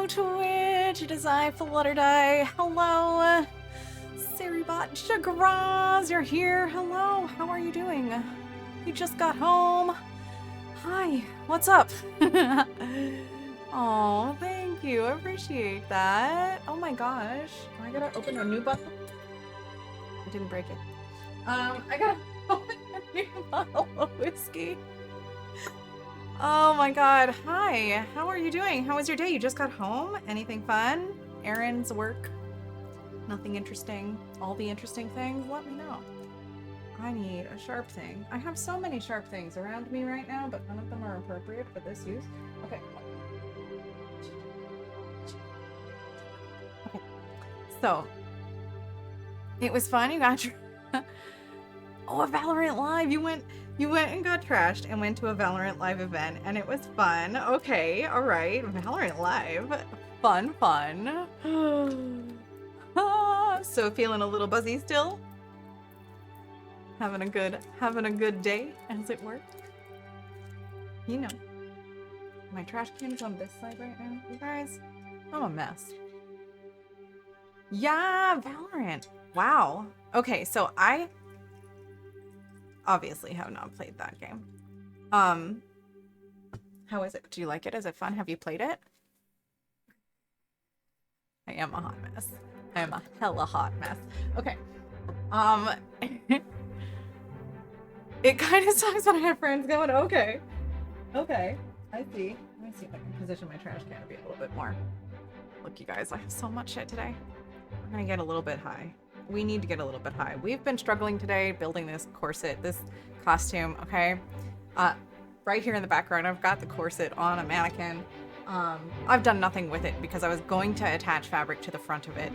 Hello, Twitch. It is I, Flutterdye. Hello, Saribot Chagraz. You're here. Hello. How are you doing? You just got home. Hi. What's up? Oh, thank you. I appreciate that. Oh my gosh. I gotta open a new bottle. I didn't break it. I gotta open a new bottle of whiskey. Oh my god. Hi. How are you doing? How was your day? You just got home? Anything fun? Errands, work? Nothing interesting? All the interesting things? Let me know. I need a sharp thing. I have so many sharp things around me right now, but none of them are appropriate for this use. Okay. Okay. So, it was fun. You got your... Oh, a Valorant Live. You went and got trashed and went to a Valorant Live event, and it was fun. Okay, all right. Valorant Live. Fun. So feeling a little buzzy still? Having a good day, as it were? You know. My trash can is on this side right now. You guys, I'm a mess. Yeah, Valorant. Wow. Okay, so I obviously have not played that game. How is it? Do you like it? Is it fun? Have you played it? I am a hot mess. I am a hella hot mess. Okay. It kind of sucks when I have friends going, okay, I see. Let me see if I can position my trash can to be a little bit more. Look, you guys, I have so much shit today. We're gonna get a little bit high. We need to get a little bit high. We've been struggling today building this corset, this costume, okay? Right here in the background, I've got the corset on a mannequin. I've done nothing with it because I was going to attach fabric to the front of it.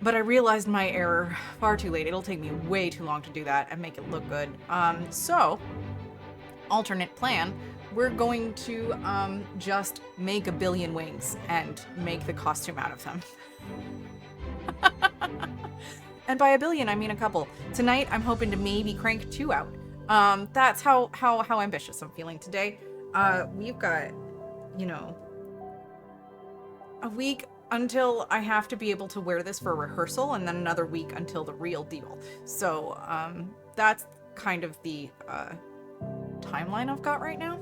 But I realized my error far too late. It'll take me way too long to do that and make it look good. So, alternate plan, we're going to just make a billion wings and make the costume out of them. And by a billion, I mean a couple. Tonight, I'm hoping to maybe crank 2 out. That's how ambitious I'm feeling today. We've got, you know, a week until I have to be able to wear this for rehearsal, and then another week until the real deal. So, that's kind of the timeline I've got right now.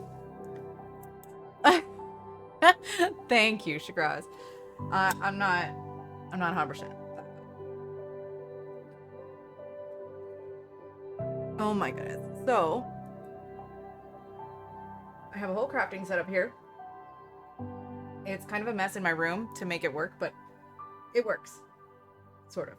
Thank you, Shagraz. I'm not 100%. Oh my goodness. So, I have a whole crafting setup here. It's kind of a mess in my room to make it work, but it works. Sort of.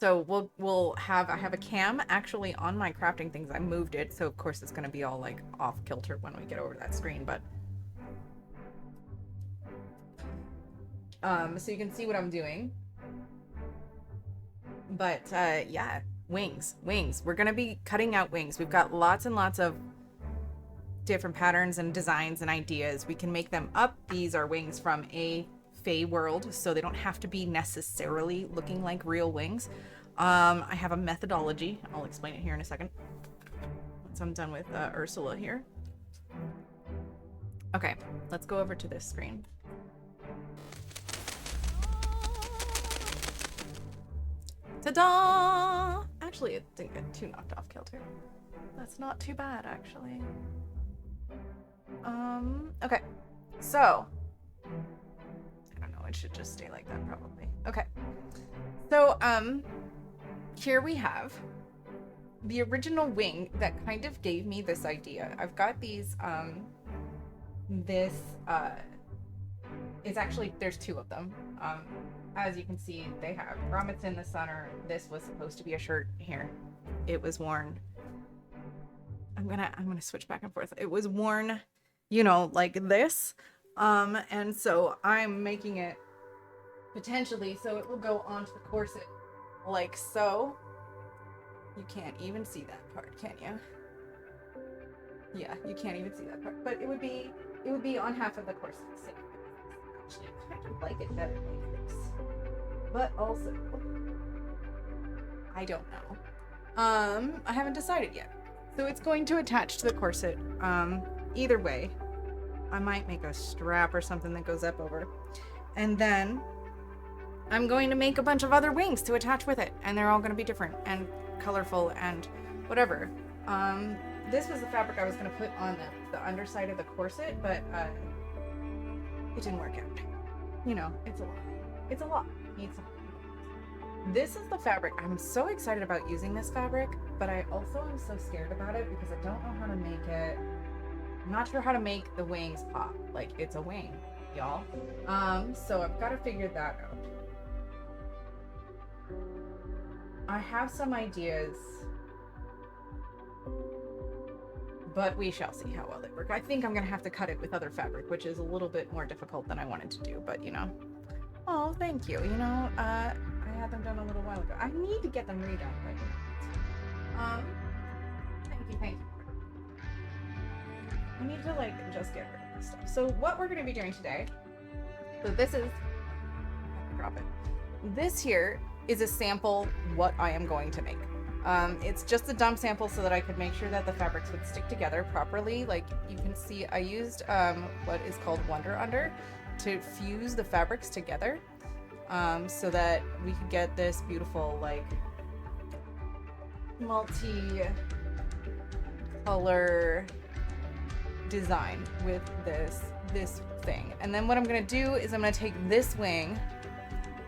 So I have a cam actually on my crafting things. I moved it, so of course it's gonna be all like off kilter when we get over that screen, but so you can see what I'm doing. But yeah, wings. We're gonna be cutting out wings. We've got lots and lots of different patterns and designs and ideas. We can make them up. These are wings from a Fae world, so they don't have to be necessarily looking like real wings. I have a methodology. I'll explain it here in a second. Once I'm done with Ursula here. Okay, let's go over to this screen. Ta-da! Actually, it didn't get too knocked off kilter. That's not too bad, actually. Okay. So, I don't know, it should just stay like that probably. Okay. So, here we have the original wing that kind of gave me this idea. I've got these, it's actually, there's 2 of them. As you can see, they have grommets in the center. This was supposed to be a shirt here. It was worn. I'm gonna switch back and forth. It was worn, you know, like this. And so I'm making it potentially so it will go onto the corset like so. You can't even see that part, can you? Yeah, you can't even see that part. But it would be on half of the corset. So actually, I kind of like it better like this. But also, I don't know. I haven't decided yet. So it's going to attach to the corset. Either way, I might make a strap or something that goes up over. And then I'm going to make a bunch of other wings to attach with it, and they're all going to be different and colorful and whatever. This was the fabric I was going to put on the underside of the corset, but it didn't work out. You know, it's a lot. It's a lot. It needs some. This is the fabric. I'm so excited about using this fabric, but I also am so scared about it because I don't know how to make it. I'm not sure how to make the wings pop. Like, it's a wing, y'all. So I've got to figure that out. I have some ideas, but we shall see how well they work. I think I'm gonna have to cut it with other fabric, which is a little bit more difficult than I wanted to do, but you know. Oh, thank you. You know, I had them done a little while ago. I need to get them redone, but thank you. I need to like just get rid of this stuff. So what we're gonna be doing today, so this is, drop it. This here is a sample what I am going to make. It's just a dump sample so that I could make sure that the fabrics would stick together properly. Like you can see, I used what is called Wonder Under to fuse the fabrics together so that we could get this beautiful like multi-color design with this thing. And then what I'm gonna do is I'm gonna take this wing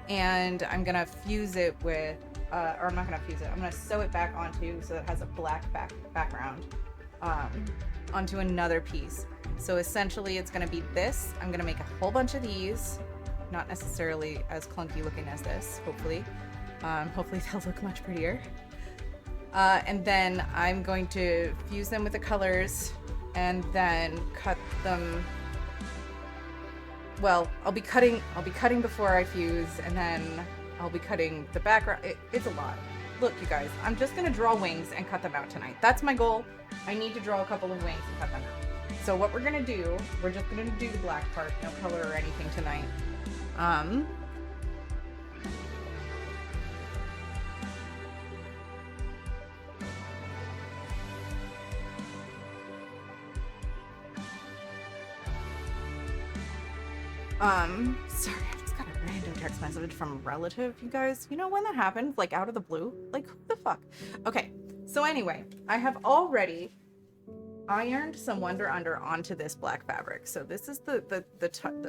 and I'm gonna fuse it with, or I'm not gonna fuse it, I'm gonna sew it back onto so it has a black background onto another piece. So essentially it's gonna be this. I'm gonna make a whole bunch of these, not necessarily as clunky looking as this, hopefully. Hopefully they'll look much prettier. And then I'm going to fuse them with the colors and then cut them. Well, I'll be cutting before I fuse, and then I'll be cutting the background. It's a lot. Look, you guys, I'm just gonna draw wings and cut them out tonight. That's my goal. I need to draw a couple of wings and cut them out. So what we're gonna do, we're just gonna do the black part, no color or anything tonight. Sorry, I just got a random text message from a relative, you guys. You know when that happens? Like out of the blue? Like, who the fuck? Okay, so anyway, I have already ironed some Wonder Under onto this black fabric. So this is the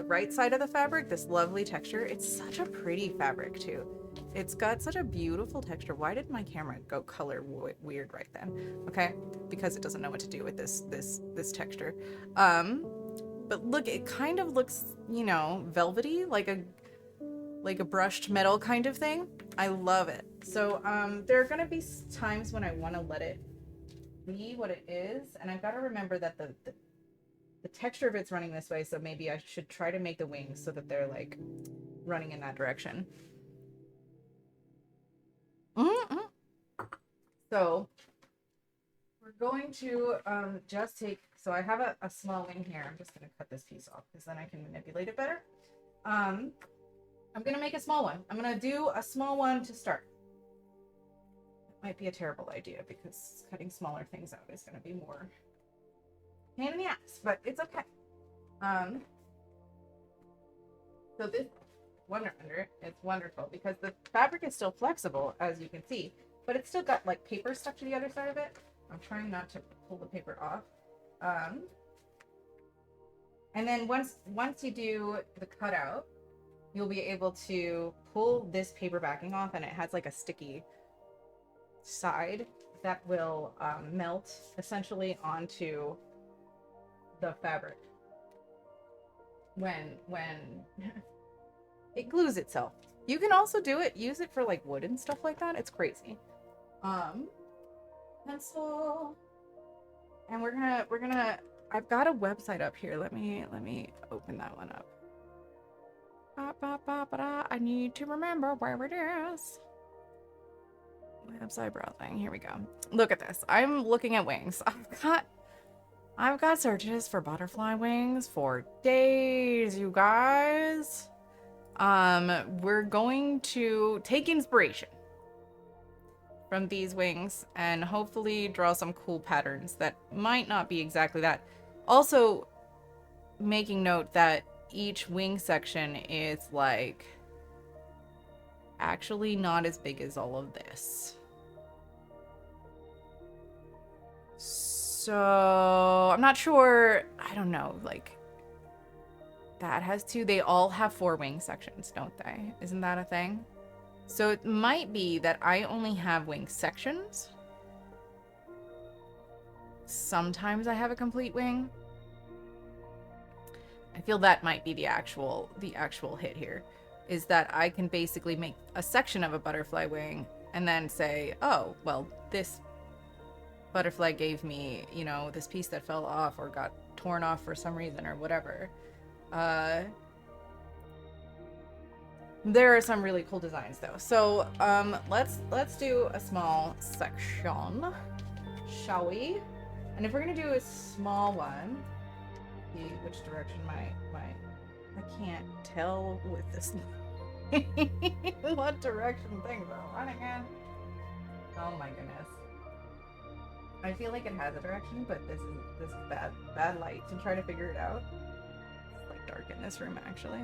right side of the fabric, this lovely texture. It's such a pretty fabric too. It's got such a beautiful texture. Why did my camera go color weird right then? Okay, because it doesn't know what to do with this texture. But look, it kind of looks, you know, velvety, like a brushed metal kind of thing. I love it. So there are gonna be times when I want to let it be what it is, and I've got to remember that the texture of it's running this way, so maybe I should try to make the wings so that they're like running in that direction. So we're going to just take, so I have a small wing here. I'm just going to cut this piece off because then I can manipulate it better. I'm going to make a small one. I'm going to do a small one to start. It might be a terrible idea because cutting smaller things out is going to be more pain in the ass, but it's okay. So this Wonder Under, it's wonderful because the fabric is still flexible, as you can see, but it's still got like paper stuck to the other side of it. I'm trying not to pull the paper off. And then once you do the cutout, you'll be able to pull this paper backing off, and it has like a sticky side that will melt essentially onto the fabric when it glues itself. You can also use it for like wood and stuff like that. It's crazy. Pencil, and we're gonna I've got a website up here. Let me open that one up. I need to remember where it is. Website browsing. Here we go. Look at this. I'm looking at wings. I've got searches for butterfly wings for days, you guys. We're going to take inspiration from these wings and hopefully draw some cool patterns that might not be exactly that. Also, making note that each wing section is like actually not as big as all of this. So I'm not sure. I don't know. Like that has two. They all have 4 wing sections, don't they? Isn't that a thing? So it might be that I only have wing sections. Sometimes I have a complete wing. I feel that might be the actual hit here, is that I can basically make a section of a butterfly wing and then say, oh, well, this butterfly gave me, you know, this piece that fell off or got torn off for some reason or whatever. There are some really cool designs though. So let's do a small section, shall we? And if we're gonna do a small one, see which direction I can't tell with this what direction things are running in. Oh my goodness. I feel like it has a direction, but this is bad light to try to figure it out. It's like dark in this room actually.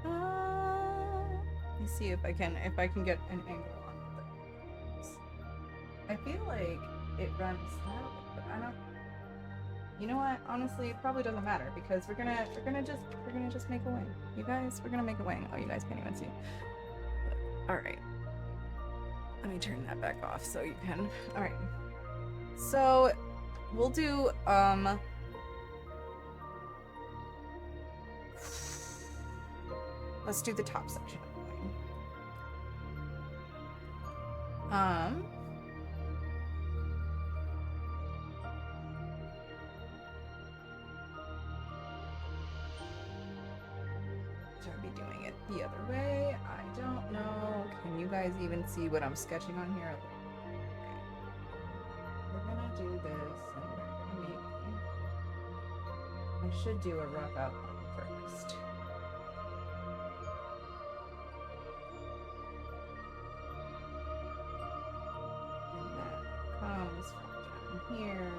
Let me see if I can get an angle on this. I feel like it runs that, but I don't. You know what? Honestly, it probably doesn't matter because we're gonna just make a wing. You guys, we're gonna make a wing. Oh, you guys can't even see. All right. Let me turn that back off so you can. All right. So we'll do let's do the top section of the wing. Should I be doing it the other way? I don't know. Can you guys even see what I'm sketching on here? We're gonna do this and maybe I should do a rough outline first. And that comes from down here.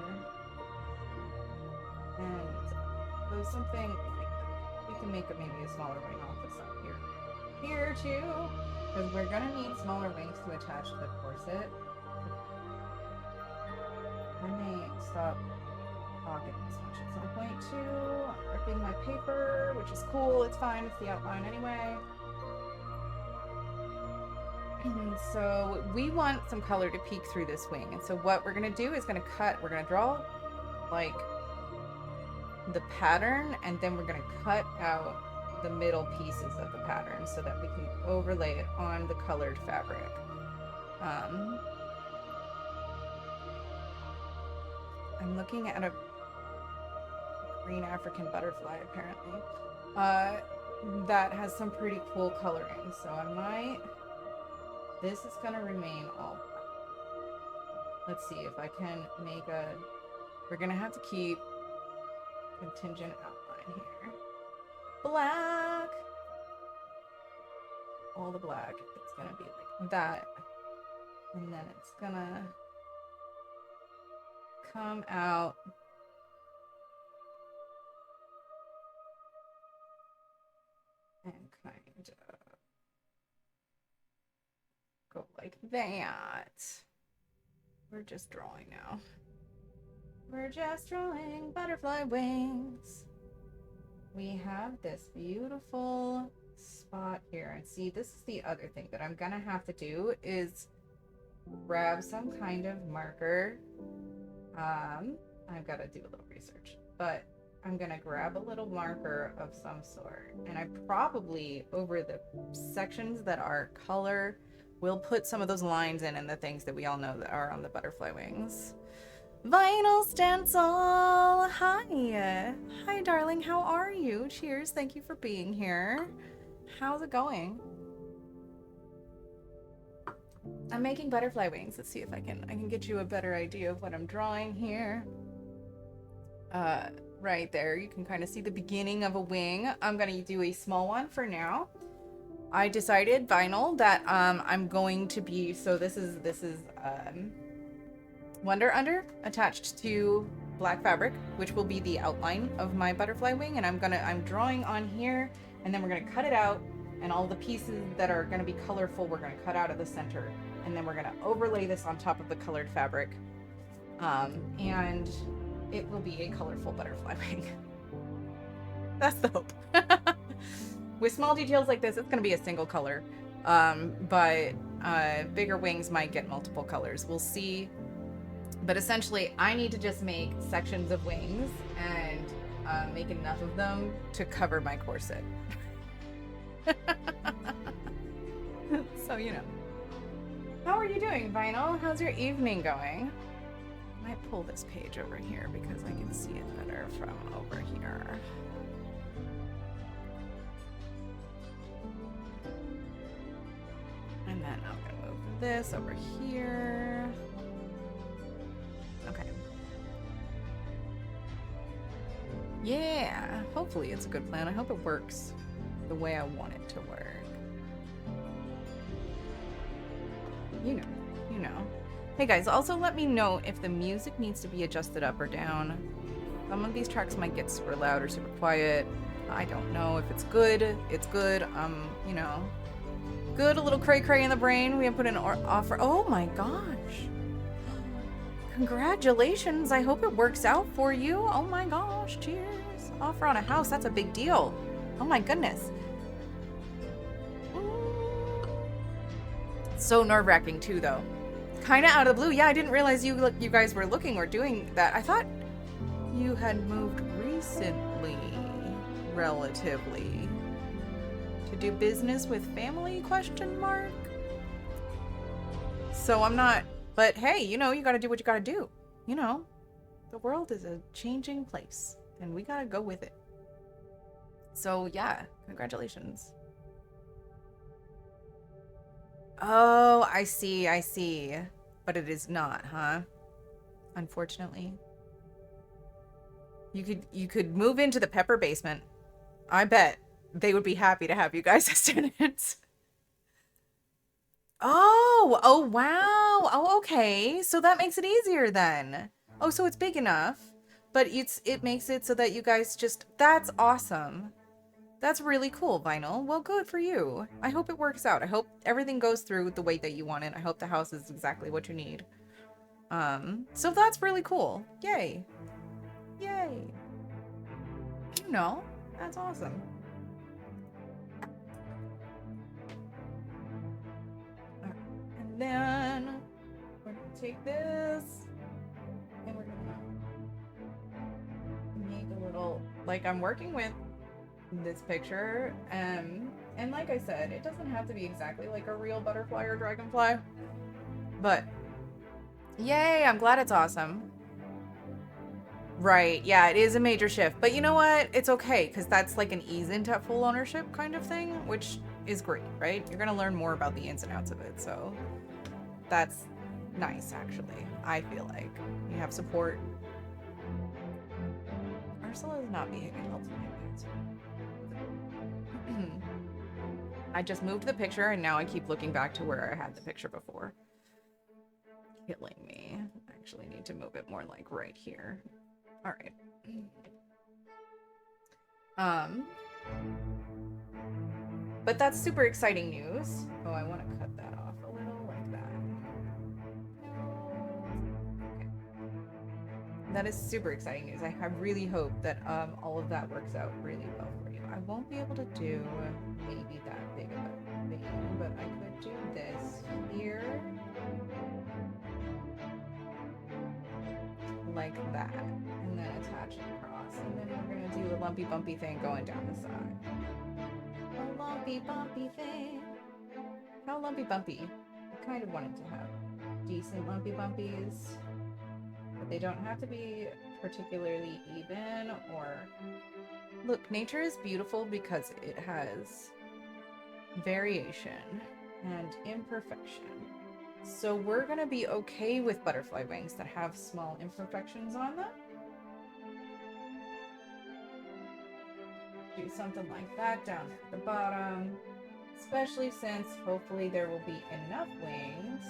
And so something like that. We can make maybe a smaller wing off the side here. Here too, because we're gonna need smaller wings to attach to the corset. I may stop talking as much at some point too. I'm ripping my paper, which is cool. It's fine. It's the outline anyway. And so we want some color to peek through this wing. And so what we're gonna do is we're gonna draw like the pattern, and then we're gonna cut out the middle pieces of the pattern so that we can overlay it on the colored fabric. I'm looking at a green African butterfly, apparently, that has some pretty cool coloring. So I might, this is gonna remain all black. Let's see if I can make we're gonna have to keep contingent outline here. Black! All the black. It's gonna be like that. And then it's gonna come out and kind of go like that. We're just drawing now. We're just drawing butterfly wings. We have this beautiful spot here. And see, this is the other thing that I'm gonna have to do is grab some kind of marker. I've got to do a little research, but I'm gonna grab a little marker of some sort, and I probably over the sections that are color will put some of those lines in and the things that we all know that are on the butterfly wings. Vinyl stencil, hi darling, how are you? Cheers, thank you for being here. How's it going? I'm making butterfly wings. Let's see if I can get you a better idea of what I'm drawing here. Right there, you can kind of see the beginning of a wing. I'm gonna do a small one for now. I decided vinyl that I'm going to be, so this is Wonder Under attached to black fabric, which will be the outline of my butterfly wing, and I'm drawing on here, and then we're gonna cut it out, and all the pieces that are gonna be colorful, we're gonna cut out of the center, and then we're gonna overlay this on top of the colored fabric, and it will be a colorful butterfly wing. That's the hope. With small details like this, it's gonna be a single color, but bigger wings might get multiple colors. We'll see. But essentially, I need to just make sections of wings and make enough of them to cover my corset. So, you know. How are you doing, Vinyl? How's your evening going? I might pull this page over here because I can see it better from over here. And then I'm gonna move this over here. Okay. Yeah, hopefully it's a good plan. I hope it works the way I want it to work. You know. Hey guys, also let me know if the music needs to be adjusted up or down. Some of these tracks might get super loud or super quiet. I don't know if it's good. It's good. You know, good. A little cray-cray in the brain. We have put in an offer. Oh my gosh. Congratulations. I hope it works out for you. Oh my gosh. Cheers. Offer on a house. That's a big deal. Oh my goodness. So nerve-wracking too, though. Kind of out of the blue. Yeah, I didn't realize you guys were looking or doing that. I thought you had moved recently, relatively, to do business with family, question mark? So I'm not, but hey, you know, you gotta do what you gotta do. You know, the world is a changing place and we gotta go with it. So yeah, congratulations. Oh, I see. But it is not, huh? Unfortunately. You could move into the Pepper basement. I bet they would be happy to have you guys as tenants. Oh wow. Oh, okay. So that makes it easier then. Oh, so it's big enough, but it makes it so that you guys just, that's awesome. That's really cool, Vinyl. Well, good for you. I hope it works out. I hope everything goes through the way that you want it. I hope the house is exactly what you need. So that's really cool. Yay. Yay. You know, that's awesome. Right. And then we're gonna take this and we're gonna make a little, like I'm working with this picture, and like I said, it doesn't have to be exactly like a real butterfly or dragonfly, but yay, I'm glad it's awesome. Right, yeah, it is a major shift, but you know what, it's okay, because that's like an ease into full ownership kind of thing, which is great, right? You're gonna learn more about the ins and outs of it, so that's nice. Actually, I feel like you have support. Ursula is not being helpful. I just moved the picture and now I keep looking back to where I had the picture before. Killing me. I actually need to move it more like right here. All right. But that's super exciting news. Oh, I want to cut that off a little like that. Okay. That is super exciting news. I really hope that all of that works out really well for you. I won't be able to do maybe that big of a thing, but I could do this here. Like that. And then attach it across. And then we're going to do a lumpy bumpy thing going down the side. A lumpy bumpy thing. How lumpy bumpy? I kind of wanted to have decent lumpy bumpies. But they don't have to be particularly even or... Look, nature is beautiful because it has variation and imperfection. So we're gonna be okay with butterfly wings that have small imperfections on them. Do something like that down at the bottom, especially since hopefully there will be enough wings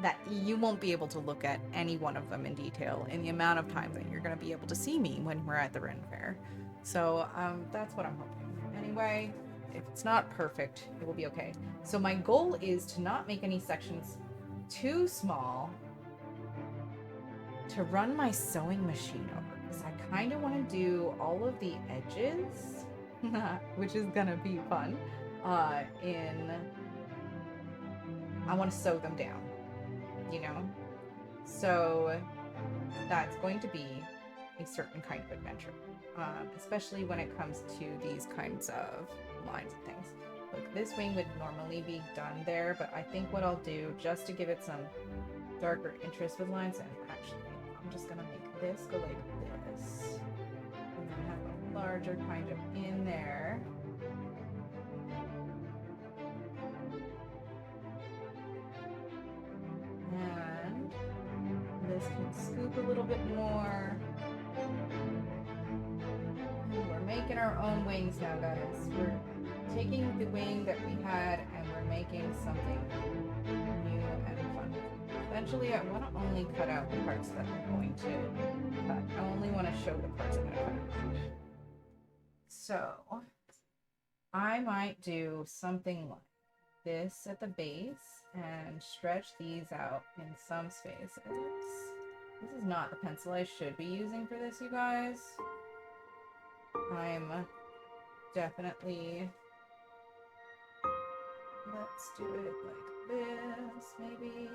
that you won't be able to look at any one of them in detail in the amount of time that you're going to be able to see me when we're at the Ren Fair. So that's what I'm hoping. Anyway, if it's not perfect, it will be okay. So my goal is to not make any sections too small to run my sewing machine over, because I kind of want to do all of the edges, which is going to be fun, I want to sew them down, you know? So that's going to be a certain kind of adventure, especially when it comes to these kinds of lines and things. Look, this wing would normally be done there, but I think what I'll do, just to give it some darker interest with lines, and actually, I'm just gonna make this go like this, and then have a larger kind of in there. And this can scoop a little bit more. And we're making our own wings now, guys. We're taking the wing that we had and we're making something new and fun. Eventually, I want to only cut out the parts that I'm going to cut. I only want to show the parts I'm going to cut out. So, I might do something like this at the base and stretch these out in some spaces. This is not the pencil I should be using for this, you guys. I'm definitely... Let's do it like this, maybe.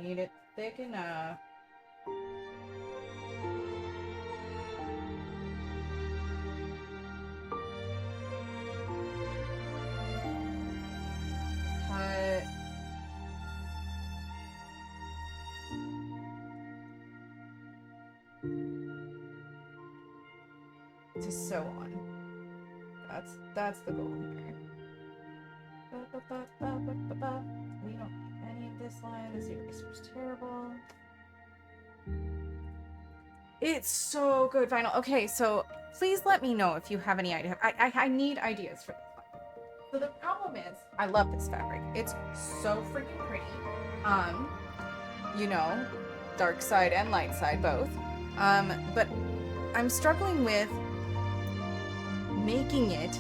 Need it thick enough. Cut. To sew on. That's the goal here. We don't need any of this line. This eraser's terrible. It's so good, Vinyl. Okay, so please let me know if you have any idea. I need ideas for this one. So the problem is, I love this fabric. It's so freaking pretty. You know, dark side and light side both. But I'm struggling with making it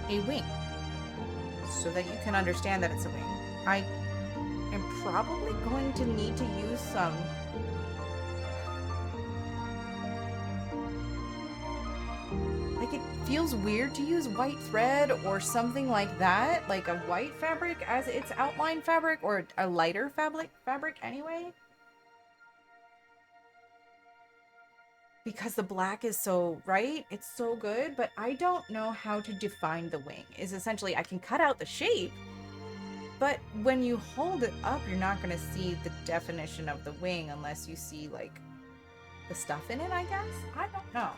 a wing so that you can understand that it's a wing. I am probably going to need to use some it feels weird to use white thread or something like that, like a white fabric as its outline fabric, or a lighter fabric anyway. Because the black is so, right? It's so good, but I don't know how to define the wing. Is essentially, I can cut out the shape, but when you hold it up, you're not going to see the definition of the wing unless you see, like, the stuff in it, I guess? I don't know.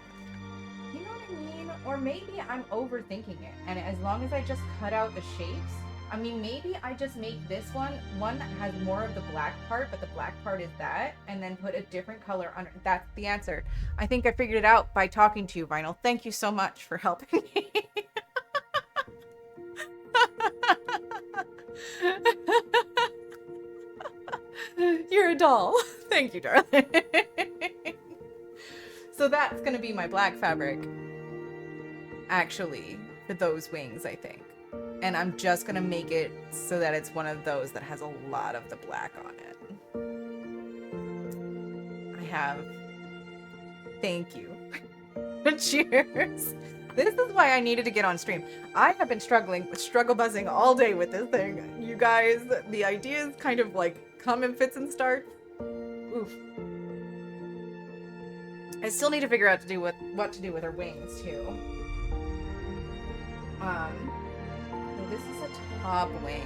You know what I mean? Or maybe I'm overthinking it, and as long as I just cut out the shapes, I mean, maybe I just make this one that has more of the black part, but the black part is that, and then put a different color under. That's the answer. I think I figured it out by talking to you, Vinyl. Thank you so much for helping me. You're a doll. Thank you, darling. So that's going to be my black fabric, actually, for those wings, I think. And I'm just gonna make it so that it's one of those that has a lot of the black on it. I have... Thank you. Cheers. This is why I needed to get on stream. I have been struggle buzzing all day with this thing. You guys, the ideas kind of like come in fits and starts. Oof. I still need to figure out what to do with her wings too. This is a top wing.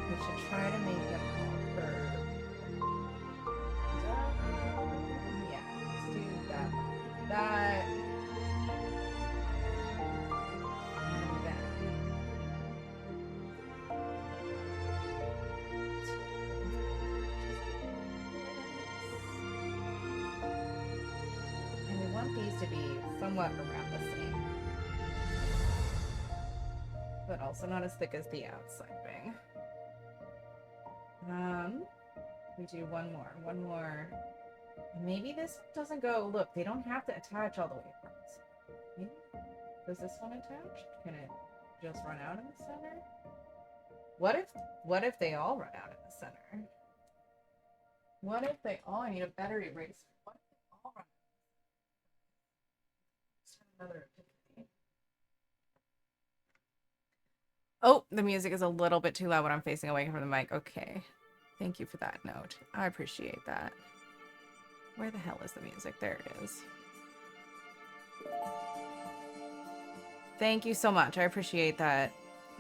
We should try to make them all curved. Yeah, let's do that. That. And that. And we want these to be somewhat around the same. but also not as thick as the outside wing. We do one more. Maybe this doesn't go. Look, they don't have to attach all the way across. Maybe? Does this one attach? Can it just run out in the center? What if they all run out in the center? What if they all? I need a better eraser. What if they all run out? Another epiphany. Oh, the music is a little bit too loud when I'm facing away from the mic. Okay. Thank you for that note. I appreciate that. Where the hell is the music? There it is. Thank you so much. I appreciate that,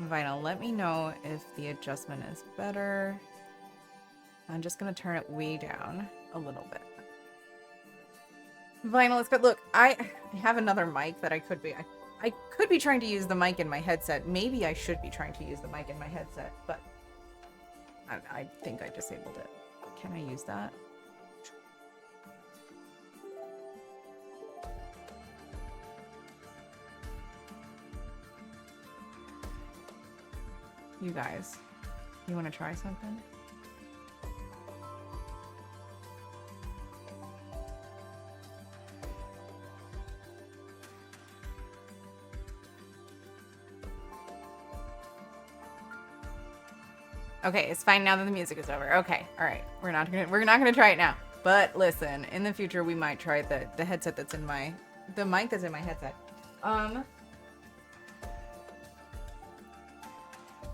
Vinyl. Let me know if the adjustment is better. I'm just going to turn it way down a little bit. Vinyl is good. Look, I have another mic that I could be trying to use the mic in my headset. Maybe I should be trying to use the mic in my headset, but I think I disabled it. Can I use that? You guys, you want to try something? Okay, it's fine now that the music is over. Okay, all right. We're not gonna try it now. But listen, in the future we might try the headset that's in the mic that's in my headset.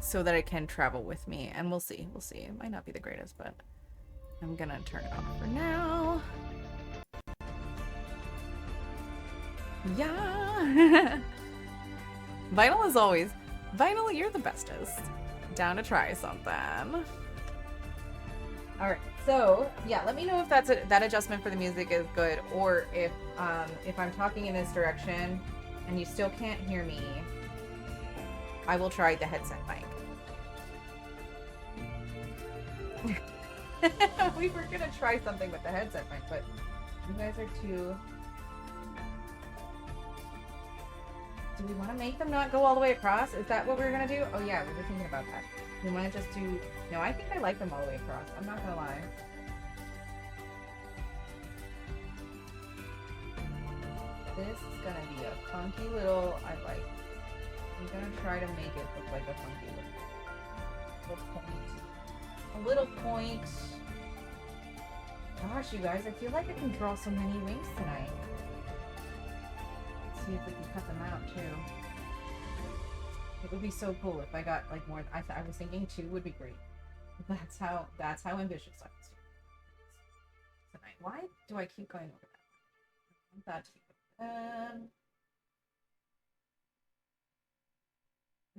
So that it can travel with me, and we'll see. It might not be the greatest, but I'm gonna turn it off for now. Yeah. Vinyl as always. Vinyl, you're the bestest. Down to try something. All right. So yeah, let me know if that adjustment for the music is good, or if I'm talking in this direction and you still can't hear me, I will try the headset mic. We were gonna try something with the headset mic, but you guys are too. Do we want to make them not go all the way across? Is that what we're gonna do? Oh yeah, we were thinking about that. We want to just do. No, I think I like them all the way across. I'm not gonna lie. This is gonna be a funky little. I'm gonna try to make it look like a funky little point. A little point. Gosh, you guys, I feel like I can draw so many wings tonight. Let's see if we can cut them out too. It would be so cool if I got like more. I was thinking 2 would be great. That's how ambitious I was tonight. Why do I keep going over that? I want that to be good.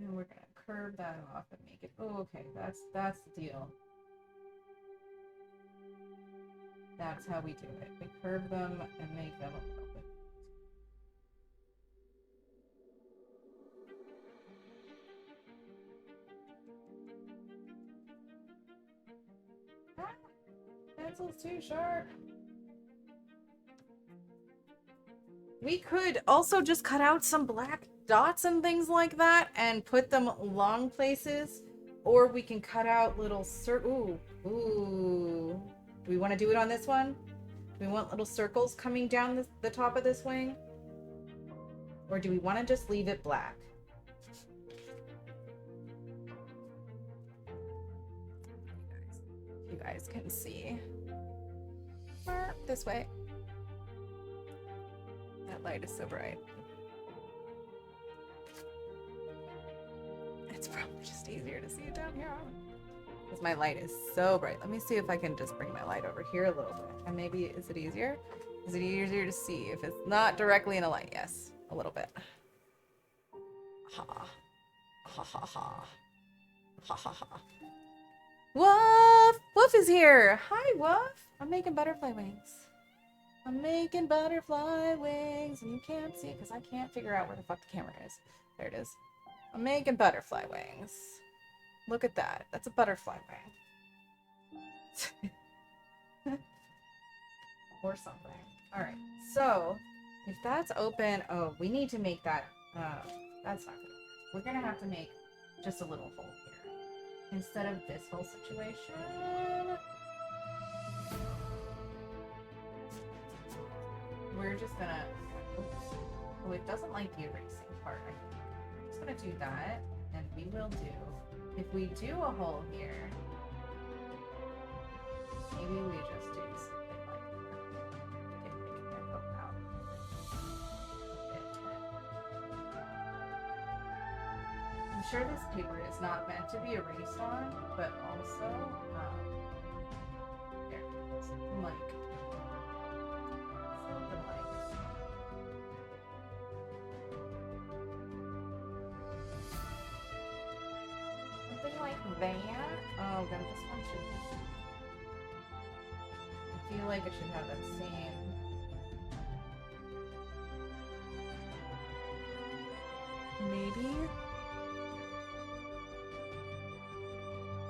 And we're gonna curve that off and make it. Oh, okay, that's the deal. That's how we do it. We curve them and make them a little bit. Ah, pencil's too sharp. We could also just cut out some black dots and things like that and put them long places, or we can cut out little ooh. Do we want to do it on this one? Do we want little circles coming down the top of this wing? Or do we want to just leave it black? You guys can see. This way. That light is so bright. It's probably just easier to see it down here. Because my light is so bright. Let me see if I can just bring my light over here a little bit. And maybe, is it easier? Is it easier to see if it's not directly in a light? Yes, a little bit. Ha. Ha ha ha. Ha ha ha. Woof! Woof is here! Hi, Woof! I'm making butterfly wings. I'm making butterfly wings. And you can't see it because I can't figure out where the fuck the camera is. There it is. I'm making butterfly wings. Look at that. That's a butterfly wing. Or something. Alright, so if that's open, oh, we need to make that. That's not gonna work. We're gonna have to make just a little hole here. Instead of this whole situation. We're just gonna, oops. Oh, it doesn't like the erasing part, I think. We're just gonna do that, and we will do, if we do a hole here, maybe we just do something like that. Get it out. I'm sure this paper is not meant to be erased on, but also, there, something like that. Oh, then this one should be. I feel like it should have that same. Maybe?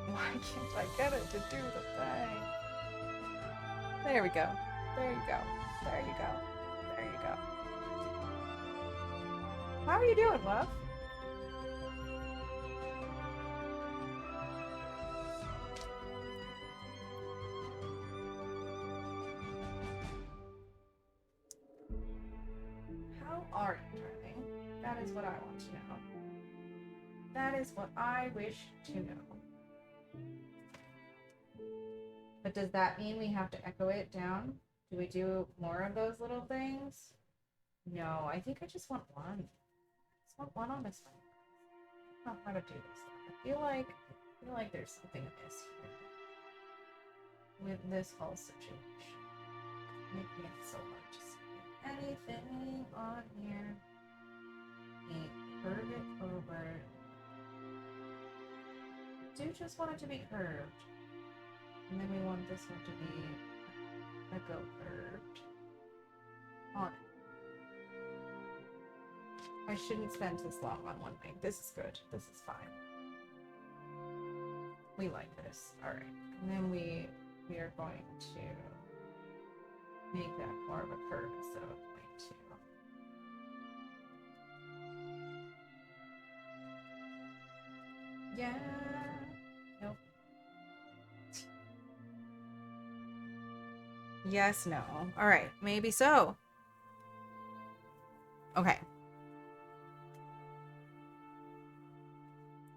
Why can't I get it to do the thing? There we go. There you go. There you go. There you go. How are you doing, love? Are you driving? That is what I want to know. That is what I wish to know. But does that mean we have to echo it down? Do we do more of those little things? No, I think I just want one. I just want one on this one. I don't know how to do this stuff. I feel like there's something amiss here with this whole situation. Making it so hard to see anything on here. And curve it over. I do just want it to be curved. And then we want this one to be a go curved on it. I shouldn't spend this long on one thing. This is good. This is fine. We like this. Alright. And then we are going to make that more of a curve instead of a point too. Yeah. Nope. Yes, no. All right, maybe so. Okay.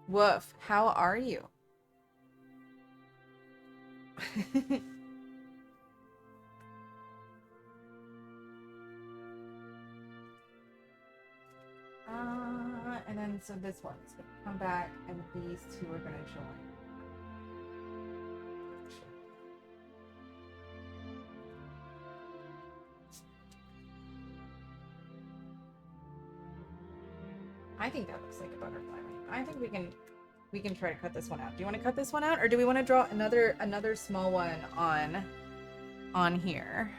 Woof, how are you? And then so this one's gonna come back, and these two are gonna join. I think that looks like a butterfly wing. I think we can try to cut this one out. Do you want to cut this one out, or do we want to draw another small one on here?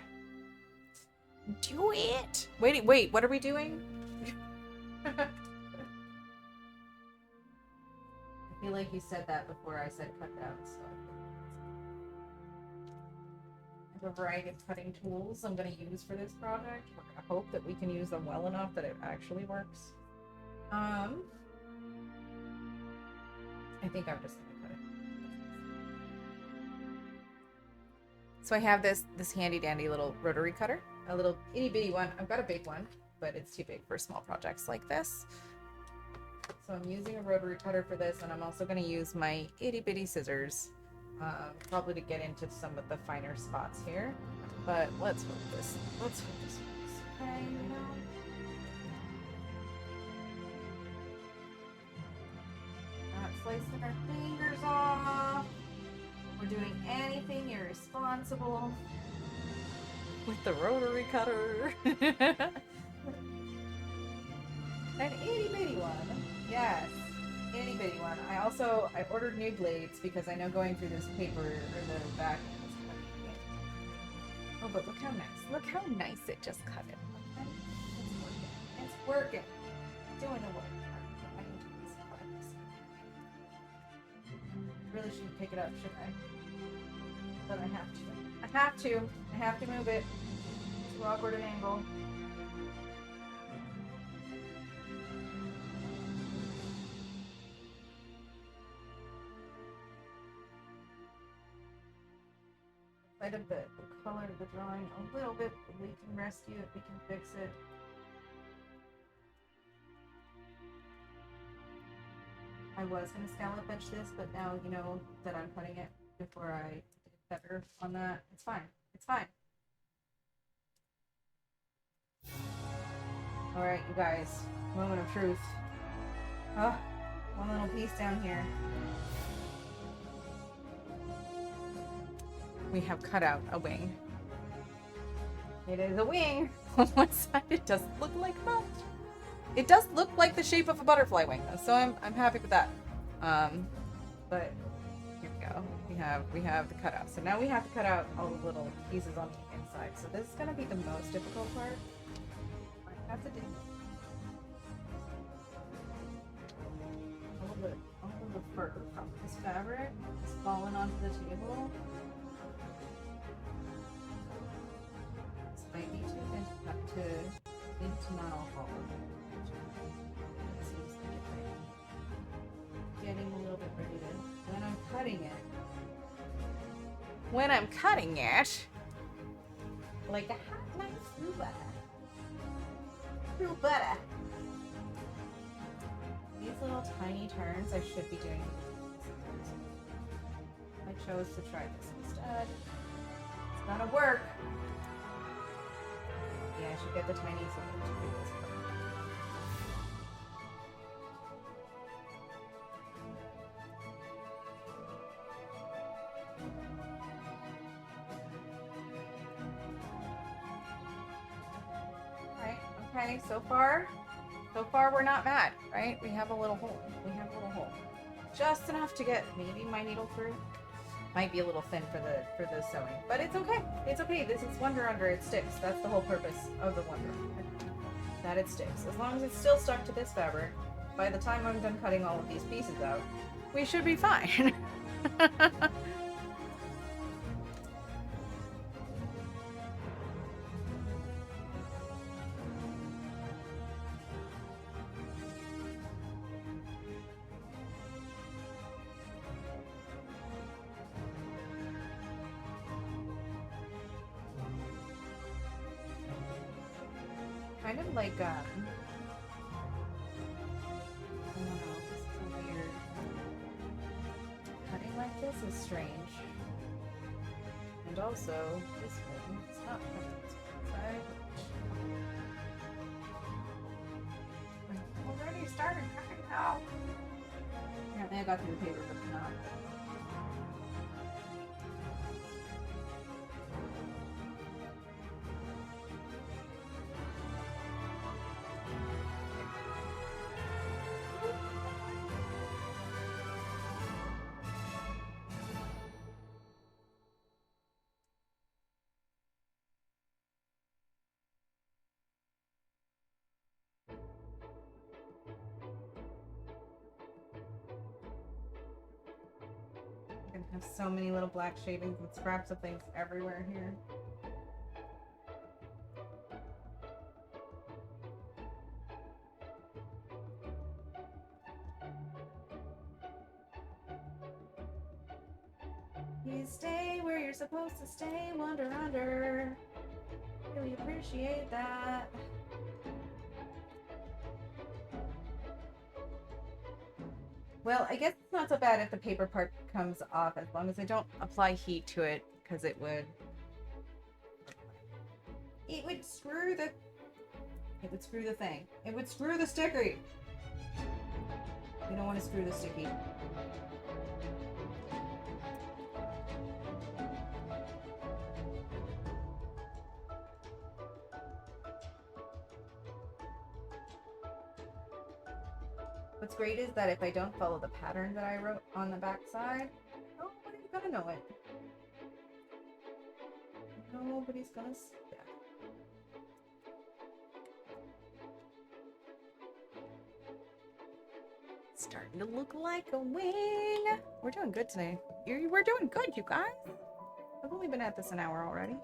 Do it. Wait. What are we doing? I feel like you said that before I said cut out. So I have a variety of cutting tools I'm going to use for this project. We're going to hope that we can use them well enough that it actually works. I think I'm just gonna cut it. So I have this handy dandy little rotary cutter, a little itty bitty one. I've got a big one, but it's too big for small projects like this. So I'm using a rotary cutter for this, and I'm also going to use my itty bitty scissors, probably to get into some of the finer spots here. But let's hope this works. Okay, not slicing our fingers off. We're doing anything irresponsible with the rotary cutter. An itty bitty one. Yes, itty bitty one. I ordered new blades because I know going through this paper or the back is cutting. Oh, but look how nice. Look how nice it just cut it. Okay? It's working. It's doing the work. I need to use this. Really shouldn't pick it up, should I? But I have to. I have to move it. It's too awkward an angle. Light up the color of the drawing a little bit. We can rescue it. We can fix it. I was going to scallop etch this, but now you know that I'm cutting it before I did better on that. It's fine. It's fine. Alright, you guys. Moment of truth. Oh, one little piece down here. We have cut out a wing. It is a wing. On one side, it doesn't look like much. It does look like the shape of a butterfly wing, though, so I'm happy with that. But here we go. We have the cutout. So now we have to cut out all the little pieces on the inside. So this is gonna be the most difficult part. I have to do all of the fur from this fabric is falling onto the table. This might be too thin to not all fall. Getting a little bit ready to when I'm cutting it like a hot knife through butter. These little tiny turns I should be doing. I chose to try this instead. It's gonna work. Yeah, I should get the tinies of them to do this. Okay, so far we're not mad, right? We have a little hole. Just enough to get maybe my needle through. Might be a little thin for the sewing, but it's okay. It's okay. This is Wonder Under. It sticks. That's the whole purpose of the Wonder Under. That it sticks. As long as it's still stuck to this fabric, by the time I'm done cutting all of these pieces out, we should be fine. Kind of like, I don't know, this is weird. Cutting like this is strange. And also, this one, it's not cutting this one side. I already started cutting now. Apparently I got through the paper, but not. I have so many little black shavings and scraps of things everywhere here. You stay where you're supposed to stay, Wonder Under. Really appreciate that. Well, I guess it's not so bad if the paper part comes off, as long as I don't apply heat to it, because it would screw the thing. It would screw the sticky. You don't want to screw the sticky. What's great is that if I don't follow the pattern that I wrote on the back side, nobody's gonna know it. Nobody's gonna see that. It's starting to look like a wing. We're doing good today. We're doing good, you guys. I've only been at this an hour already.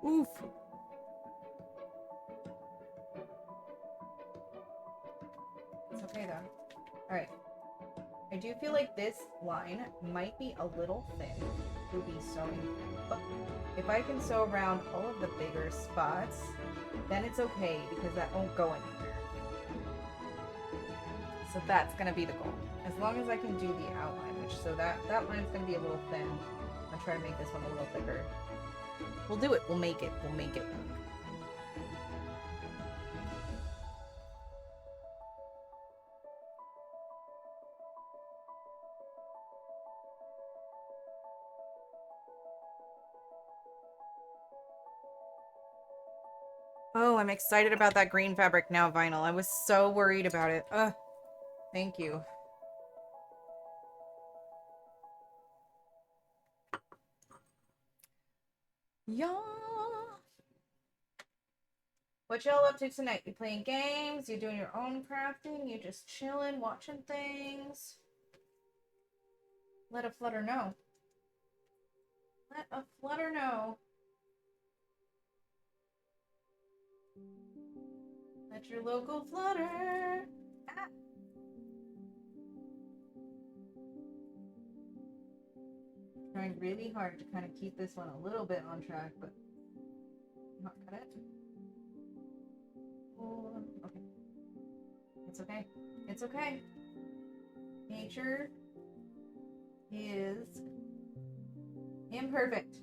Oof. It's okay though. Alright. I I do feel like this line might be a little thin to be sewing, but if I can sew around all of the bigger spots, then it's okay because that won't go anywhere. So that's gonna be the goal. As long as I can do the outline, which so that line's gonna be a little thin. I'll try to make this one a little thicker. We'll do it. We'll make it. We'll make it work. Oh, I'm excited about that green fabric now, vinyl. I was so worried about it. Ugh. Thank you. Yeah. What y'all up to tonight? You playing games? You doing your own crafting? You just chilling, watching things? Let a flutter know. Let a flutter know. Let your local flutter. Ah. Trying really hard to kind of keep this one a little bit on track, but not cut it. Oh, okay. It's okay. It's okay. Nature is imperfect.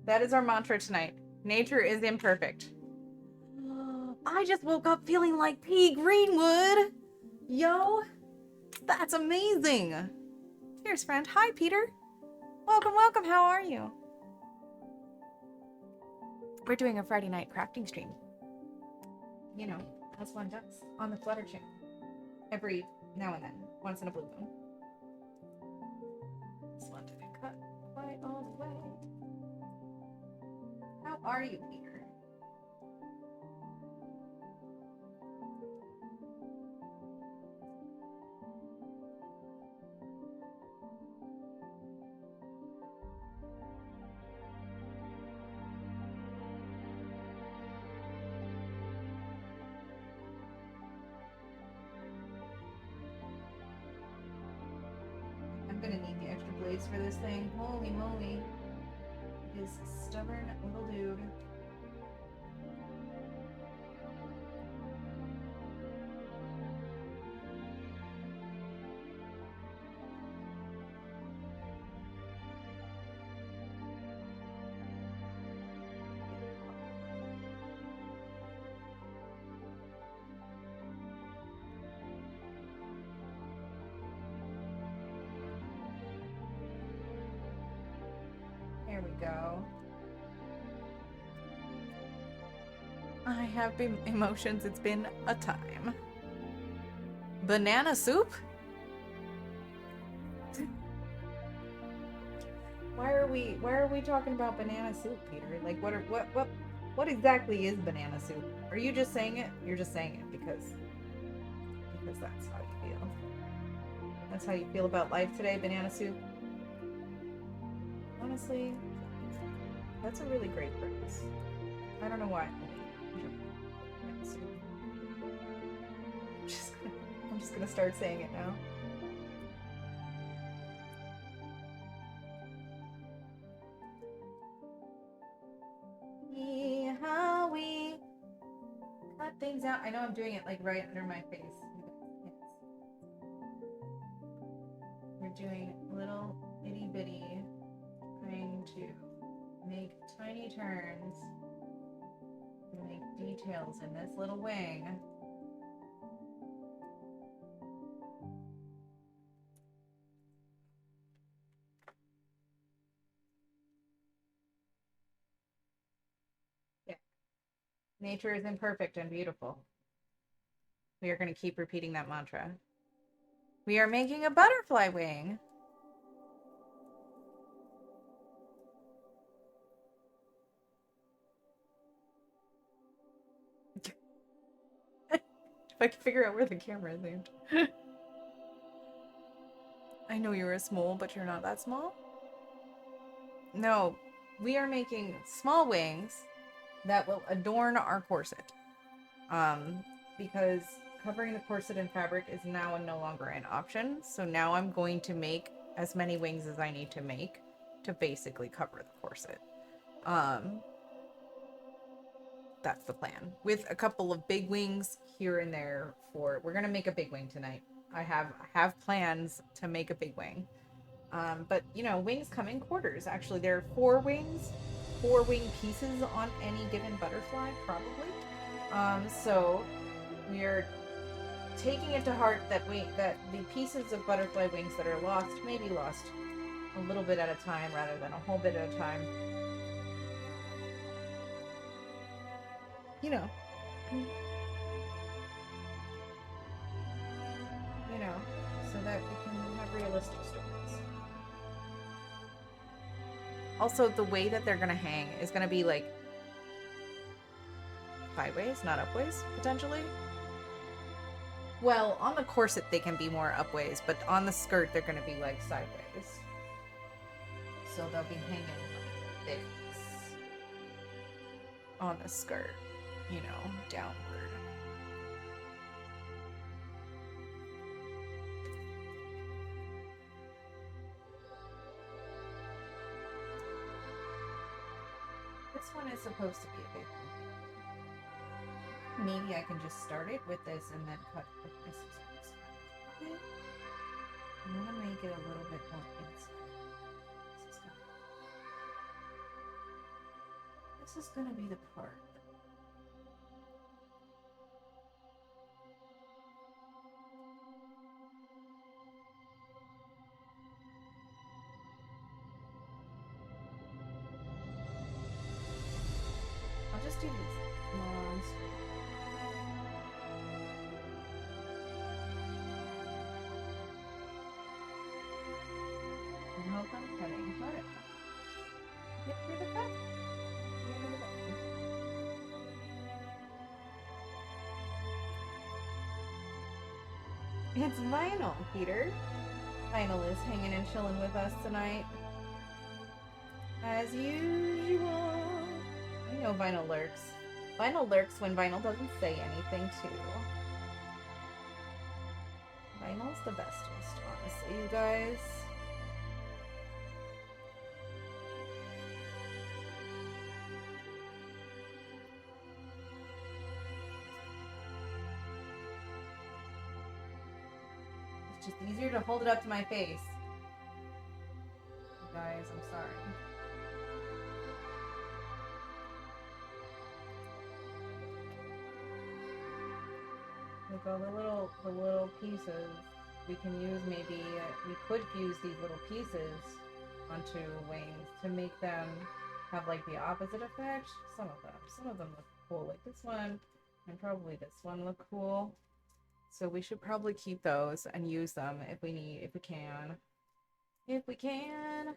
That is our mantra tonight. Nature is imperfect. I just woke up feeling like P. Greenwood. Yo, that's amazing. Cheers, friend. Hi, Peter. Welcome, welcome. How are you? We're doing a Friday night crafting stream. You know, as one does on the Flutter channel. Every now and then, once in a blue moon. This one didn't cut quite all the way. How are you, Peter? I'm gonna need the extra blades for this thing. Holy moly. It is a stubborn little dude. There we go. I have been emotions. It's been a time. Banana soup? Why are we talking about banana soup, Peter? Like what exactly is banana soup? Are you just saying it? You're just saying it because that's how you feel. That's how you feel about life today, banana soup. Honestly, that's a really great phrase. I don't know why. I'm just gonna start saying it now. See how we cut things out. I know I'm doing it like right under my face. We're doing little itty bitty, trying to make tiny turns, make details in this little wing. Yeah. Nature is imperfect and beautiful. We are going to keep repeating that mantra. We are making a butterfly wing. If I can figure out where the camera is aimed. I know you're a small, but you're not that small. No, we are making small wings that will adorn our corset. Because covering the corset in fabric is now no longer an option. So now I'm going to make as many wings as I need to make to basically cover the corset. That's the plan. With a couple of big wings here and there we're gonna make a big wing tonight. I have plans to make a big wing. But you know, wings come in quarters. Actually, there are 4 wing pieces on any given butterfly, probably. So we are taking it to heart that the pieces of butterfly wings that are lost may be lost a little bit at a time rather than a whole bit at a time. You know. You know, so that we can have realistic stories. Also, the way that they're gonna hang is gonna be like sideways, not upways, potentially. Well, on the corset they can be more upways, but on the skirt they're gonna be like sideways. So they'll be hanging like this on the skirt, you know, downward. This one is supposed to be a big one. Maybe I can just start it with this and then cut with my scissors. Okay. I'm gonna make it a little bit more inside. This is gonna be the part. I'll just do these long straight. And hope I'm cutting for it. Get through the cut. It's Vinyl, Peter. Vinyl is hanging and chilling with us tonight. As usual. I know Vinyl lurks. Vinyl lurks when Vinyl doesn't say anything, too. Vinyl's the bestest, honestly, you guys. It's just easier to hold it up to my face. You guys, I'm sorry. Look, all the little pieces we can use. Maybe we could fuse these little pieces onto wings to make them have like the opposite effect. Some of them look cool, like this one, and probably this one look cool. So we should probably keep those and use them if we can. If we can.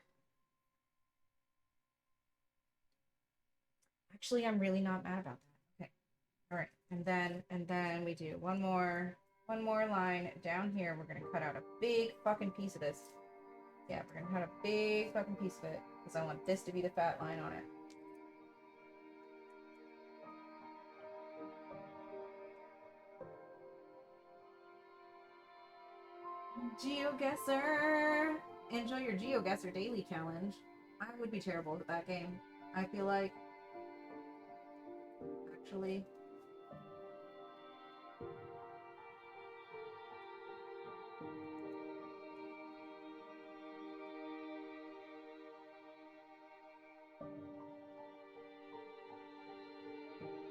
Actually, I'm really not mad about that. Okay. All right. And then we do one more line down here. We're going to cut out a big fucking piece of this. Yeah, we're going to cut a big fucking piece of it because I want this to be the fat line on it. GeoGuessr! Enjoy your GeoGuessr daily challenge. I would be terrible at that game, I feel like. Actually.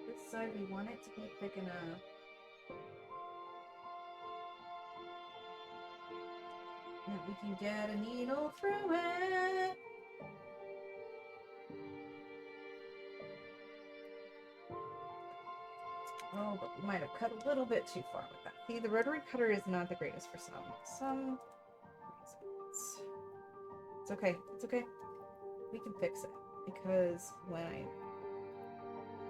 This side, we want it to be thick enough. That we can get a needle through it. Oh, but we might have cut a little bit too far with that. See, the rotary cutter is not the greatest for some reasons. It's okay. It's okay. We can fix it. Because when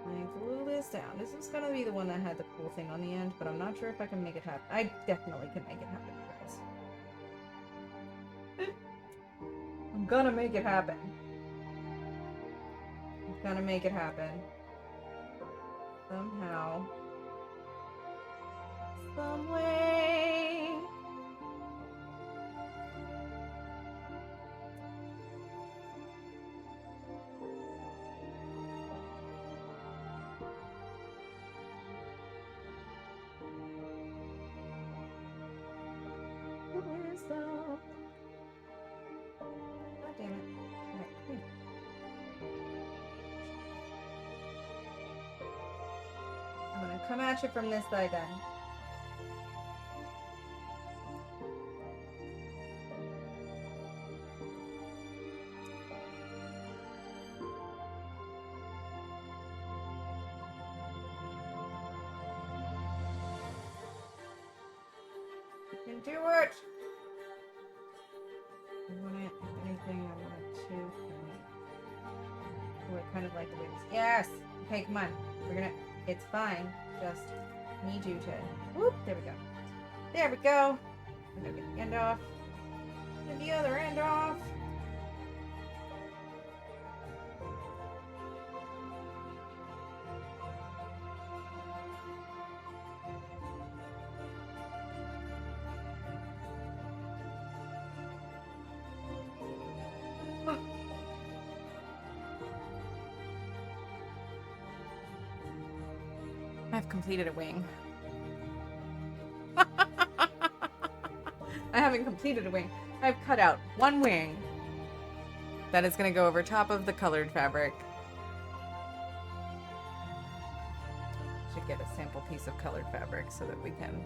I glue this down, this is going to be the one that had the cool thing on the end, but I'm not sure if I can make it happen. I definitely can make it happen, guys. I'm gonna make it happen. I'm gonna make it happen. Somehow. some wing. Who is that? God damn it. Okay, come here. I'm gonna come at you from this side then. You can do it! I want it, if anything, I want it to. Oh, I kind of like the way this. Yes! Okay, come on. We're gonna. It's fine. Just need you to. Whoop! There we go. There we go. I'm gonna get the end off. Get the other end off. I've completed a wing. I haven't completed a wing. I've cut out one wing that is going to go over top of the colored fabric. Should get a sample piece of colored fabric so that we can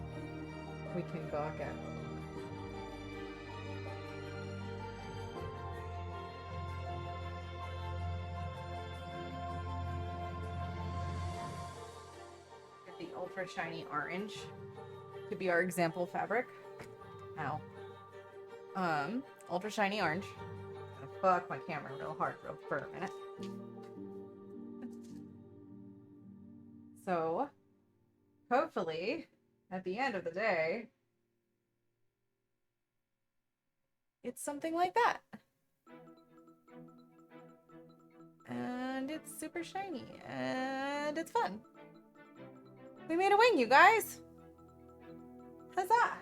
gawk at. The ultra shiny orange could be our example fabric. Ow. Ultra shiny orange. I'm gonna fuck my camera real hard for a minute. So, hopefully, at the end of the day, it's something like that. And it's super shiny, and it's fun. We made a wing, you guys! Huzzah!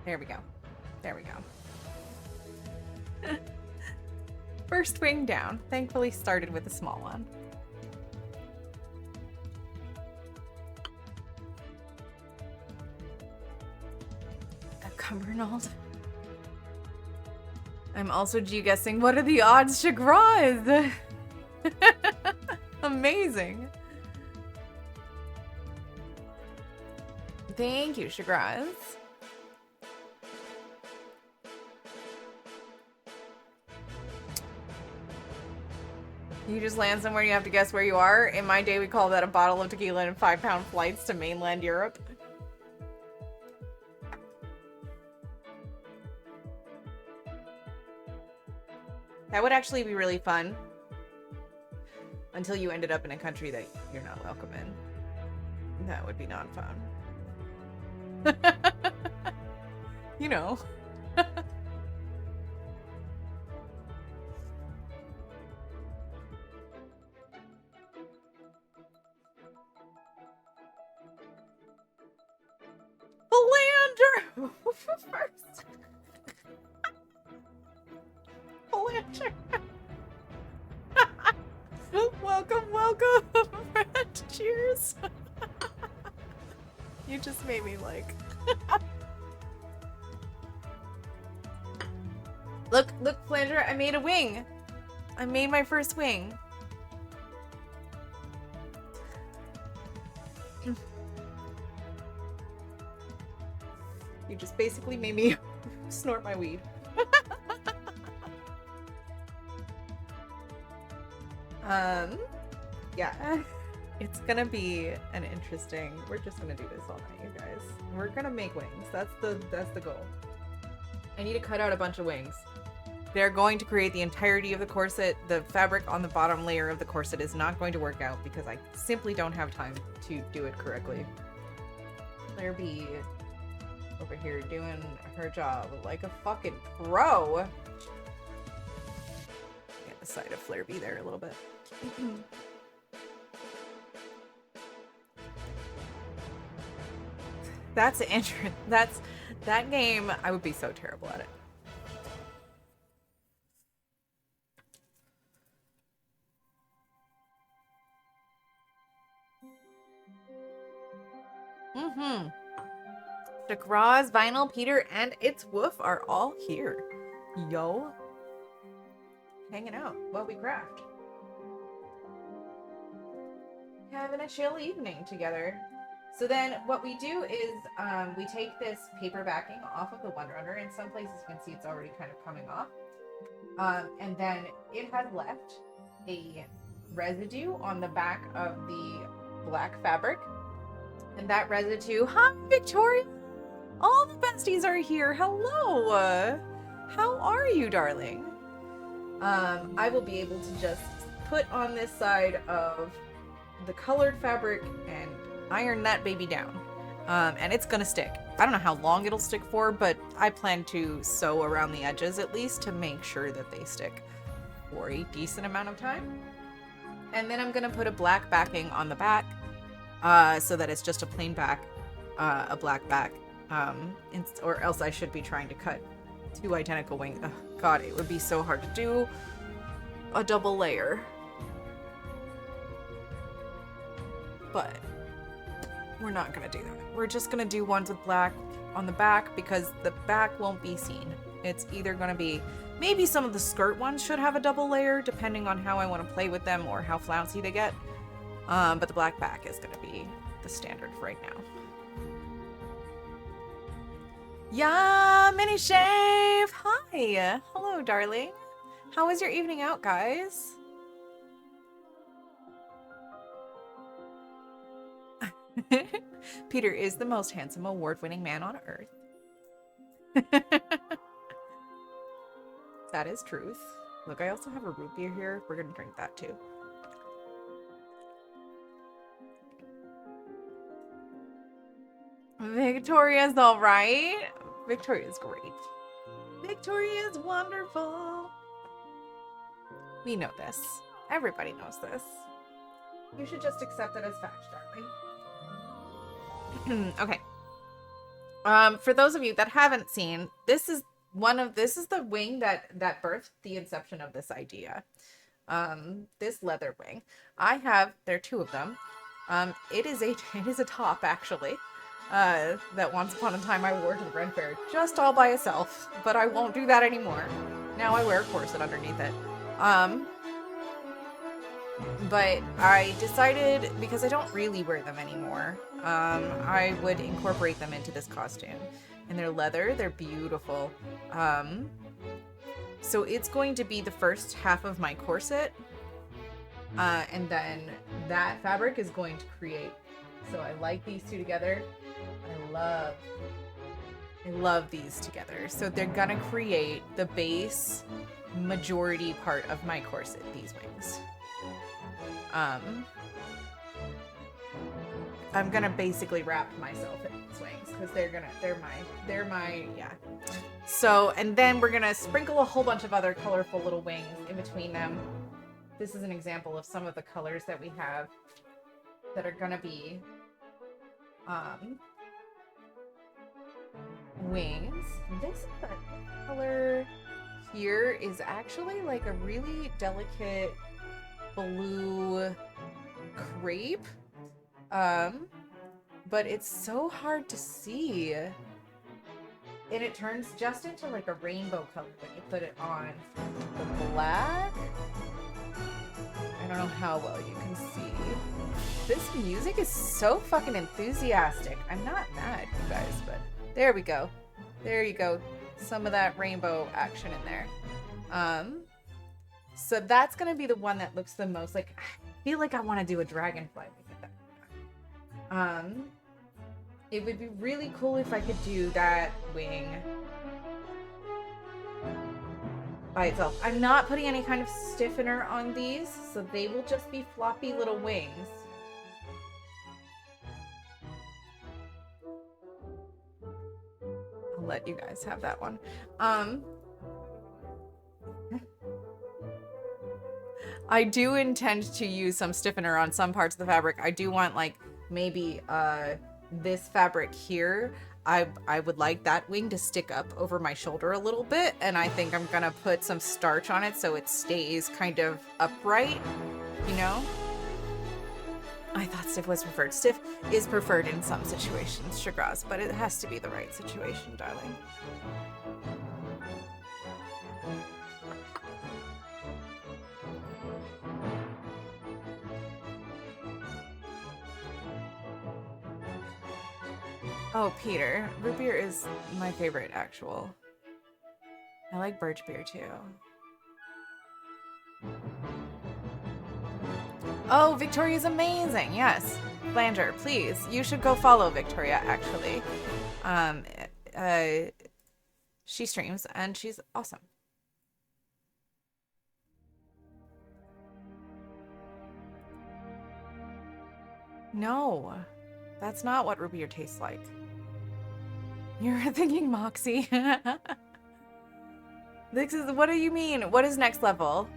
There we go. There we go. First wing down. Thankfully started with a small one. Cumbernauld. I'm also geoguessing. What are the odds Chagras? Amazing. Thank you, Chagras. You just land somewhere, you have to guess where you are. In my day, we call that a bottle of tequila and 5-pound flights to mainland Europe. That would actually be really fun. Until you ended up in a country that you're not welcome in. That would be not fun. You know. Philander! First. Philander. Welcome, welcome. Cheers. You just made me like. Look, Philander, I made a wing. I made my first wing. You just basically made me snort my weed. Yeah. It's gonna be an interesting... We're just gonna do this all night, you guys. We're gonna make wings. That's the goal. I need to cut out a bunch of wings. They're going to create the entirety of the corset. The fabric on the bottom layer of the corset is not going to work out because I simply don't have time to do it correctly. There be over here doing her job like a fucking pro. Get the side of Flare B there a little bit. That's interesting. That game, I would be so terrible at it. DeGraws, Vinyl, Peter, and It's Woof are all here. Yo. Hanging out while we craft. Having a chill evening together. So then what we do is we take this paper backing off of the Wonderunner. In some places you can see it's already kind of coming off. And then it has left a residue on the back of the black fabric. And that residue, hi Victoria! All the besties are here. Hello! How are you, darling? I will be able to just put on this side of the colored fabric and iron that baby down. And it's gonna stick. I don't know how long it'll stick for, but I plan to sew around the edges at least to make sure that they stick for a decent amount of time. And then I'm gonna put a black backing on the back so that it's just a plain back, a black back. Or else I should be trying to cut two identical wings. Oh, God, it would be so hard to do a double layer. But we're not gonna do that. We're just gonna do ones with black on the back because the back won't be seen. It's either gonna be, maybe some of the skirt ones should have a double layer depending on how I want to play with them or how flouncy they get. But the black back is gonna be the standard for right now. Yeah, Mini Shave! Hi! Hello, darling. How was your evening out, guys? Peter is the most handsome award-winning man on earth. That is truth. Look, I also have a root beer here. We're gonna drink that too. Victoria's all right. Victoria's great. Victoria's wonderful. We know this. Everybody knows this. You should just accept it as fact, darling. Okay. For those of you that haven't seen, this is the wing that birthed the inception of this idea. This leather wing. There are two of them. It is a top actually. That once upon a time I wore to the Ren Fair just all by itself, but I won't do that anymore. Now I wear a corset underneath it. But I decided, because I don't really wear them anymore, I would incorporate them into this costume. And they're leather, they're beautiful. So it's going to be the first half of my corset, and then that fabric is going to create. So I like these two together. I love these together. So they're gonna create the base majority part of my corset, these wings. I'm gonna basically wrap myself in these wings because they're my yeah. So, and then we're gonna sprinkle a whole bunch of other colorful little wings in between them. This is an example of some of the colors that we have that are gonna be wings. This color here is actually like a really delicate blue crepe, but it's so hard to see, and it turns just into like a rainbow color when you put it on the black. I don't know how well you can see. This music is so fucking enthusiastic. I'm not mad, you guys, but there we go. There you go. Some of that rainbow action in there. So that's gonna be the one that looks the most like, I feel like I want to do a dragonfly with that. It would be really cool if I could do that wing by itself. I'm not putting any kind of stiffener on these, so they will just be floppy little wings. let you guys have that one. I do intend to use some stiffener on some parts of the fabric. I do want like maybe this fabric here. I would like that wing to stick up over my shoulder a little bit, and I think I'm gonna put some starch on it so it stays kind of upright, you know? I thought stiff was preferred. Stiff is preferred in some situations, Shagraz, but it has to be the right situation, darling. Oh, Peter. Root beer is my favorite, actual. I like birch beer, too. Oh, Victoria's amazing. Yes. Flanger, please. You should go follow Victoria, actually. She streams, and she's awesome. No. That's not what root beer tastes like. You're thinking Moxie. This is, what do you mean? What is next level?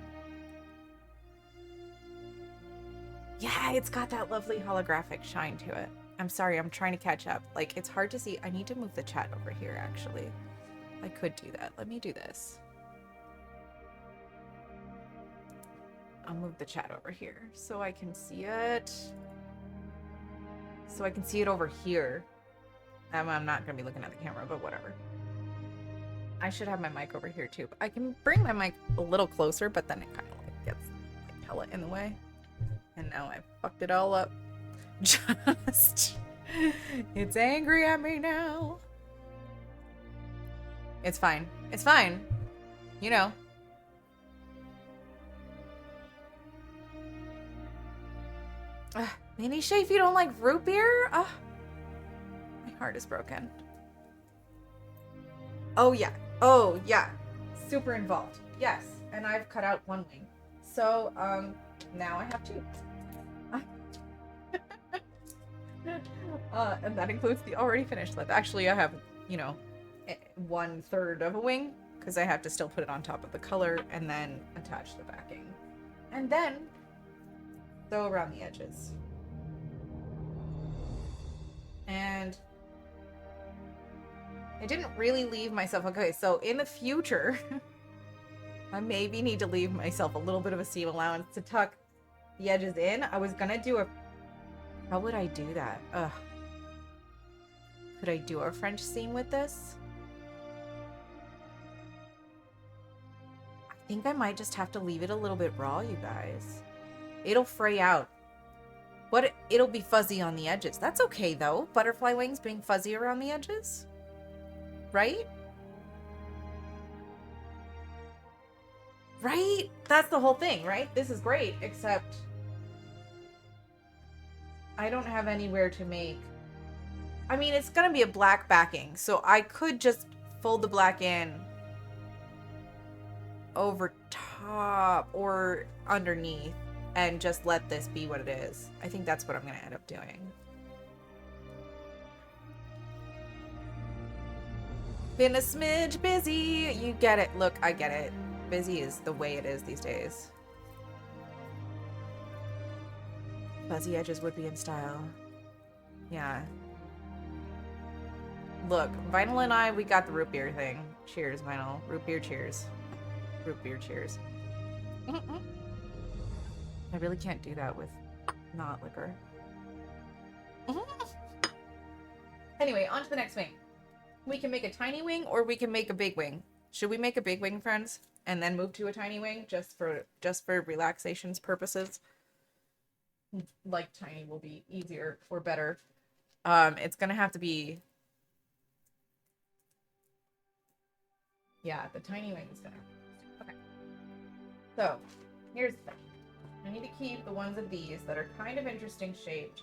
Yeah, it's got that lovely holographic shine to it. I'm sorry, I'm trying to catch up. Like, it's hard to see. I need to move the chat over here, actually. I could do that. Let me do this. I'll move the chat over here so I can see it. So I can see it over here. I'm not going to be looking at the camera, but whatever. I should have my mic over here too. I can bring my mic a little closer, but then it kind of like gets like hella in the way. And now I fucked it all up. Just, it's angry at me now. It's fine. It's fine. You know. Mini Shay, if you don't like root beer? My heart is broken. Oh, yeah. Oh, yeah. Super involved. Yes. And I've cut out one wing. So, now I have two. And that includes the already finished lip. Actually, I have, you know, 1/3 of a wing because I have to still put it on top of the color and then attach the backing. And then sew around the edges. And I didn't really leave myself, okay, so in the future, I maybe need to leave myself a little bit of a seam allowance to tuck the edges in. I was gonna do a, how would I do that? Ugh. Could I do a French seam with this? I think I might just have to leave it a little bit raw, you guys. It'll fray out. But it'll be fuzzy on the edges. That's okay, though. Butterfly wings being fuzzy around the edges. Right? Right? That's the whole thing, right? This is great, except I don't have anywhere to make... I mean, it's gonna be a black backing, so I could just fold the black in over top or underneath and just let this be what it is. I think that's what I'm gonna end up doing. Been a smidge busy. You get it. Look, I get it. Busy is the way it is these days. Fuzzy edges would be in style. Yeah. Look, Vinyl and I, we got the root beer thing. Cheers, Vinyl. Root beer cheers. Root beer cheers. I really can't do that with not liquor. Anyway, on to the next wing. We can make a tiny wing or we can make a big wing. Should we make a big wing, friends? And then move to a tiny wing just for relaxation's purposes? Like tiny will be easier or better. It's gonna have to be... Yeah, the tiny wing is gonna... Okay. So, here's the thing. I need to keep the ones of these that are kind of interesting shaped.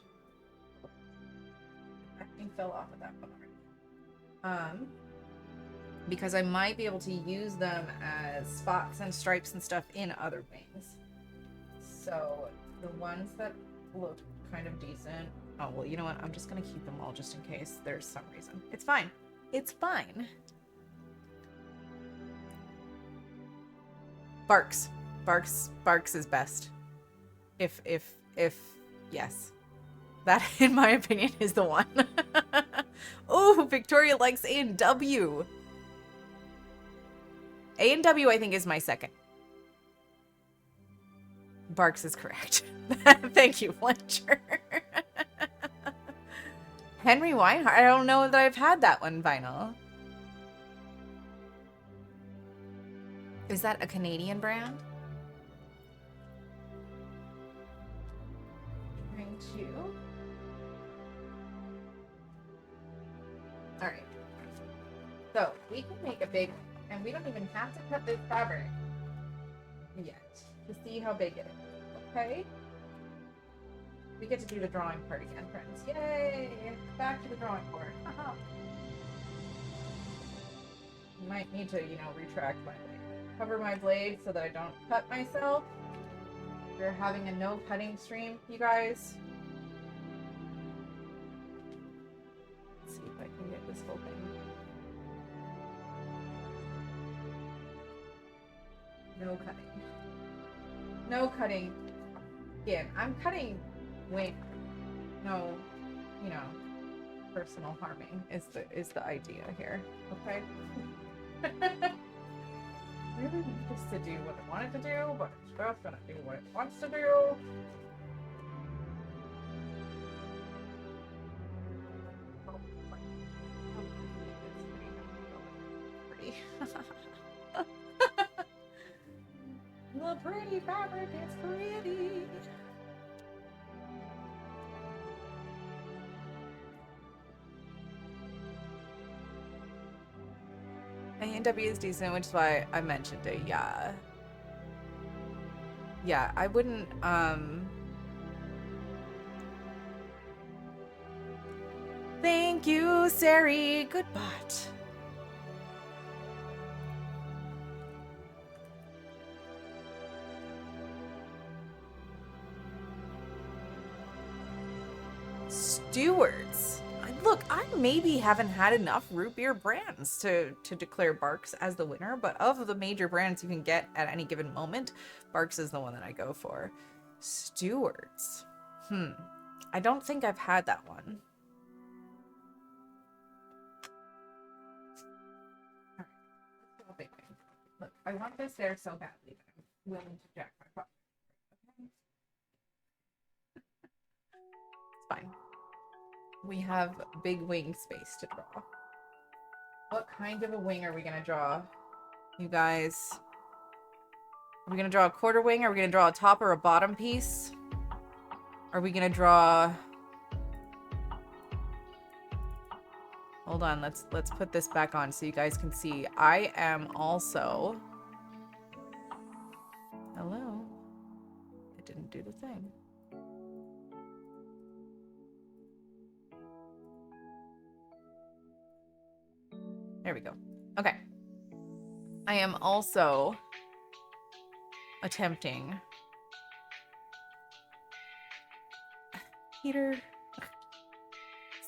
Everything fell off of that one already. Because I might be able to use them as spots and stripes and stuff in other wings. So, the ones that look kind of decent... Oh, well, you know what? I'm just gonna keep them all just in case there's some reason. It's fine. It's fine. Barks. Barks is best. If, yes. That, in my opinion, is the one. Oh, Victoria likes A&W. A&W, I think, is my second. Barks is correct. Thank you, Fletcher. Henry Weinhardt. I don't know that I've had that one, Vinyl. Is that a Canadian brand? Trying to. All right. So we can make a big, and we don't even have to cut this fabric yet to see how big it is. Okay. We get to do the drawing part again, friends. Yay! Back to the drawing board. Might need to, you know, retract my blade. Cover my blade so that I don't cut myself. We're having a no cutting stream, you guys. Let's see if I can get this whole thing. No cutting. No cutting. Again, I'm cutting wing. No, you know, personal harming is the idea here. Okay. Really need this to do what it wanted to do, but it's just gonna do what it wants to do. Pretty. The pretty fabric is pretty. A&W is decent, which is why I mentioned it. Yeah. Yeah, I wouldn't, Thank you, Sari. Good bot. Stewards. Look, I maybe haven't had enough root beer brands to declare Barks as the winner, but of the major brands you can get at any given moment, Barks is the one that I go for. Stewards. I don't think I've had that one. All right. Look, I want this there so badly that I'm willing to jack my pocket. Okay? It's fine. We have big wing space to draw. What kind of a wing are we gonna draw, you guys? Are we gonna draw a quarter wing? Are we gonna draw a top or a bottom piece? Are we gonna draw... Hold on, let's put this back on so you guys can see. I am also... Hello? It didn't do the thing. There we go. Okay. I am also attempting... Peter.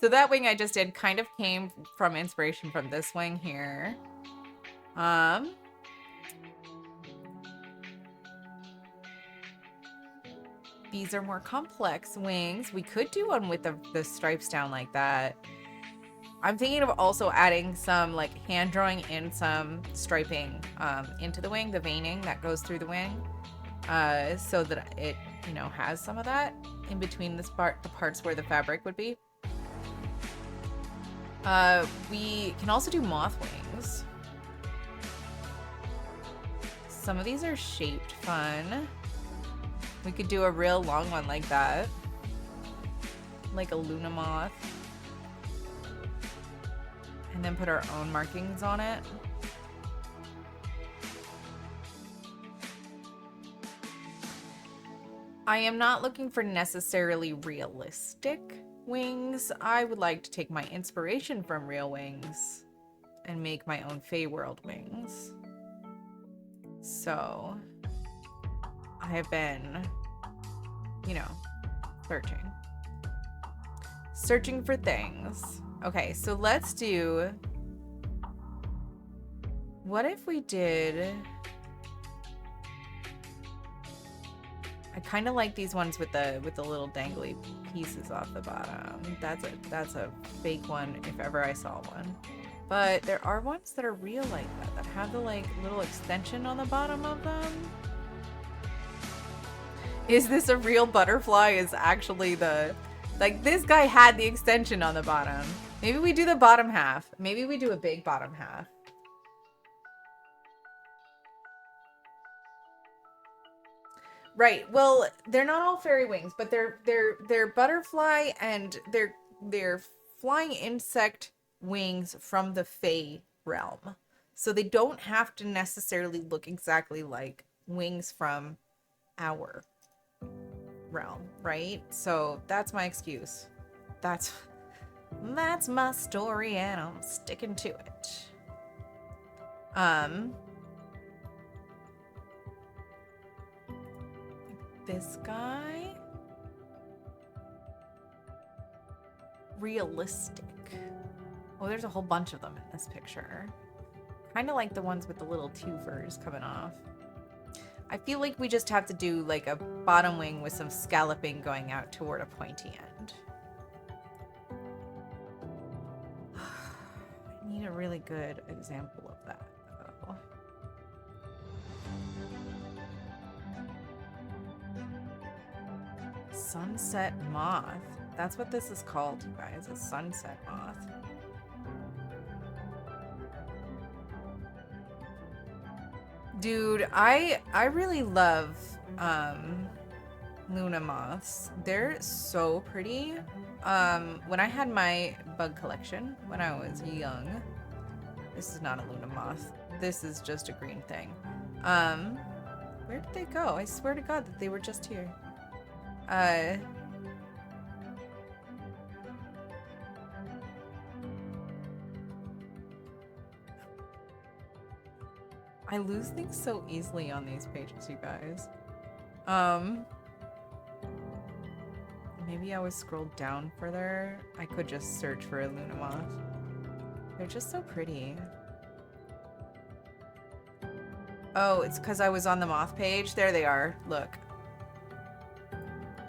So that wing I just did kind of came from inspiration from this wing here. These are more complex wings. We could do one with the stripes down like that. I'm thinking of also adding some like hand drawing in some striping into the wing, the veining that goes through the wing, so that it, you know, has some of that in between this part, the parts where the fabric would be. We can also do moth wings. Some of these are shaped fun. We could do a real long one like that, like a Luna moth. And then put our own markings on it. I am not looking for necessarily realistic wings. I would like to take my inspiration from real wings and make my own Feyworld wings. So I have been, you know, searching for things. Okay, so let's do What if we did... I kind of like these ones with the little dangly pieces off the bottom. That's a fake one if ever I saw one. But there are ones that are real like that have the like little extension on the bottom of them. Is this a real butterfly? Is actually the like this guy had the extension on the bottom. Maybe we do the bottom half. Maybe we do a big bottom half. Right. Well, they're not all fairy wings, but they're butterfly and they're flying insect wings from the Fae realm. So they don't have to necessarily look exactly like wings from our realm, right? So that's my excuse. That's my story and I'm sticking to it. This guy. Realistic. Oh, there's a whole bunch of them in this picture. Kind of like the ones with the little twofers coming off. I feel like we just have to do like a bottom wing with some scalloping going out toward a pointy end. I need a really good example of that, though. Sunset moth. That's what this is called, you guys. A sunset moth. Dude, I really love Luna moths. They're so pretty. When I had my bug collection when I was young, this is not a Luna moth. This is just a green thing. Where did they go? I swear to God that they were just here. I lose things so easily on these pages, you guys. Maybe I was scrolled down further. I could just search for a Luna moth. They're just so pretty. Oh, it's because I was on the moth page. There they are. Look.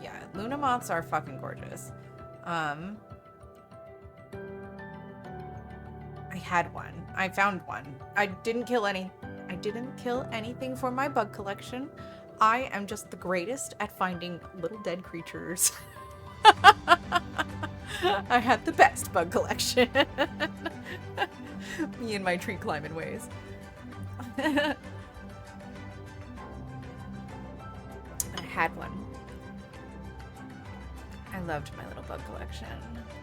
Yeah, Luna moths are fucking gorgeous. I had one. I found one. I didn't kill anything for my bug collection. I am just the greatest at finding little dead creatures. I had the best bug collection. Me and my tree climbing ways. I had one. I loved my little bug collection.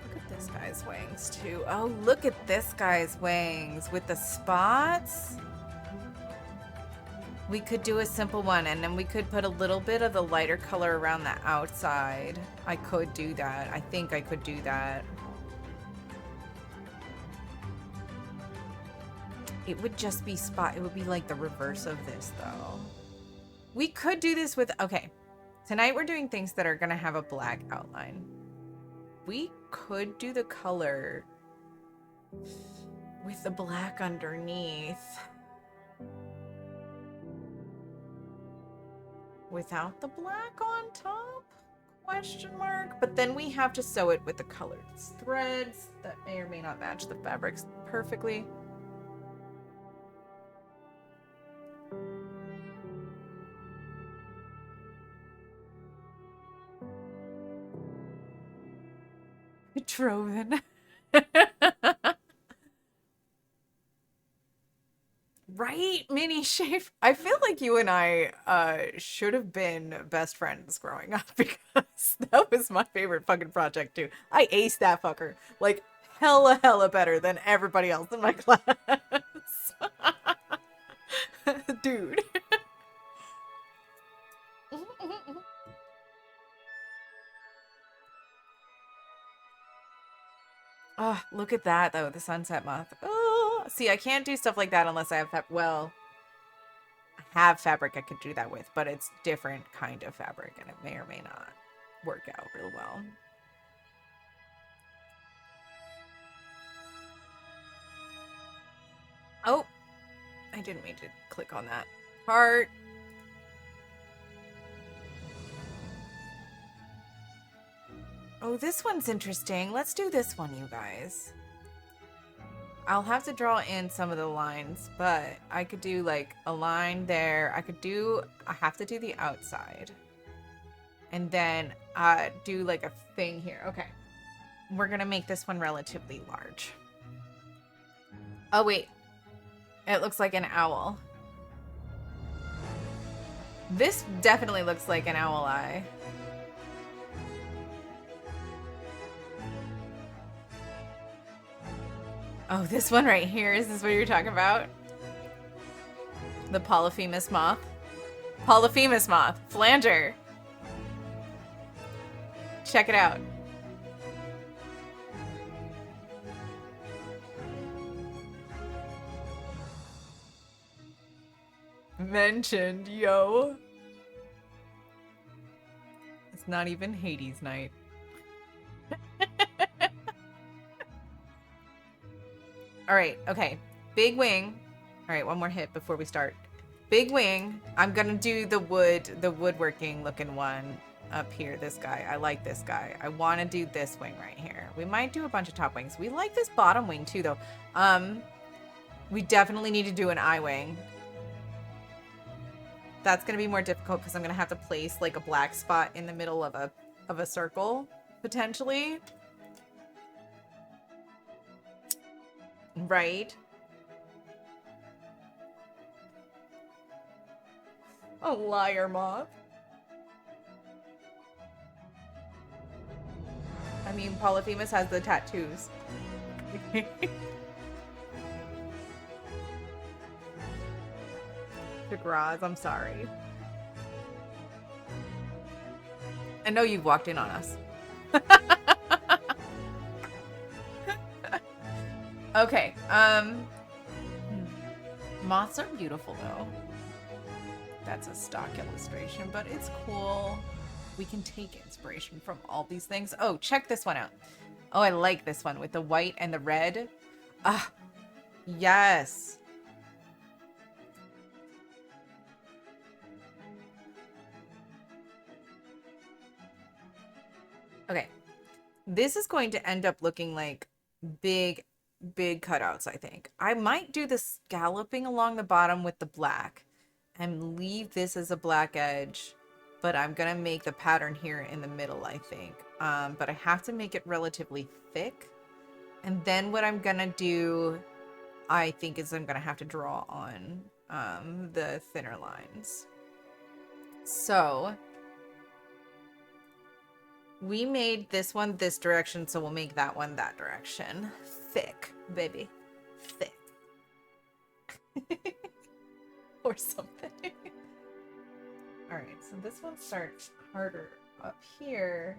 Look at this guy's wings too. Oh, look at this guy's wings with the spots. We could do a simple one and then we could put a little bit of the lighter color around the outside. I could do that. I think I could do that. It would just be spot. It would be like the reverse of this though. We could do this with, okay. Tonight we're doing things that are gonna have a black outline. We could do the color with the black underneath. Without the black on top? Question mark. But then we have to sew it with the colored threads that may or may not match the fabrics perfectly. Troven. Right, Mini Shave? I feel like you and I should have been best friends growing up because that was my favorite fucking project too. I aced that fucker. Like, hella better than everybody else in my class. Dude. Oh, look at that though, the sunset moth. Oh, see, I can't do stuff like that unless I have well, I have fabric I could do that with, but it's different kind of fabric and it may or may not work out real well. Oh, didn't mean to click on that part. Oh, this one's interesting. Let's do this one, you guys. I'll have to draw in some of the lines, but I could do like a line there. I have to do the outside. And then do like a thing here. Okay. We're gonna make this one relatively large. Oh, wait. It looks like an owl. This definitely looks like an owl eye. Oh, this one right here. Is this what you're talking about? The Polyphemus moth. Polyphemus moth. Flanger. Check it out. Mentioned, yo. It's not even Hades night. All right, okay. Big wing. All right, one more hit before we start. Big wing. I'm gonna do the woodworking looking one up here. This guy. I like this guy. I want to do this wing right here. We might do a bunch of top wings. We like this bottom wing too, though. We definitely need to do an eye wing. That's gonna be more difficult because I'm gonna have to place like a black spot in the middle of a circle potentially. Right. A liar moth. I mean, Polyphemus has the tattoos. DeGraz, I'm sorry. I know you've walked in on us. Okay, moths are beautiful though. That's a stock illustration, but it's cool. We can take inspiration from all these things. Oh, check this one out. Oh, I like this one with the white and the red. Ah, yes. Okay. This is going to end up looking like big cutouts, I think. I might do the scalloping along the bottom with the black and leave this as a black edge, but I'm gonna make the pattern here in the middle, I think. But I have to make it relatively thick. And then what I'm gonna do, I think, is I'm gonna have to draw on the thinner lines. So we made this one this direction, so we'll make that one that direction. Thick, baby. Thick. Or something. Alright, so this one starts harder up here.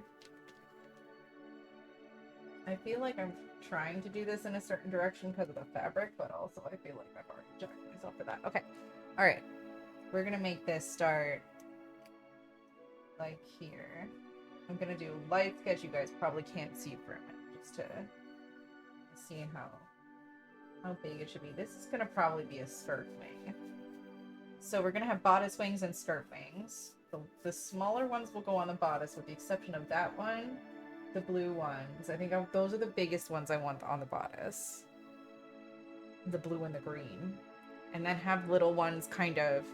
I feel like I'm trying to do this in a certain direction because of the fabric, but also I feel like I've already jacked myself for that. Okay. Alright. We're gonna make this start like here. I'm gonna do a light sketch. You guys probably can't see for a minute, just to see how big it should be. This is gonna probably be a skirt wing. So we're gonna have bodice wings and skirt wings. The smaller ones will go on the bodice, with the exception of that one, the blue ones. I think those are the biggest ones I want on the bodice. The blue and the green. And then have little ones kind of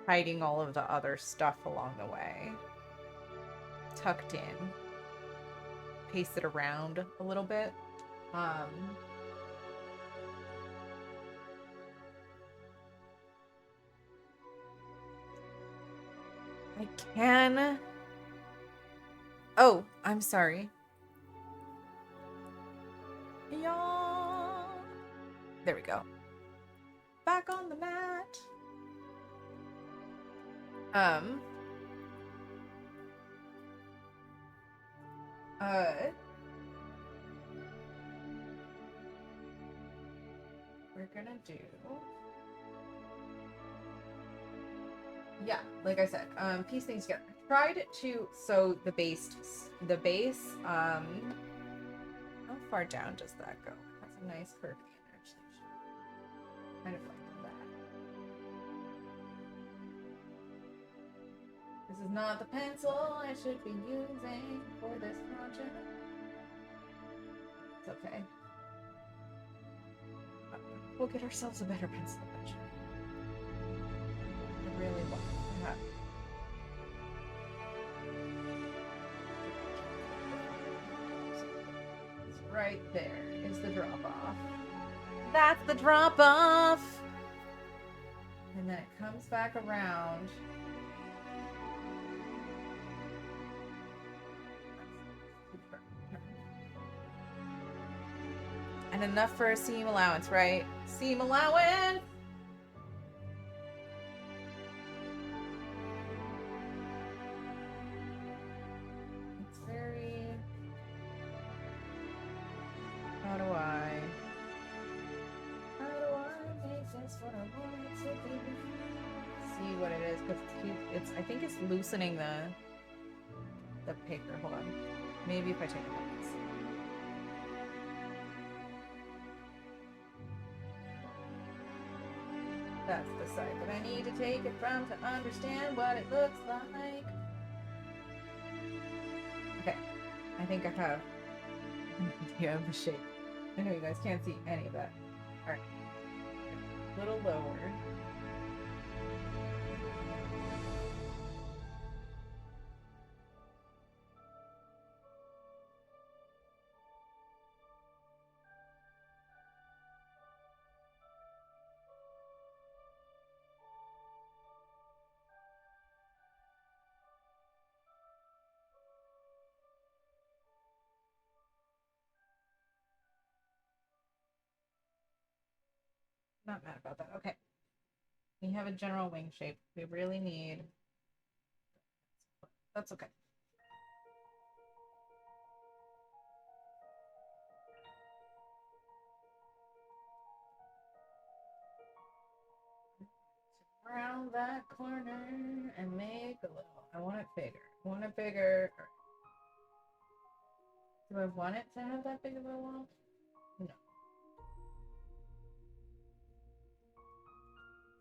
hiding all of the other stuff along the way. Tucked in. Paste it around a little bit. I can... Oh, I'm sorry. Yeah. There we go. Back on the mat. We're gonna do... Yeah, like I said, piece things together. Tried to, so the base, how far down does that go? It has a nice curve, actually. Kind of like that. This is not the pencil I should be using for this project. It's okay. We'll get ourselves a better pencil eventually. I really want to have. It's right there is the drop off. That's the drop off! And then it comes back around. And enough for a seam allowance, right? Seam allowance! It's very... How do I make this what I want it to be? See what it is, because it's I think it's loosening the paper. Hold on. Maybe if I take it like this. That's the side that I need to take it from to understand what it looks like. Okay. I think I have an idea of the shape. I know you guys can't see any of that. Alright. A little lower. Not mad about that. Okay. We have a general wing shape. We really need... That's okay. Around that corner and make a little... I want it bigger. I want it bigger. Do I want it to have that big of a wall? No.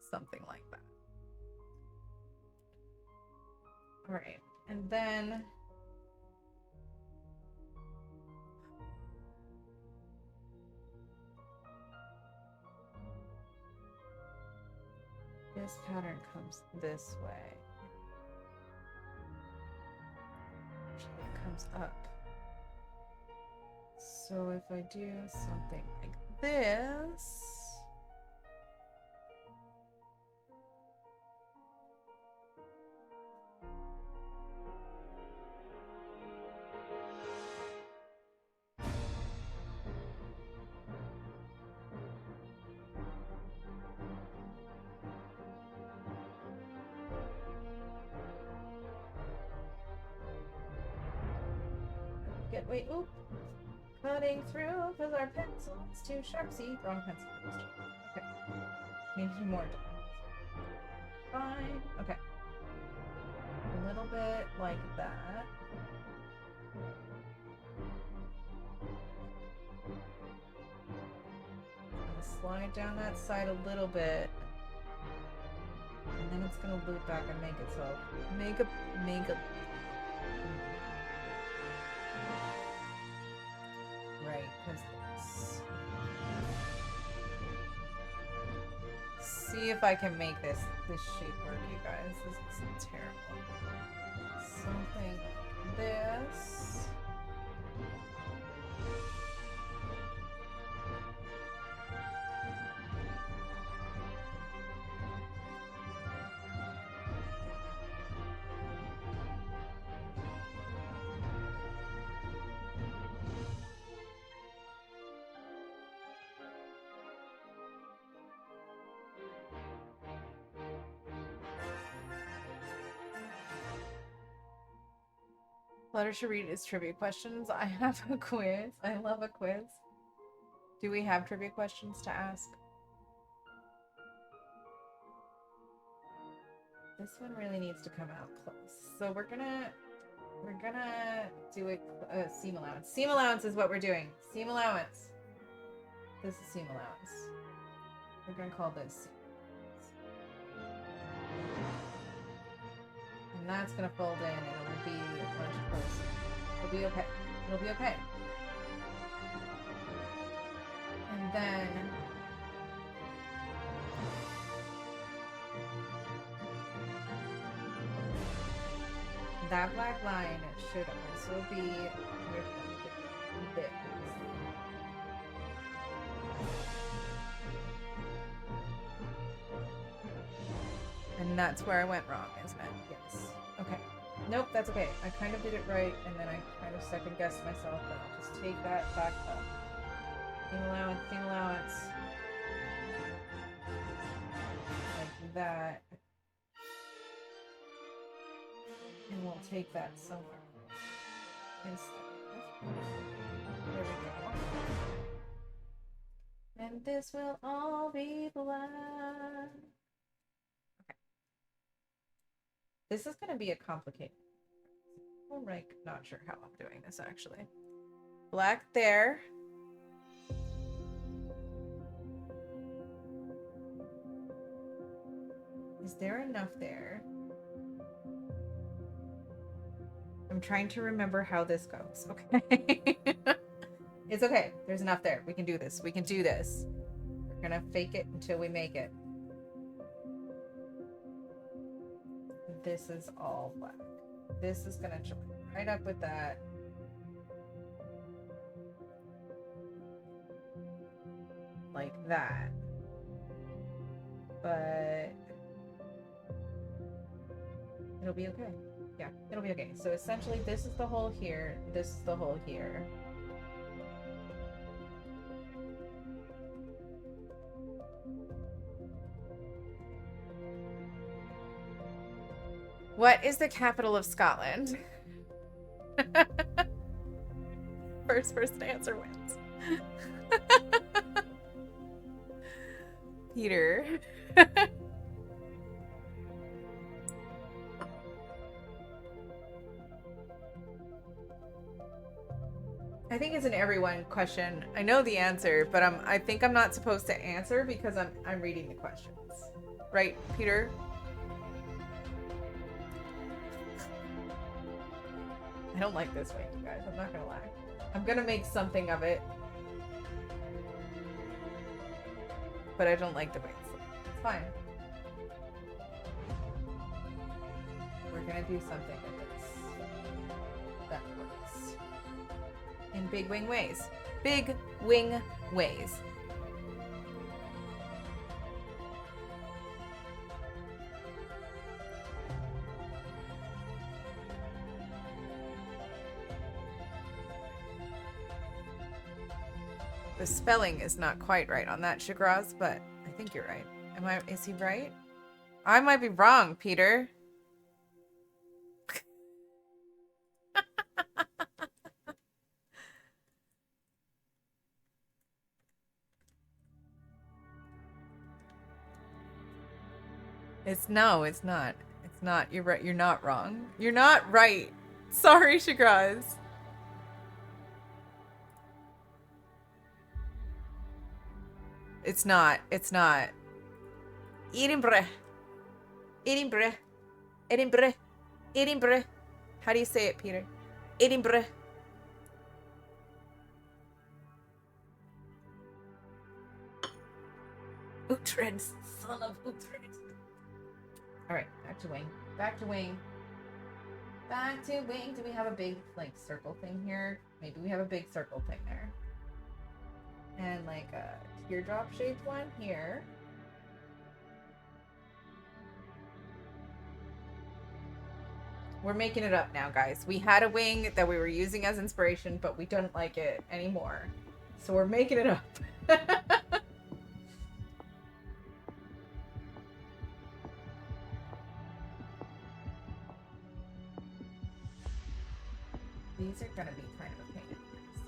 Something like that. Alright, and then this pattern comes this way. Actually, it comes up. So if I do something like this, wait, oop, cutting through because our pencil is too sharp. See, wrong pencil. Okay, need more. Fine. Okay, a little bit like that. Slide down that side a little bit, and then it's gonna loop back and make itself make a right, because see if I can make this shape work, you guys. This is terrible. Something like this. Fluttershy read is trivia questions. I have a quiz. I love a quiz. Do we have trivia questions to ask? This one really needs to come out close. So we're gonna do a seam allowance. Seam allowance is what we're doing. Seam allowance. This is seam allowance. We're gonna call this seam allowance. And that's gonna fold in, and it'll be a bunch of close. It'll be okay. It'll be okay. And then that black line should also be with this. And that's where I went wrong, isn't it? Yes. Okay. Nope, that's okay. I kind of did it right, and then I kind of second guessed myself, but I'll just take that back up. Theme allowance, theme allowance. Like that. And we'll take that somewhere instead. There we go. And this will all be black. Okay. This is going to be a complicated. I'm like, not sure how I'm doing this actually. Black there. Is there enough there? I'm trying to remember how this goes. Okay. It's okay. There's enough there. We can do this. We can do this. We're gonna fake it until we make it. This is all black. This is gonna join right up with that. Like that. But it'll be okay. Yeah, it'll be okay. So essentially this is the hole here. This is the hole here. What is the capital of Scotland? First person to answer wins. Peter. I think it's an everyone question. I know the answer, but I think I'm not supposed to answer because I'm reading the questions. Right, Peter? I don't like this way, you guys. I'm not gonna lie. I'm gonna make something of it. But I don't like the way it's fine. We're gonna do something with this. That works. In big wing ways. Big wing ways. The spelling is not quite right on that, Shigraz, but I think you're right. Is he right? I might be wrong, Peter. It's not. It's not. You're right. You're not wrong. You're not right. Sorry, Shigraz. It's not. Edinburgh. How do you say it, Peter? Edinburgh. Uhtred, son of Uhtred. Alright, back to wing. Do we have a big, like, circle thing here? Maybe we have a big circle thing there. And, like, a teardrop shaped one here. We're making it up now, guys. We had a wing that we were using as inspiration, but we don't like it anymore. So we're making it up. These are gonna be kind of a pain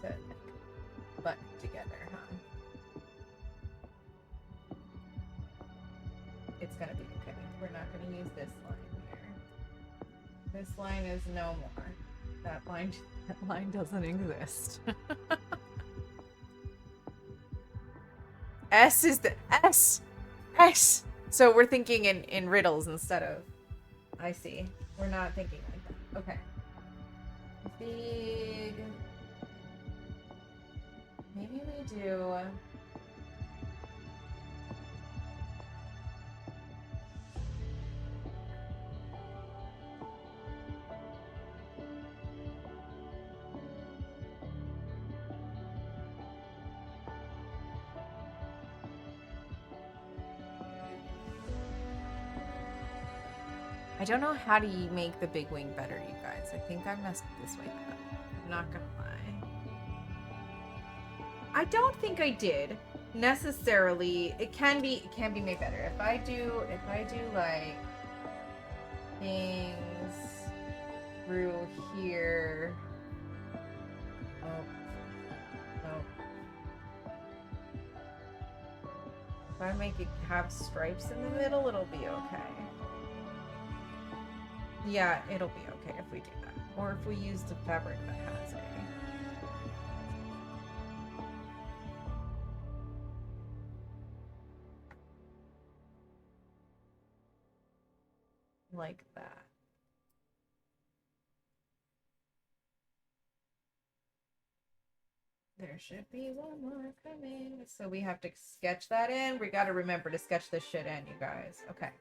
to button together, huh? It's gonna be okay. We're not gonna use this line here. This line is no more. That line doesn't exist. S is the S. So we're thinking in riddles instead of I see. We're not thinking like that. Okay. Big. Maybe we do. I don't know how to make the big wing better, you guys. I think I messed this wing up. I'm not gonna lie. I don't think I did necessarily. It can be made better. If I do like things through here. Oh. No. If I make it have stripes in the middle, it'll be okay. Yeah, it'll be okay if we do that. Or if we use the fabric that has it. Like that. There should be one more coming. So we have to sketch that in. We got to remember to sketch this shit in, you guys. Okay.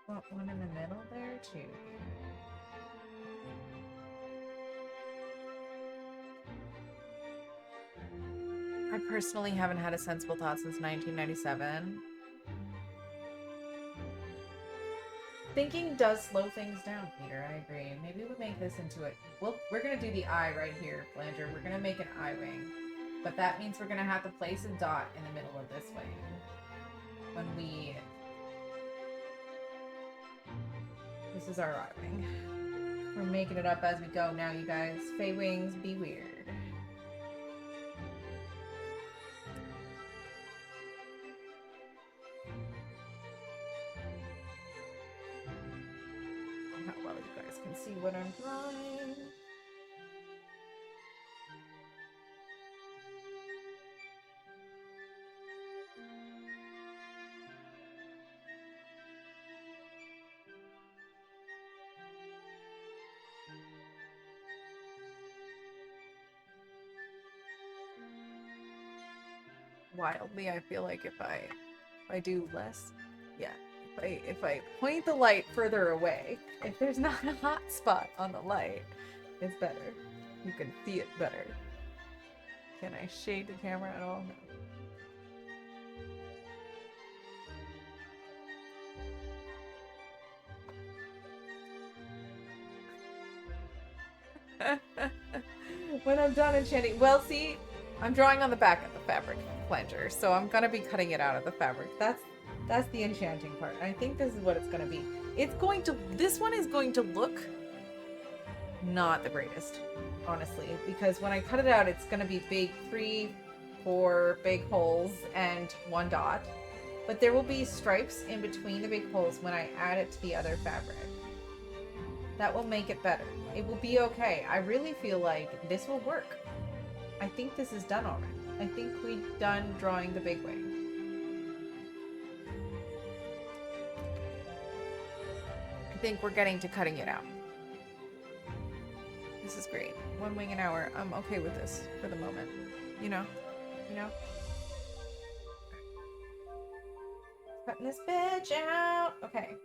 Want one in the middle there too. I personally haven't had a sensible thought since 1997. Thinking does slow things down, Peter. I agree. Maybe we'll make this into it. We're gonna do the eye right here, Flanger. We're gonna make an eye wing, but that means we're gonna have to place a dot in the middle of this wing when we. This is our eye wing. We're making it up as we go now, you guys. Fae wings, be weird. How well you guys can see what I'm drawing. Wildly, I feel like if I do less, yeah, if I point the light further away, if there's not a hot spot on the light, it's better. You can see it better. Can I shade the camera at all? No. When I'm done enchanting, well, see, I'm drawing on the back of the fabric flanger, so I'm gonna be cutting it out of the fabric. That's the enchanting part. I think this is what it's gonna be. This one is going to look not the greatest, honestly, because when I cut it out, it's gonna be big, 3-4 big holes and 1 dot, but there will be stripes in between the big holes when I add it to the other fabric. That will make it better. It will be okay. I really feel like this will work. I think this is done already. I think we've done drawing the big wing. I think we're getting to cutting it out. This is great. 1 wing an hour. I'm okay with this for the moment. You know? Cutting this bitch out. Okay.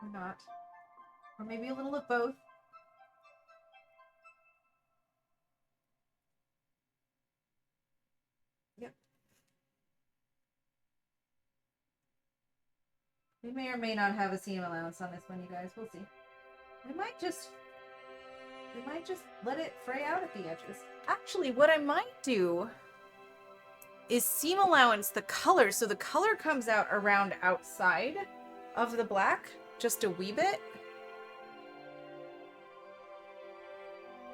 Or not. Or maybe a little of both. Yep. We may or may not have a seam allowance on this one, you guys. We'll see. We might just let it fray out at the edges. Actually, what I might do is seam allowance the color. So the color comes out around outside of the black, just a wee bit.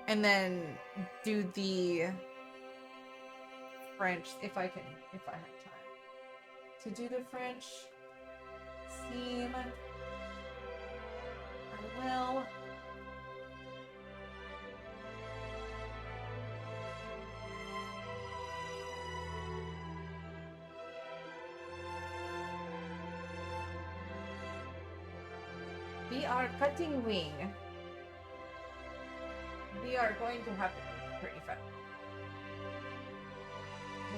And then do the French, if I have time to do the French seam, I will. We are cutting wing. We are going to have to move pretty fast.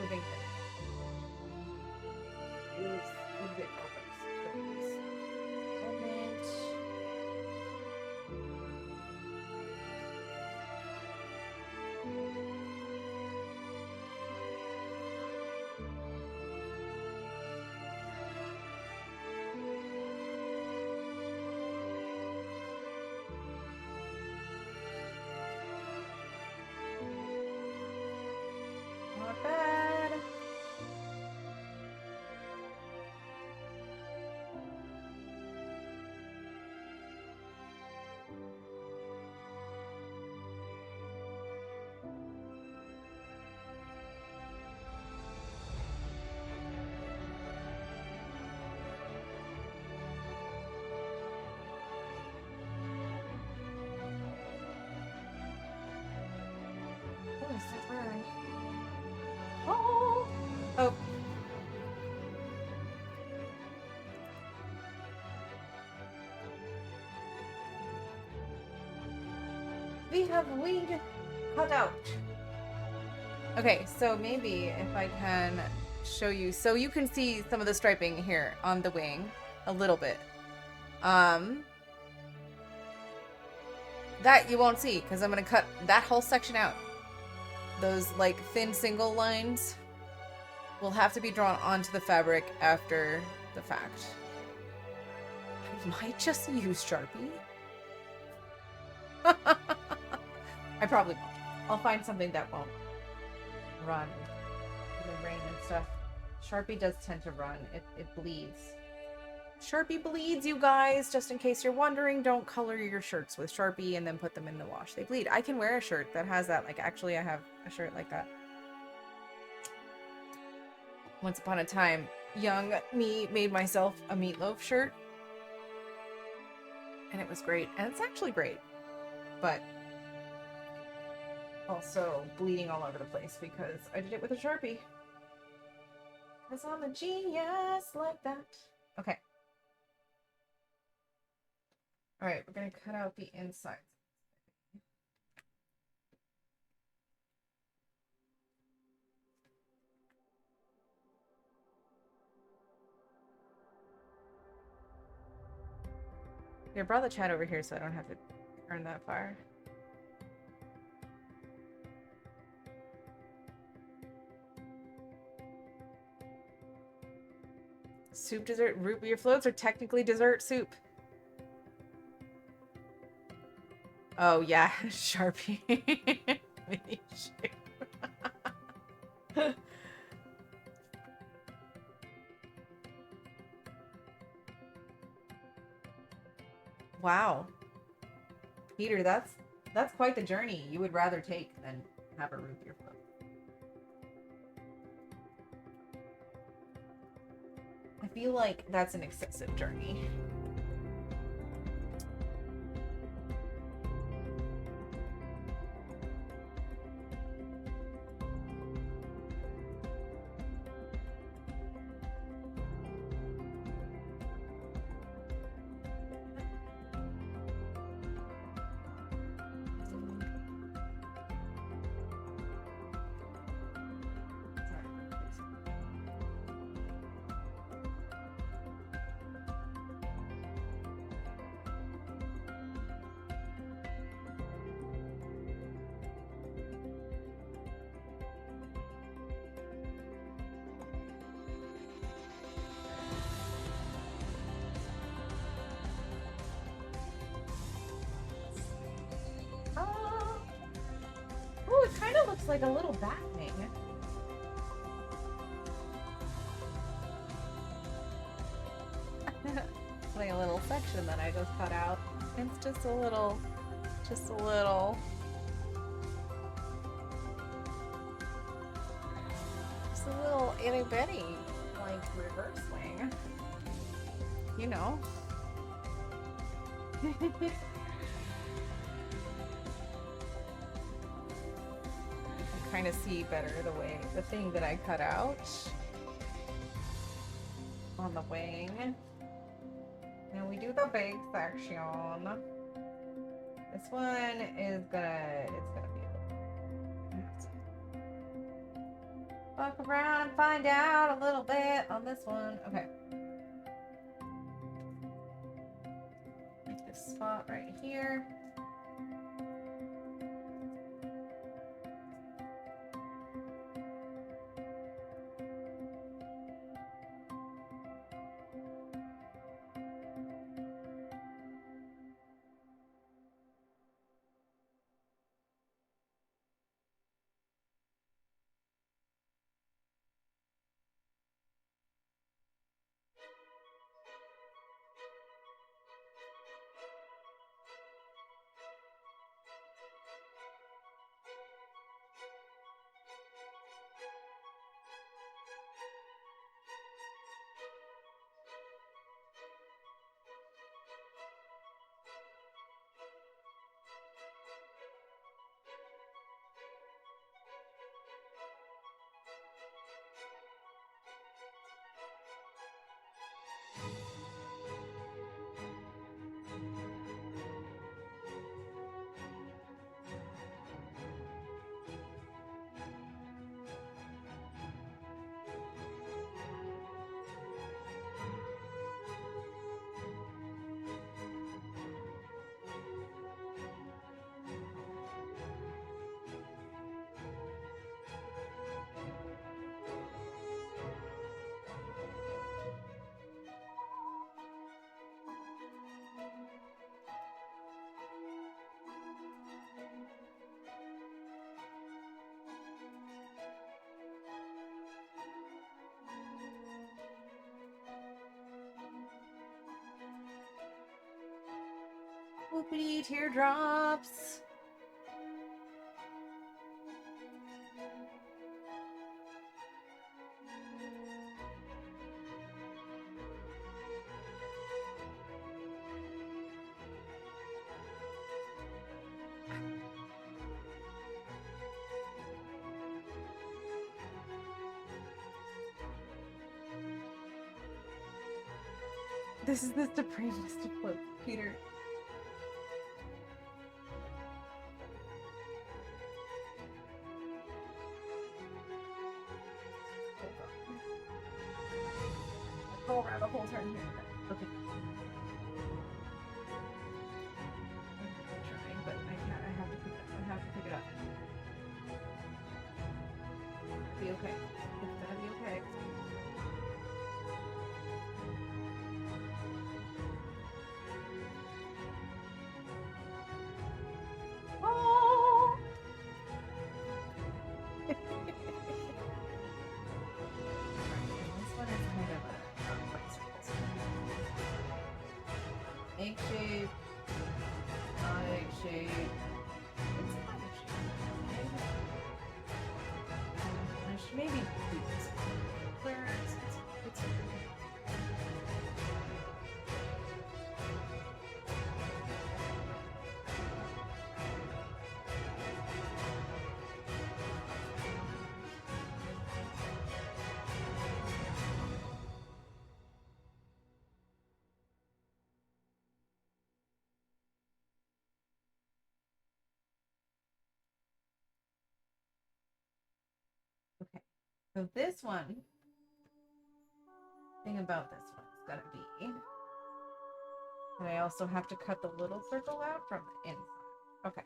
Moving things. Move it over. Moment. Not bad. Oh, it's so burn. Oh. Oh. We have wing cut out. Okay, so maybe if I can show you, so you can see some of the striping here on the wing a little bit. That you won't see because I'm gonna cut that whole section out. Those like thin single lines will have to be drawn onto the fabric after the fact. I might just use Sharpie. I probably won't. I'll find something that won't run in the rain and stuff. Sharpie does tend to run. It bleeds. Sharpie bleeds, you guys. Just in case you're wondering, don't color your shirts with Sharpie and then put them in the wash. They bleed. I can wear a shirt that has that. Like, actually, I have a shirt like that. Once upon a time, young me made myself a meatloaf shirt. And it was great. And it's actually great. But also bleeding all over the place because I did it with a Sharpie. Because I'm a genius like that. Okay. Alright, we're going to cut out the inside. Here, I brought the chat over here so I don't have to turn that far. Soup dessert. Root beer floats are technically dessert soup. Oh, yeah. Sharpie. Mini shoe. Wow. Peter, that's quite the journey you would rather take than have a root beer float. I feel like that's an excessive journey. Oh, it kind of looks like a little bat wing. section that I just cut out. It's just a little itty bitty, like reverse wing. You know. You can kind of see better the thing that I cut out on the wing. Now we do the big section. This one is it's gonna be fuck around and find out a little bit on this one. Okay. This spot right here. Whoopity teardrops. This is the supremest of quotes, Peter. Go around the whole turn here. Okay. I'm trying, but I can't. I have to pick it up. I have to pick it up. Be okay. It's gonna be okay. Oh! This one is kind of a white circle. Egg shape, not egg shape. It's not egg shape. I should maybe do this. Where is it? It's here. Okay, so this one, thing about this one is gonna be, and I also have to cut the little circle out from the inside. Okay.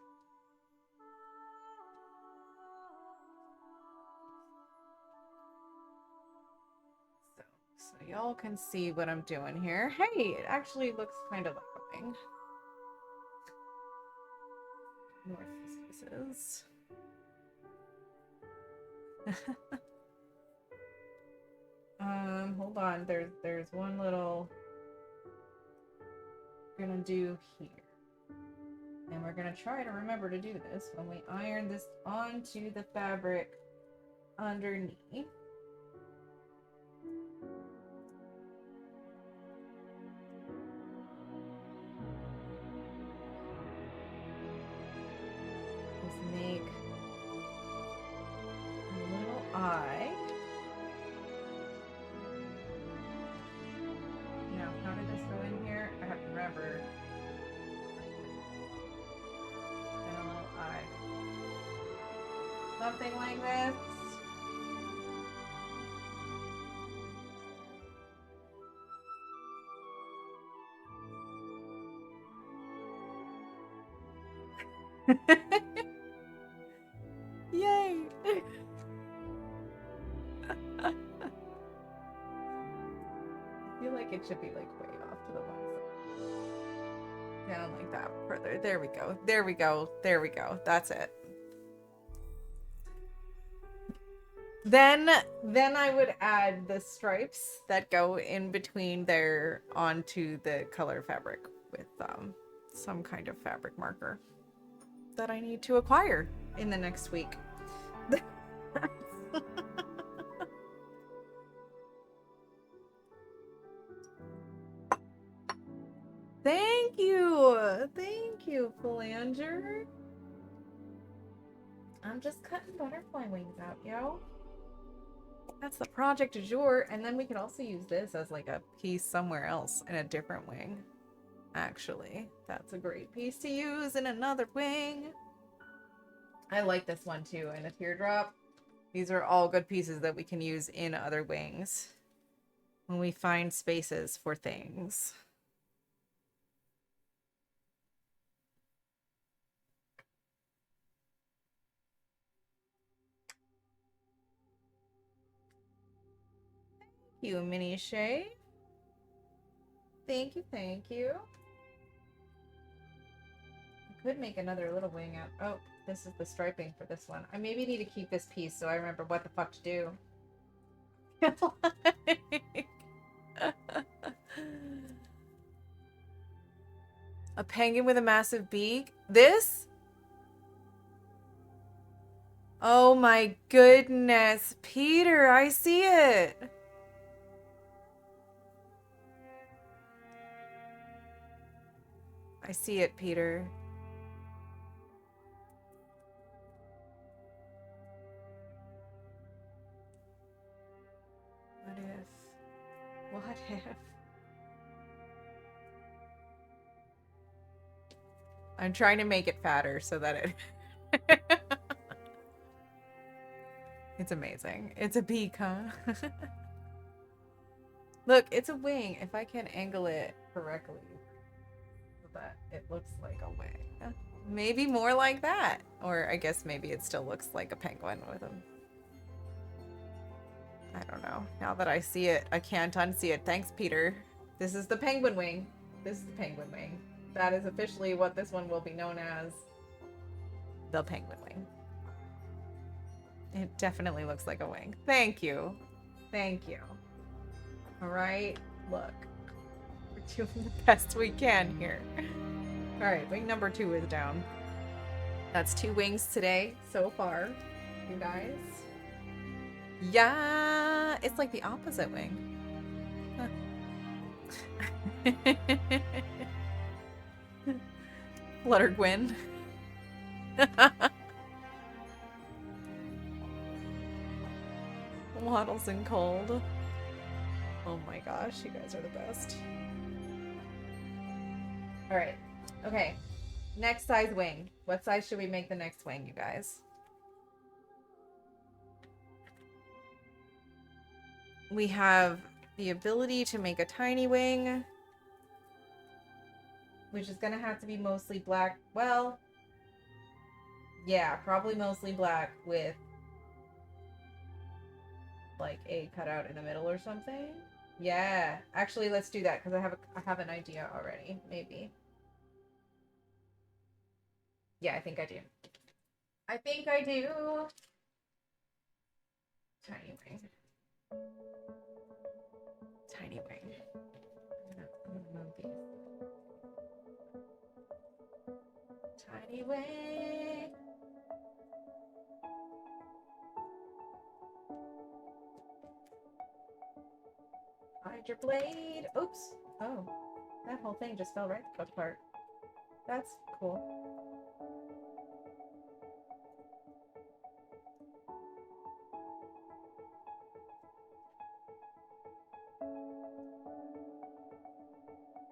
So y'all can see what I'm doing here. Hey, it actually looks kind of like a wing. North faces. Hold on. There's one little. gonna do here. And we're gonna try to remember to do this when we iron this onto the fabric underneath. Let's make a little eye. Now, how did this go in here? I have to remember. And a little eye. Something like this. Yay! I feel like it should be like way off to the one side. Down like that further. There we go. There we go. There we go. That's it. Then I would add the stripes that go in between there onto the color fabric with some kind of fabric marker that I need to acquire in the next week. Thank you, Philander. I'm just cutting butterfly wings out, yo. That's the project du jour, and then we could also use this as like a piece somewhere else in a different wing. Actually, that's a great piece to use in another wing. I like this one too, and a teardrop. These are all good pieces that we can use in other wings when we find spaces for things. Thank you, Mini Shay. Thank you, thank you. I could make another little wing out. Oh, this is the striping for this one. I maybe need to keep this piece so I remember what the fuck to do. A penguin with a massive beak? This? Oh my goodness. Peter, I see it. I see it, Peter. What if? What if? I'm trying to make it fatter so that it... It's amazing. It's a beak, huh? Look, it's a wing. If I can angle it correctly so that it looks like a wing. Maybe more like that. Or I guess maybe it still looks like a penguin with him. I don't know. Now that I see it, I can't unsee it. Thanks, Peter. This is the penguin wing. This is the penguin wing. That is officially what this one will be known as. The penguin wing. It definitely looks like a wing. Thank you. Thank you. All right. Look. We're doing the best we can here. All right. Wing number 2 is down. That's 2 wings today so far, you guys. Yeah. It's like the opposite wing. Huh. Flutter Gwyn. Waddles and Cold. Oh my gosh, you guys are the best. Alright. Okay. Next size wing. What size should we make the next wing, you guys? We have the ability to make a tiny wing, which is going to have to be mostly black. Well, yeah, probably mostly black with like a cutout in the middle or something. Yeah, actually, let's do that because I have an idea already. Maybe. Yeah, I think I do. I think I do. Tiny wing. Tiny wing. I'm gonna move these. Anyway. Hide your blade. Oops. Oh, that whole thing just fell right apart. That's cool.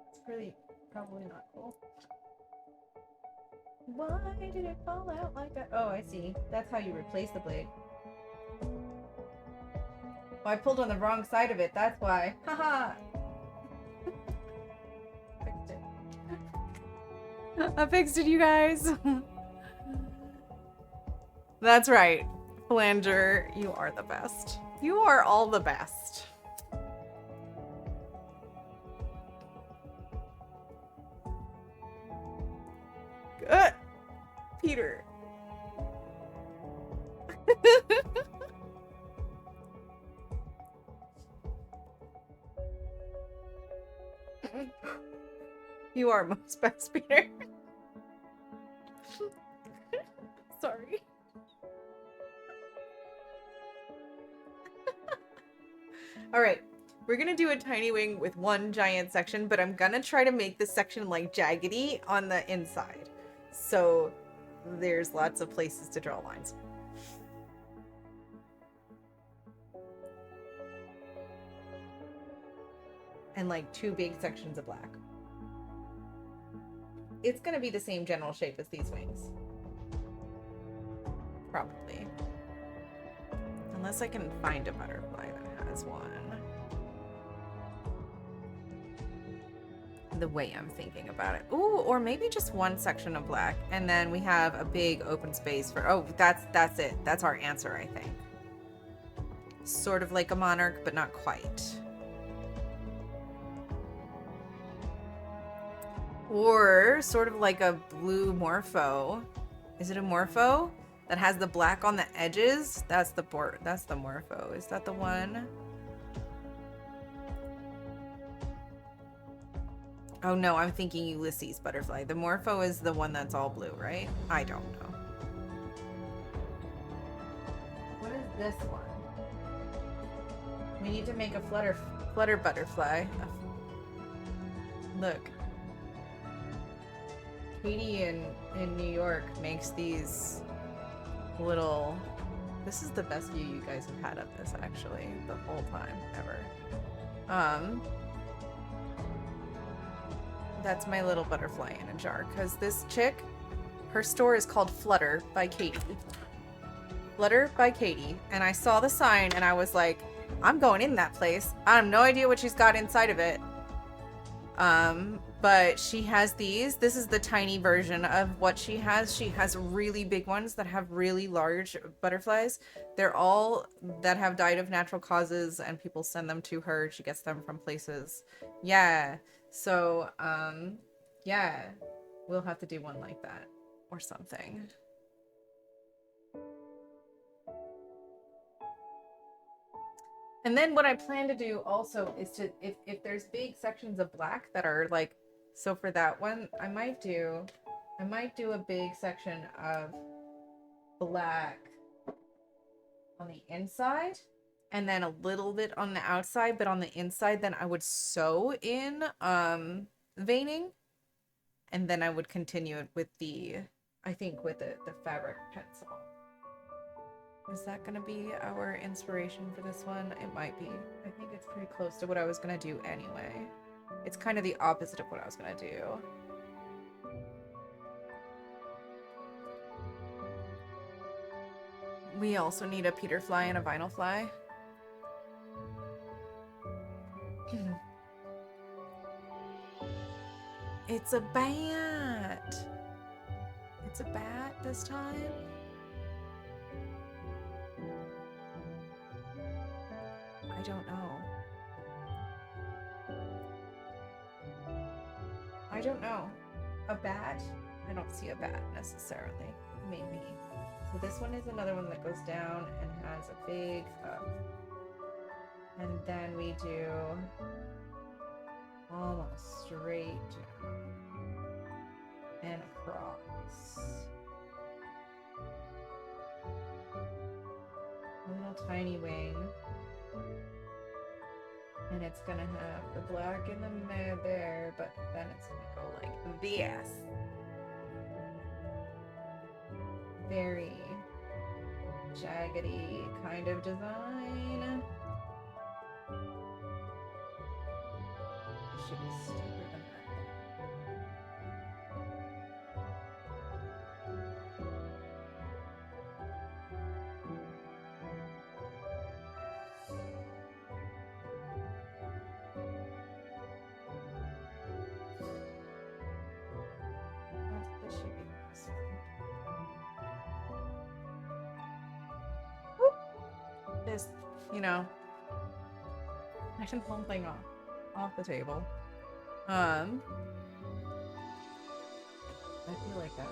It's really probably not cool. Why did it fall out like that? Oh, I see. That's how you replace the blade. Oh, I pulled on the wrong side of it. That's why. Haha. Fixed it. I fixed it, you guys. That's right. Flanger, you are the best. You are all the best. Good. Peter. You are most best, Peter. Sorry. All right, we're gonna do a tiny wing with one giant section, but I'm gonna try to make this section like jaggedy on the inside. So there's lots of places to draw lines. And like 2 big sections of black. It's gonna be the same general shape as these wings. Probably. Unless I can find a butterfly that has one. The way I'm thinking about it. Ooh, or maybe just one section of black. And then we have a big open space for, oh, that's it. That's our answer, I think. Sort of like a monarch, but not quite. Or sort of like a blue morpho. Is it a morpho? That has the black on the edges? That's the morpho. Is that the one? Oh no, I'm thinking Ulysses butterfly. The morpho is the one that's all blue, right? I don't know. What is this one? We need to make a flutter butterfly. Look. Katie in New York makes these little... This is the best view you guys have had of this, actually, the whole time, ever. That's my little butterfly in a jar, because this chick, her store is called Flutter by Katie. Flutter by Katie, and I saw the sign and I was like, I'm going in that place. I have no idea what she's got inside of it. But she has these. This is the tiny version of what she has. She has really big ones that have really large butterflies. They're all that have died of natural causes, and people send them to her. She gets them from places. Yeah. So, yeah, we'll have to do one like that or something. And then what I plan to do also is to, if there's big sections of black that are like, so for that one, I might do a big section of black on the inside and then a little bit on the outside, but on the inside, then I would sew in veining, and then I would continue it with the, I think with the fabric pencil. Is that gonna be our inspiration for this one? It might be. I think it's pretty close to what I was gonna do anyway. It's kind of the opposite of what I was gonna do. We also need a Peter fly and a vinyl fly. It's a bat. It's a bat this time. I don't know. I don't know. A bat? I don't see a bat necessarily. Maybe. So this one is another one that goes down and has a big up. And then we do almost straight down and across. A little tiny wing. And it's gonna have the black in the middle there, but then it's gonna go like this. Very jaggedy kind of design. Should be steeper than that. This should be this one. Whoop. This, you know, knocking the whole thing off the table. I feel like that's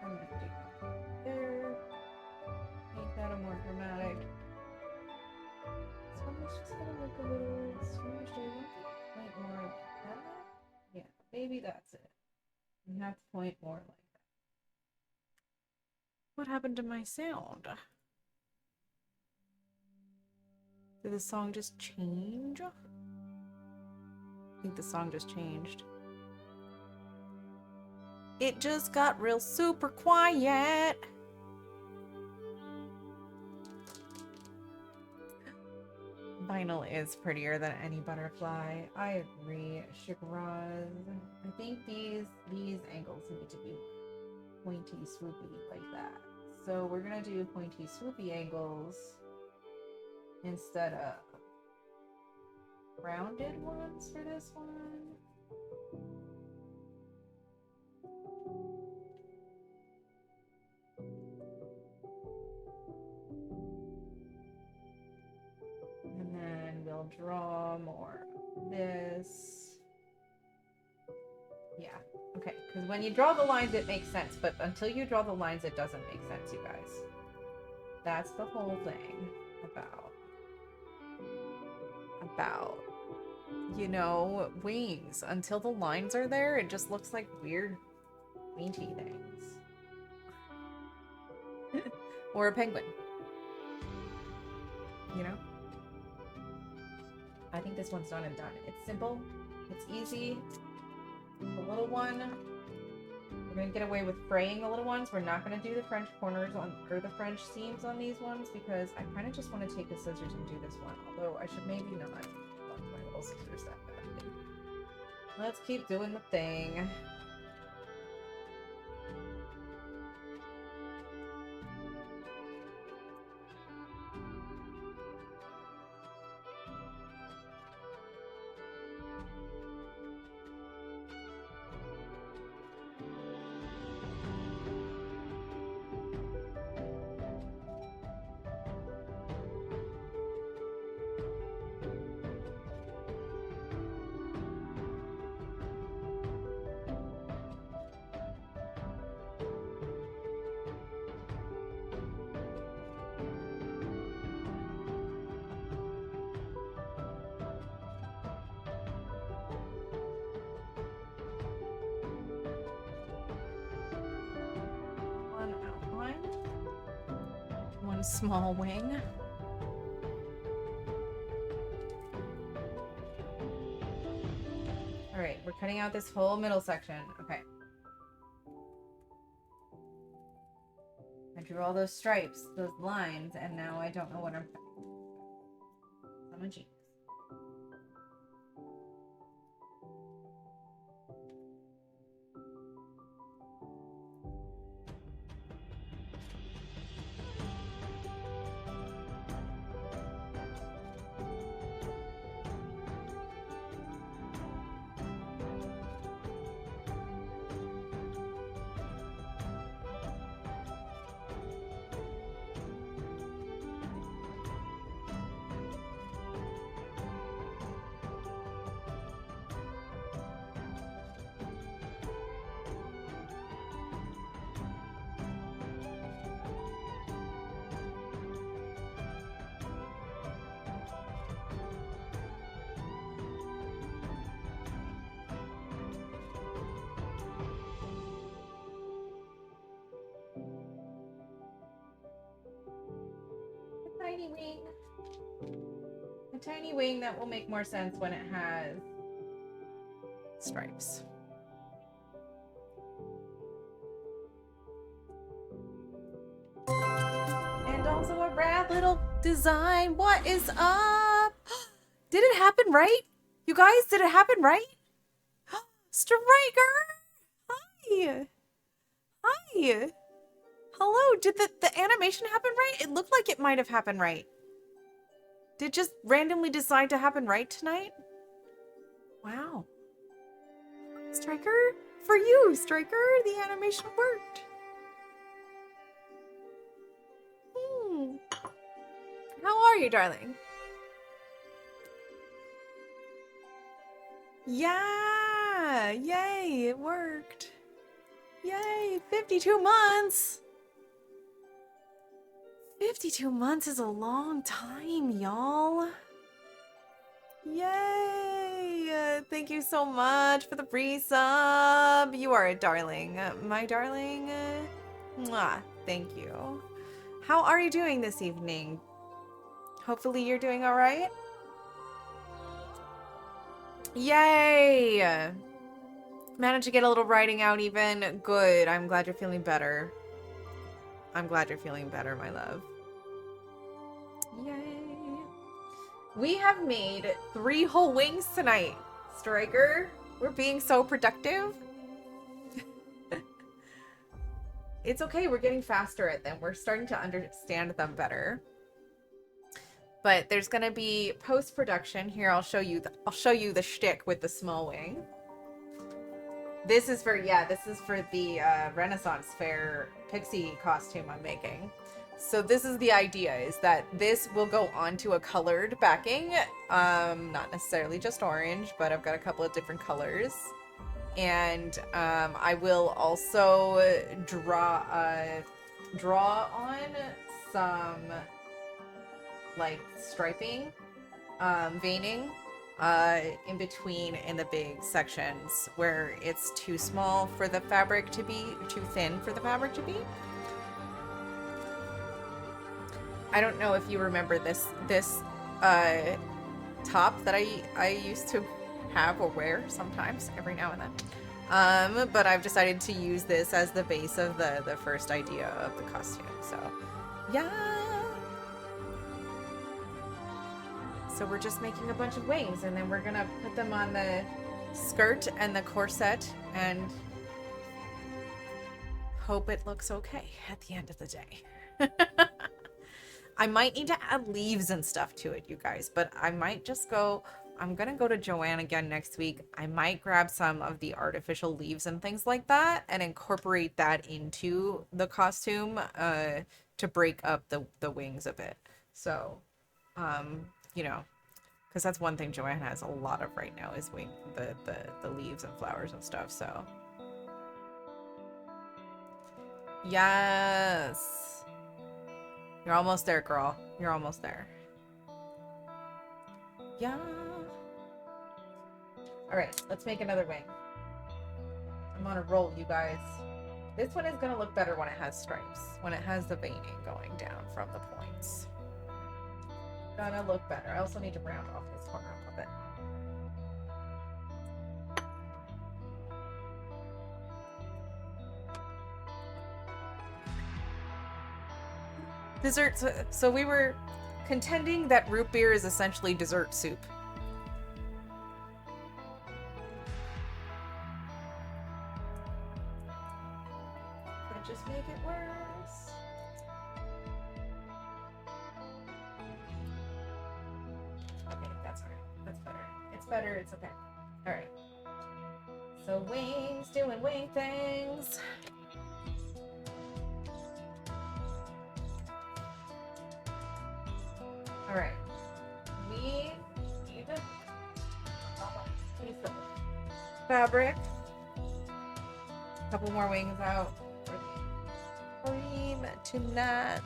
I'm gonna do that there. Make that a more dramatic. This one is just gonna look a little smooshed. I want to point more like that. Yeah, maybe that's it. You have to point more like that. What happened to my sound? Did the song just change? I think the song just changed. It just got real super quiet. Vinyl is prettier than any butterfly. I agree, Sugaraz. I think these angles need to be pointy, swoopy like that. So we're gonna do pointy, swoopy angles instead of rounded ones for this one. And then we'll draw more of this. Yeah, okay, because when you draw the lines it makes sense, but until you draw the lines it doesn't make sense, you guys. That's the whole thing about, you know, wings. Until the lines are there, it just looks like weird pointy things. Or a penguin. You know? I think this one's done and done. It's simple, it's easy. The little one, we're gonna get away with fraying the little ones. We're not gonna do the French corners on, or the French seams on these ones, because I kind of just want to take the scissors and do this one. Although I should maybe not want my little scissors that badly. Let's keep doing the thing. Small wing. All right, we're cutting out this whole middle section. Okay. I drew all those stripes, those lines, and now I don't know what I'm cutting. I'm a genius. tiny wing. A tiny wing that will make more sense when it has stripes. And also a rad little design. What is up? Did it happen right? You guys, did it happen right? Striker! Hi! Hi! Hello, did the animation happen right? It looked like it might have happened right. Did it just randomly decide to happen right tonight? Wow. Striker? For you, Striker, the animation worked. How are you, darling? Yeah! Yay, it worked. Yay, 52 months! 52 months is a long time, y'all. Yay! Thank you so much for the pre-sub. You are a darling. My darling. Mwah. Thank you. How are you doing this evening? Hopefully you're doing all right. Yay! Managed to get a little writing out even. Good. I'm glad you're feeling better. I'm glad you're feeling better, my love. Yay. We have made 3 whole wings tonight, Striker. We're being so productive. It's okay. We're getting faster at them. We're starting to understand them better. But there's gonna be post-production here. I'll show you the shtick with the small wing. This is for the Renaissance Fair Pixie costume I'm making. So this is the idea, is that this will go onto a colored backing. Not necessarily just orange, but I've got a couple of different colors. And I will also draw on some like striping, veining in between in the big sections where it's too small for the fabric to be, too thin for the fabric to be. I don't know if you remember this top that I used to have or wear sometimes every now and then. But I've decided to use this as the base of the first idea of the costume. So, yeah. So we're just making a bunch of wings, and then we're gonna put them on the skirt and the corset and hope it looks okay at the end of the day. I might need to add leaves and stuff to it, you guys, but I might just I'm gonna go to Joann again next week. I might grab some of the artificial leaves and things like that and incorporate that into the costume to break up the wings a bit. So, you know, because that's one thing Joann has a lot of right now is the leaves and flowers and stuff. So, yes, you're almost there, girl. You're almost there. Yeah. All right, let's make another wing. I'm on a roll, you guys. This one is gonna look better when it has stripes, when it has the veining going down from the points. Gonna look better. I also need to round off this corner a little bit. Desserts. So we were contending that root beer is essentially dessert soup. Could just make it worse. Okay, that's all right. That's better. It's better. It's okay. All right. So wings, doing wing things. All right. We need a piece of fabric. A couple more wings out. Cream to not.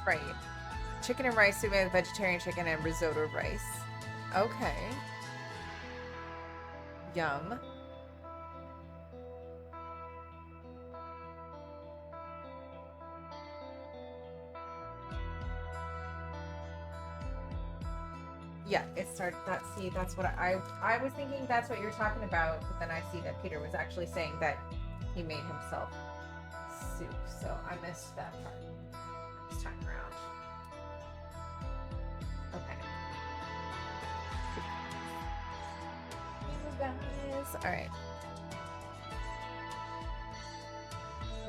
Right. Chicken and rice soup with vegetarian chicken and risotto rice. Okay. Yum. Yeah, it started that. See, that's what I was thinking. That's what you're talking about, but then I see that Peter was actually saying that he made himself soup. So I missed that part this time around. Okay. You guys, all right.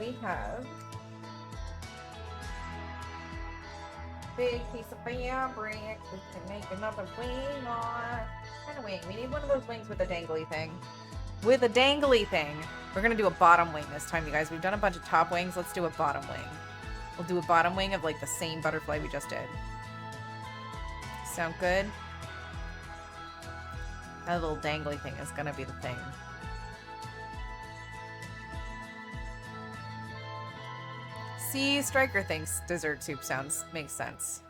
We have big piece of fabric. We can make another wing on. What kind of wing? We need one of those wings with a dangly thing. With a dangly thing. We're gonna do a bottom wing this time, you guys. We've done a bunch of top wings. Let's do a bottom wing. We'll do a bottom wing of like the same butterfly we just did. Sound good? That little dangly thing is gonna be the thing. See, Striker thinks dessert soup makes sense.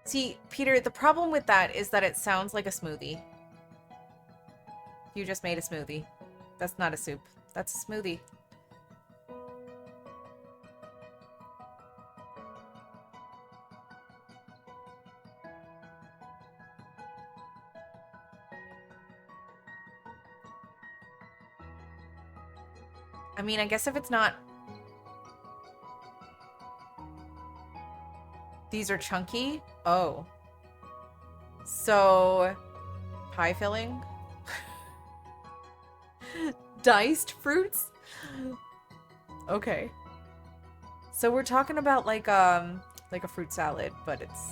See, Peter, the problem with that is that it sounds like a smoothie. You just made a smoothie. That's not a soup. That's a smoothie. I mean, I guess if it's not... These are chunky? Oh. So... Pie filling? Diced fruits? Okay. So we're talking about like a fruit salad, but it's...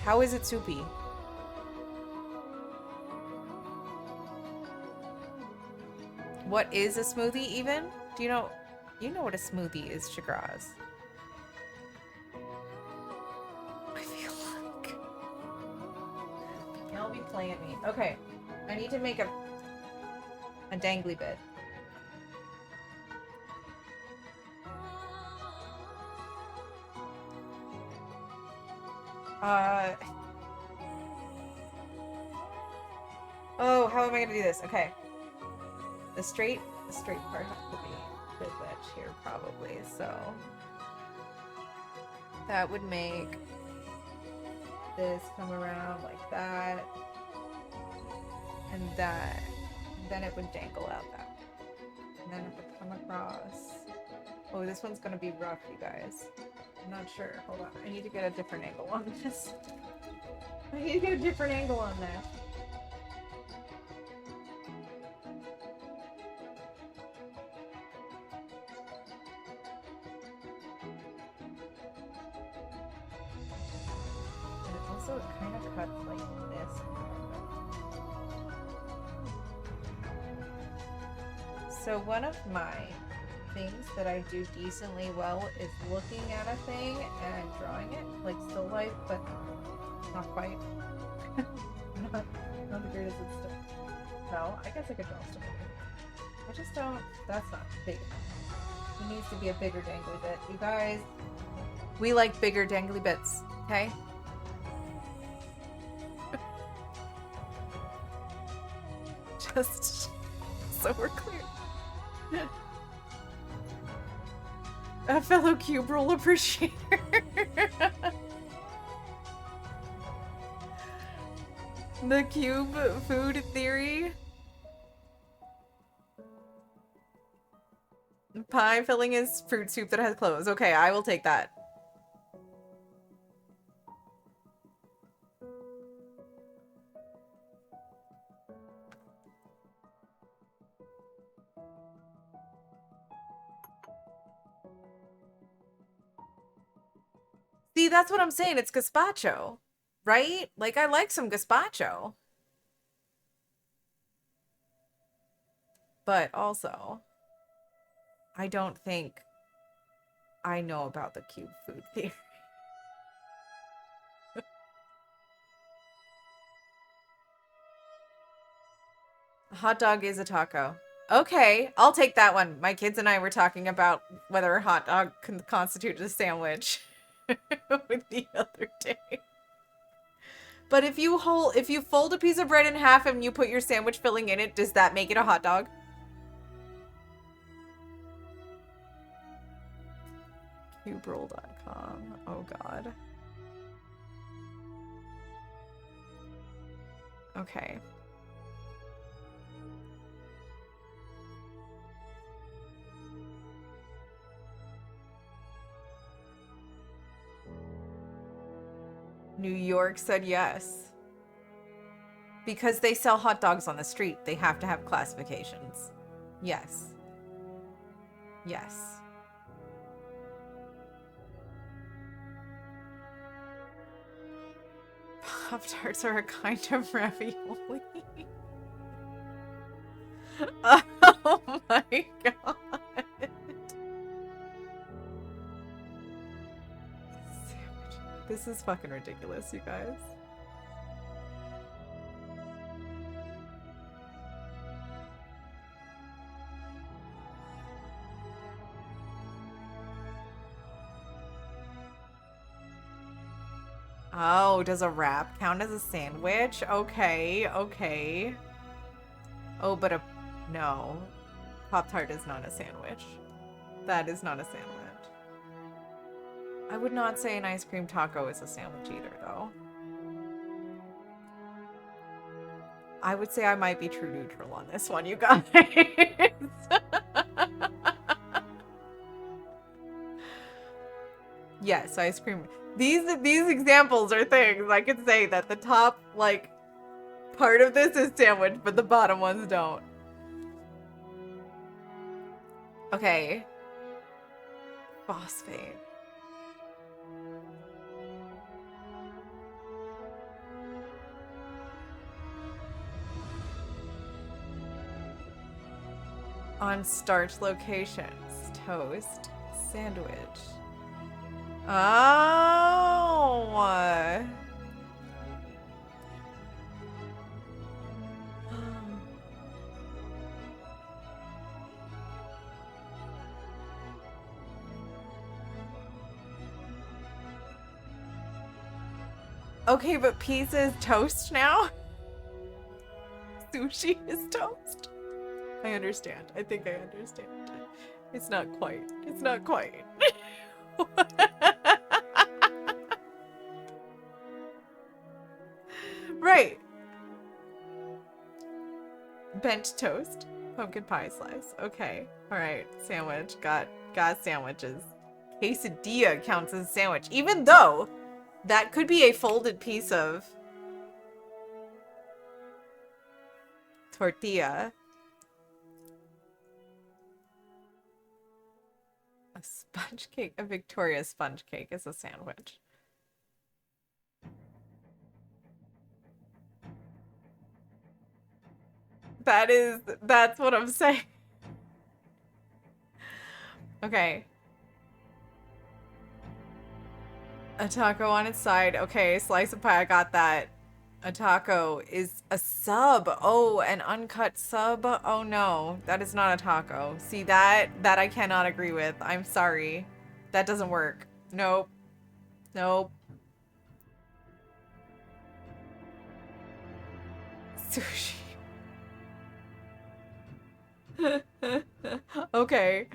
How is it soupy? What is a smoothie even? Do you know... You know what a smoothie is, Chagraz. I feel like... Y'all be playing me. Okay. I need to make a dangly bit. Oh, how am I gonna do this? Okay. The straight part has to be this edge here, probably, so... That would make this come around like that. And that. Then it would dangle out that way. And then it would come across. Oh, this one's gonna be rough, you guys. I'm not sure. Hold on. I need to get a different angle on this. I need to get a different angle on this. And also, it kind of cuts like this. So one of my things that I do decently well is looking at a thing and drawing it, like still life, but not quite. not the greatest at still. No, I guess I could draw still. I just don't. That's not big enough. It needs to be a bigger dangly bit. You guys, we like bigger dangly bits, okay? Just so we're clear. A fellow cube rule appreciator. The cube food theory. Pie filling is fruit soup that has clothes. Okay, I will take that. See, that's what I'm saying. It's gazpacho. Right? Like, I like some gazpacho. But also, I don't think I know about the cube food theory. A hot dog is a taco. Okay, I'll take that one. My kids and I were talking about whether a hot dog can constitute a sandwich with the other day. But if you fold a piece of bread in half and you put your sandwich filling in it, does that make it a hot dog? Cuberoll.com. Oh god. Okay. New York said yes. Because they sell hot dogs on the street, they have to have classifications. Yes. Yes. Pop-Tarts are a kind of ravioli. Oh my god. This is fucking ridiculous, you guys. Oh, does a wrap count as a sandwich? Okay, okay. Oh, but no. Pop-Tart is not a sandwich. That is not a sandwich. I would not say an ice cream taco is a sandwich either, though. I would say I might be true neutral on this one, you guys. Yes, ice cream. These examples are things I could say that the top, like, part of this is sandwich, but the bottom ones don't. Okay. Phosphate. On starch locations. Toast. Sandwich. Oh. Okay, but pizza is toast now? Sushi is toast? I understand. I think I understand. It's not quite. It's not quite. Right. Bent toast. Pumpkin pie slice. Okay. Alright. Sandwich. Got sandwiches. Quesadilla counts as a sandwich. Even though that could be a folded piece of tortilla. A sponge cake. A Victoria sponge cake is a sandwich. That's what I'm saying. Okay. A taco on its side. Okay, slice of pie, I got that. A taco is a sub. Oh, an uncut sub. Oh no, that is not a taco. See, that I cannot agree with. I'm sorry. That doesn't work. Nope. Nope. Sushi. Okay.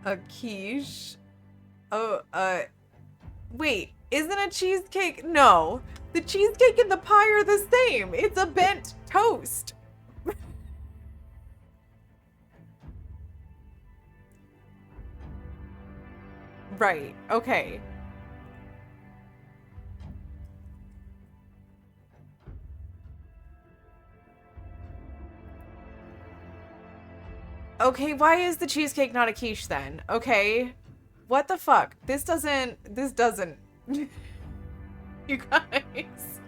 A quiche. Oh, wait, isn't a cheesecake? No, the cheesecake and the pie are the same. It's a bent toast. Right, okay. Okay, why is the cheesecake not a quiche then? Okay. What the fuck? This doesn't. You guys.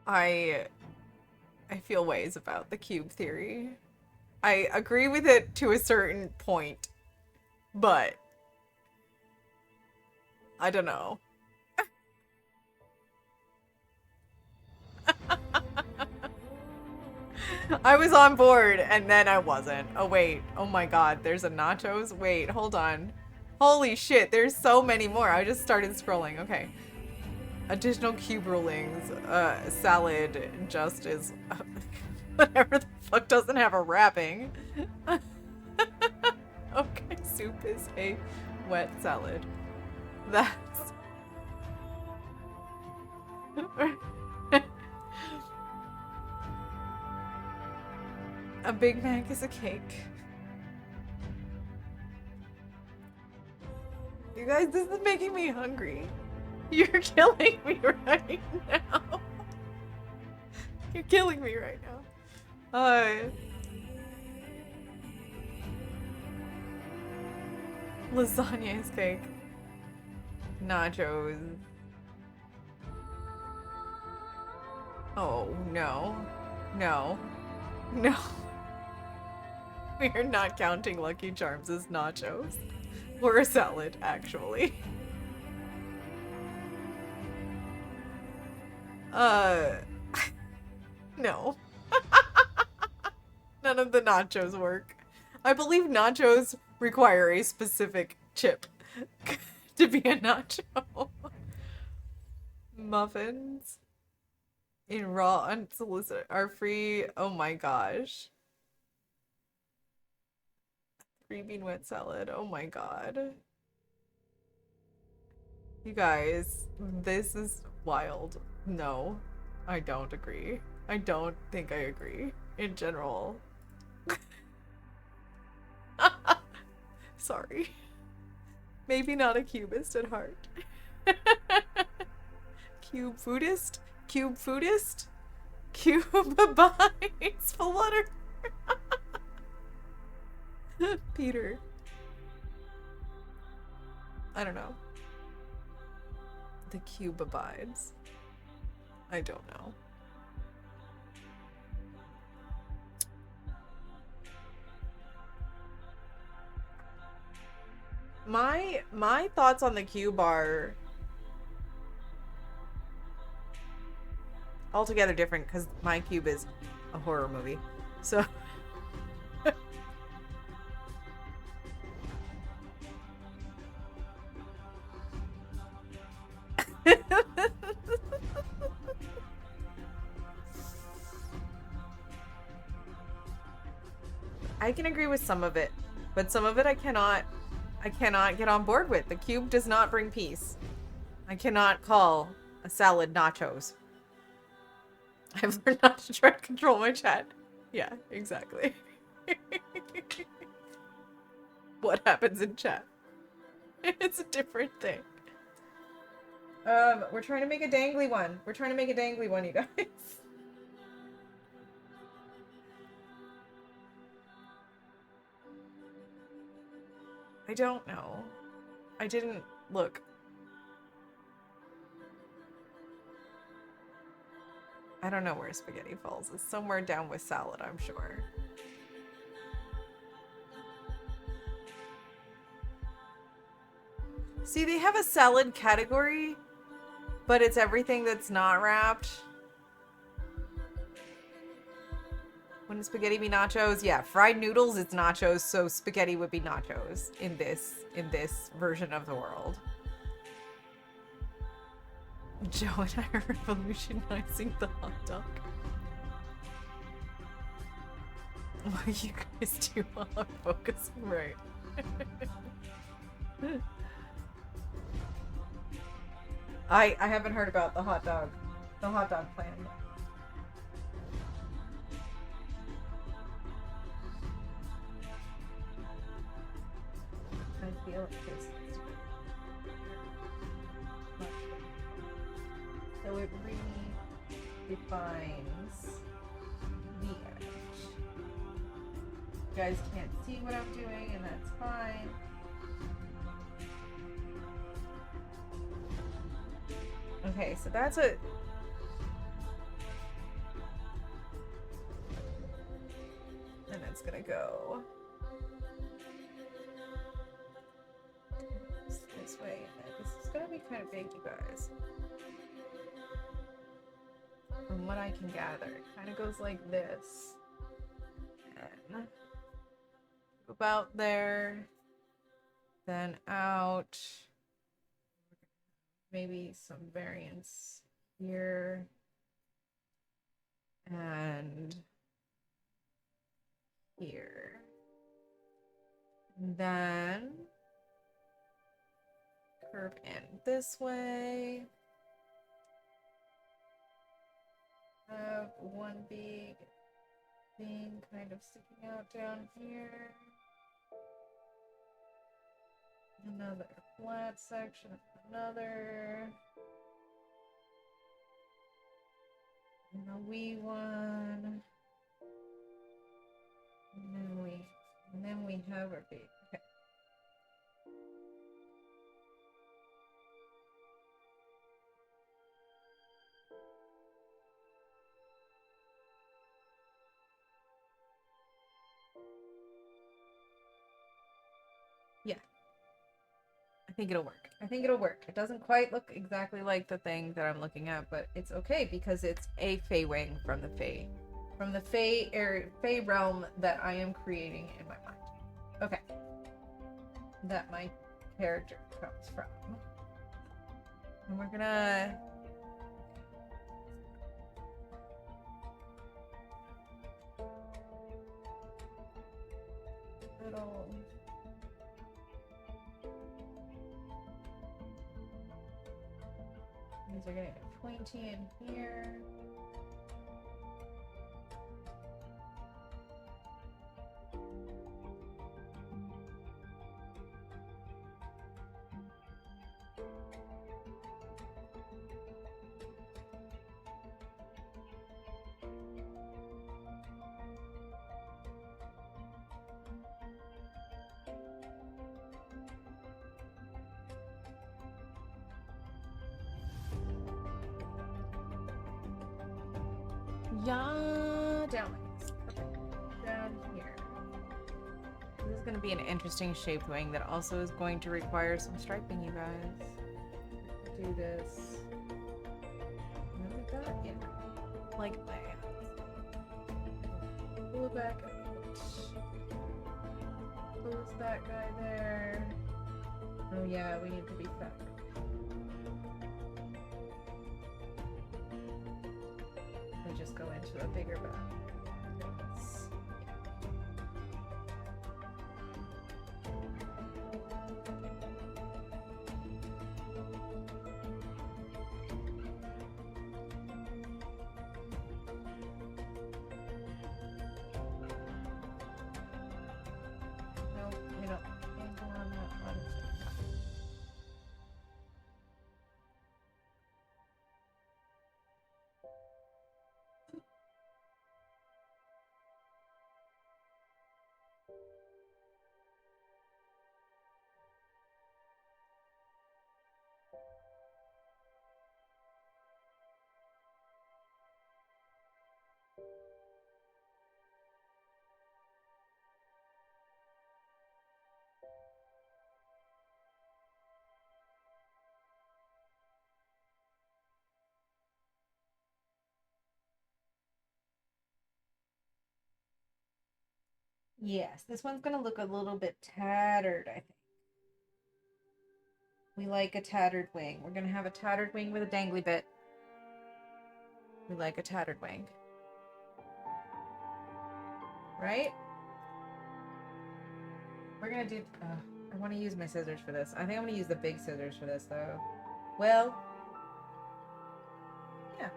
I feel ways about the cube theory. I agree with it to a certain point, but I don't know. I was on board and then I wasn't. Oh wait, oh my god, there's a nachos? Wait, hold on. Holy shit, there's so many more. I just started scrolling. Okay. Additional cube rulings. Salad just is whatever the fuck doesn't have a wrapping. Okay, soup is a wet salad. That's a Big Mac is a cake. You guys, this is making me hungry. You're killing me right now. You're killing me right now. Lasagna is cake. Nachos. Oh, no. No. No. We are not counting Lucky Charms as nachos. Or a salad, actually. No. None of the nachos work. I believe nachos require a specific chip to be a nacho. Muffins in raw unsolicited are free. Oh my gosh. 3-bean wet salad. Oh my god. You guys, this is wild. No, I don't agree. I don't think I agree in general. Sorry. Maybe not a cubist at heart. Cube foodist? Cube foodist? Cube bites flutter. Peter. I don't know. The cube abides. I don't know. My thoughts on the cube are altogether different because my cube is a horror movie. So I can agree with some of it, but some of it I cannot get on board with. The cube does not bring peace. I cannot call a salad nachos. I've learned not to try to control my chat. Yeah, exactly. What happens in chat? It's a different thing. We're trying to make a dangly one. We're trying to make a dangly one, you guys. I don't know. I didn't look. I don't know where Spaghetti falls. It's somewhere down with salad, I'm sure. See, they have a salad category, but it's everything that's not wrapped. Wouldn't spaghetti be nachos? Yeah, fried noodles is nachos, so spaghetti would be nachos in this version of the world. Joe and I are revolutionizing the hot dog. Well, you guys do well on focusing, right? I haven't heard about the hot dog plan. I feel it tastes. So it really defines the edge. You guys can't see what I'm doing, and that's fine. Okay, so that's a... And it's gonna go this way. This is gonna be kind of big, you guys. From what I can gather, it kind of goes like this. And about there, then out. Maybe some variance here. And here. And then curve in this way. Have one big thing kind of sticking out down here. Another flat section, another. And a wee one. And then we have our big. Okay. Yeah. I think it'll work. I think it'll work. It doesn't quite look exactly like the thing that I'm looking at, but it's okay because it's a Fey wing from the Fey. From the Fey realm that I am creating in my mind. Okay. That my character comes from. And we're gonna... Little... These are gonna get pointy in here. Yeah, down here. This is going to be an interesting shaped wing that also is going to require some striping, you guys. Do this. Like that? Yeah. Like that. Pull it back out. Close that guy there. Oh yeah, we need to be fabric. Just go into a bigger bag. Nope, we don't angle on that one. Yes, this one's gonna look a little bit tattered, I think. We like a tattered wing. We're gonna have a tattered wing with a dangly bit. We like a tattered wing. Right? We're gonna do... I want to use my scissors for this. I think I'm gonna use the big scissors for this, though. Well... Yeah.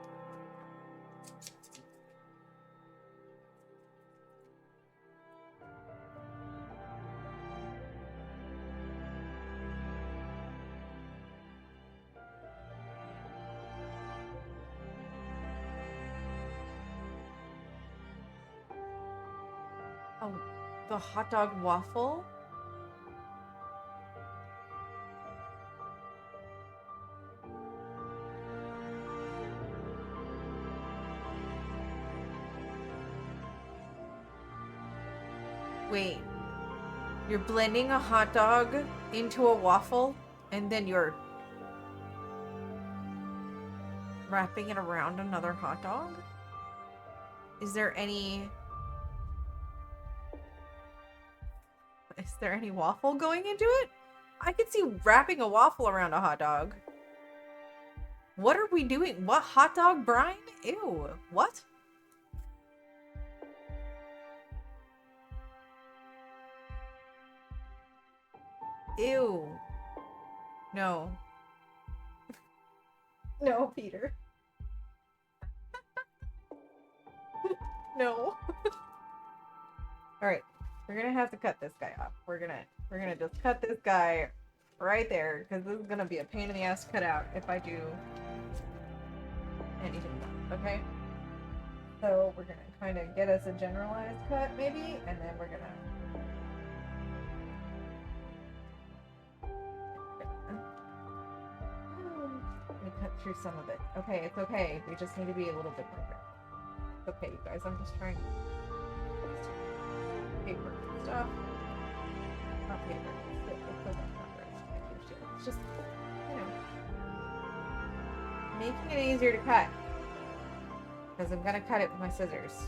Oh, the hot dog waffle? Wait, you're blending a hot dog into a waffle and then you're wrapping it around another hot dog? Is there any waffle going into it? I could see wrapping a waffle around a hot dog. What are we doing? What, hot dog brine? Ew. What? Ew. No. No, Peter. No. Alright. We're gonna have to cut this guy off. We're gonna just cut this guy right there, because this is gonna be a pain in the ass to cut out if I do anything else, okay? So we're gonna kind of get us a generalized cut, maybe, and then we're gonna cut through some of it. Okay, it's okay. We just need to be a little bit more careful. It's okay, you guys. I'm just trying to paper stuff. Not paper. It's just, you know, making it easier to cut. Because I'm gonna cut it with my scissors.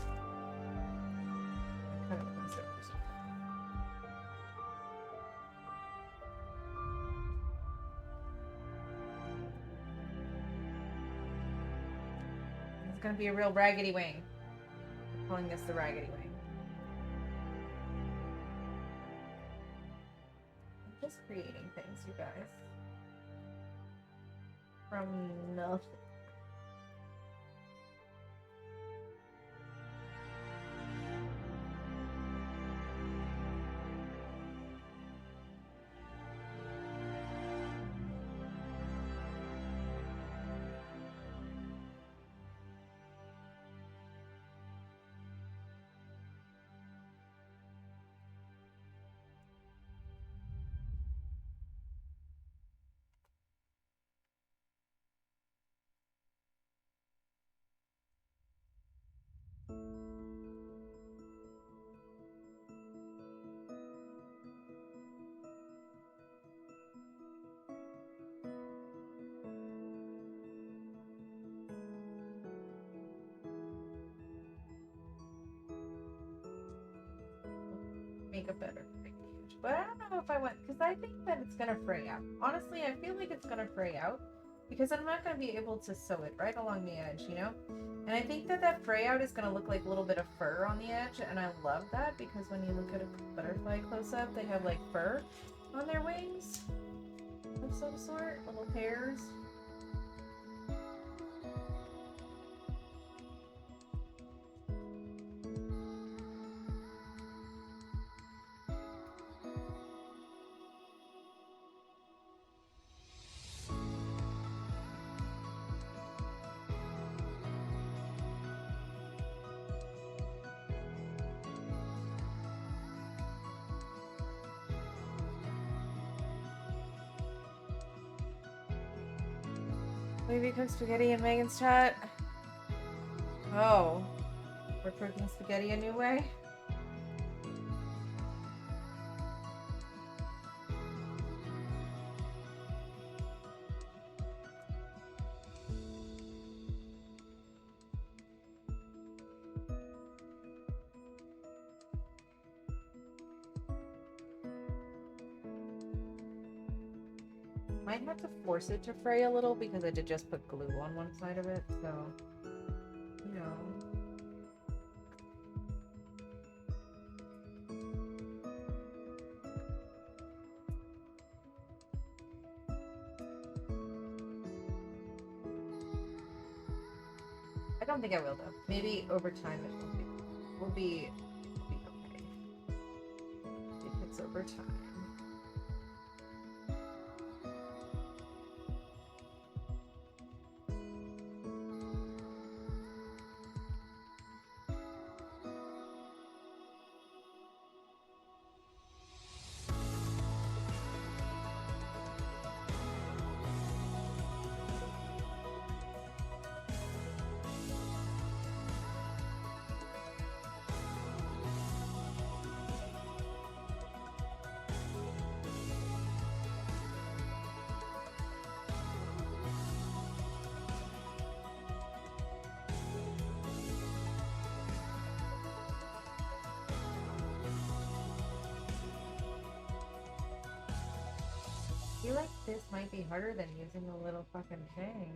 Cut it with my scissors. It's gonna be a real raggedy wing. I'm calling this the raggedy wing. I'm just creating things, you guys. From nothing. Make a better page. But I don't know if I went, because I think that it's gonna fray out. Honestly, I feel like it's gonna fray out because I'm not gonna be able to sew it right along the edge, you know? And I think that that fray out is gonna look like a little bit of fur on the edge, and I love that because when you look at a butterfly close up, they have like fur on their wings of some sort, little hairs. Maybe cook spaghetti in Megan's chat. Oh, we're cooking spaghetti a new way? Might have to force it to fray a little because I did just put glue on one side of it, so, you know. I don't think I will though. Maybe over time it will be okay. If it's over time. like this might be harder than using a little fucking thing.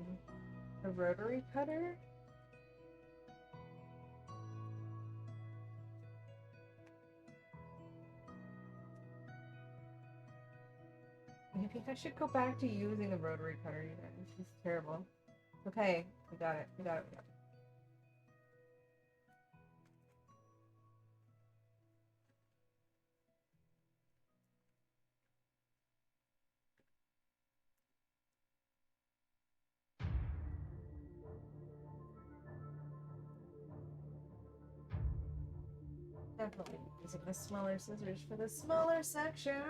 The rotary cutter? Maybe I should go back to using the rotary cutter even. This is terrible. Okay, we got it. We got it. We got it. Definitely using the smaller scissors for the smaller sections.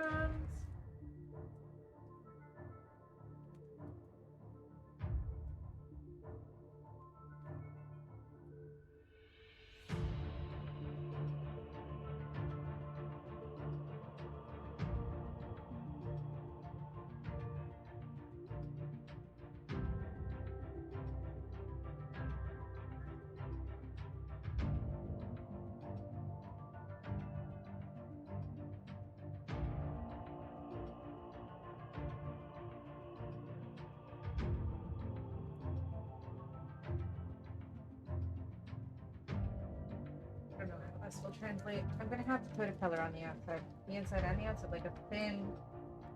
I don't know how this will translate. I'm gonna have to put a color on the outside, the inside and the outside, like a thin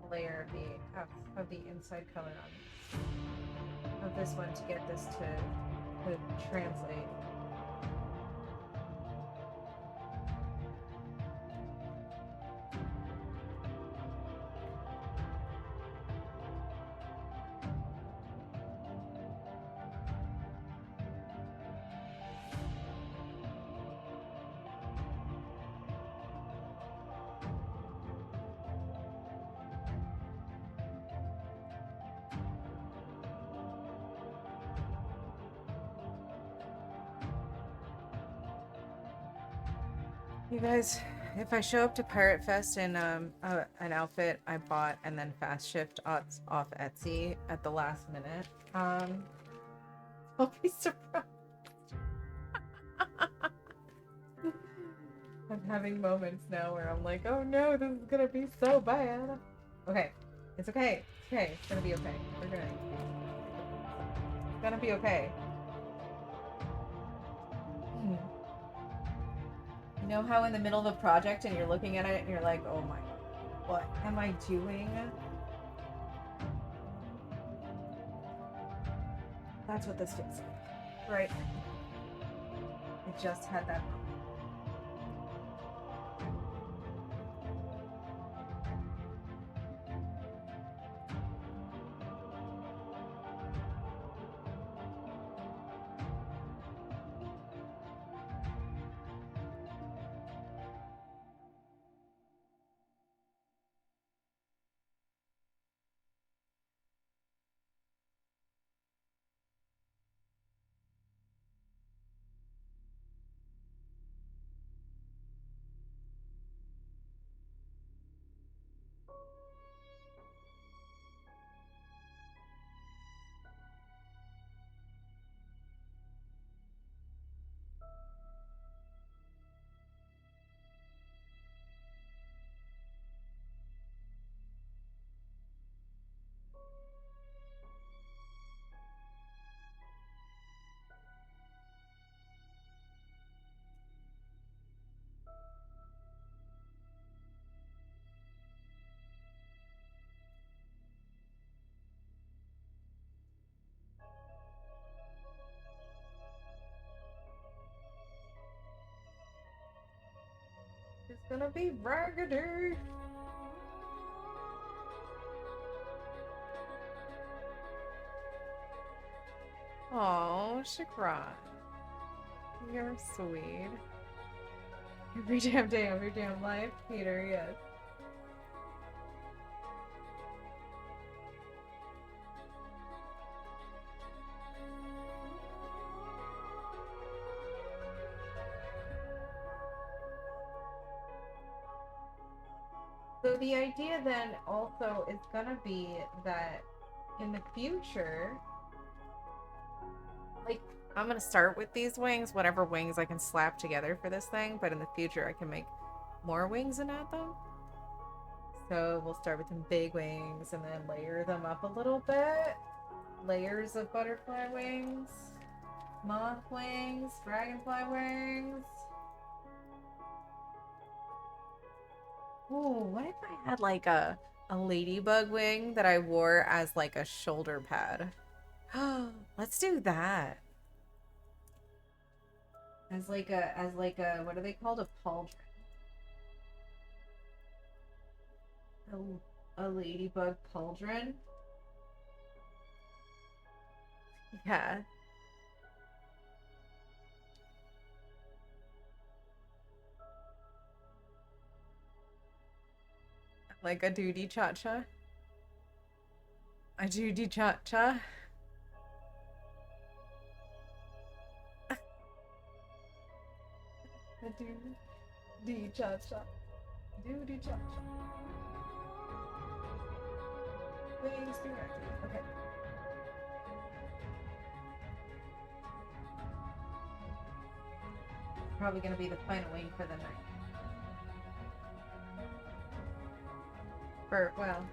layer of the inside color on this one to get this to translate. You guys, if I show up to Pirate Fest in an outfit I bought and then fast shipped off Etsy at the last minute, I'll be surprised. I'm having moments now where I'm like, oh no, this is gonna be so bad. Okay, it's okay. It's okay. It's gonna be okay. We're gonna. It's gonna be okay. You know how in the middle of a project and you're looking at it and you're like, oh my god, what am I doing? That's what this feels like. Right. I just had that moment. It's gonna be raggedy. Oh, Shakran. You're sweet. Every damn day of your damn life, Peter, yes. So the idea then also is gonna be that in the future, like, I'm gonna start with these wings, whatever wings I can slap together for this thing, but in the future I can make more wings and add them. So we'll start with some big wings and then layer them up a little bit. Layers of butterfly wings, moth wings, dragonfly wings. Ooh, what if I had like a ladybug wing that I wore as like a shoulder pad? Let's do that. As like a what are they called? A pauldron. A ladybug pauldron. Yeah. Like a duty cha-cha. A duty cha-cha. A duty cha-cha. Duty cha-cha. Wings directed. Okay. Probably gonna be the final wing for the night. Well.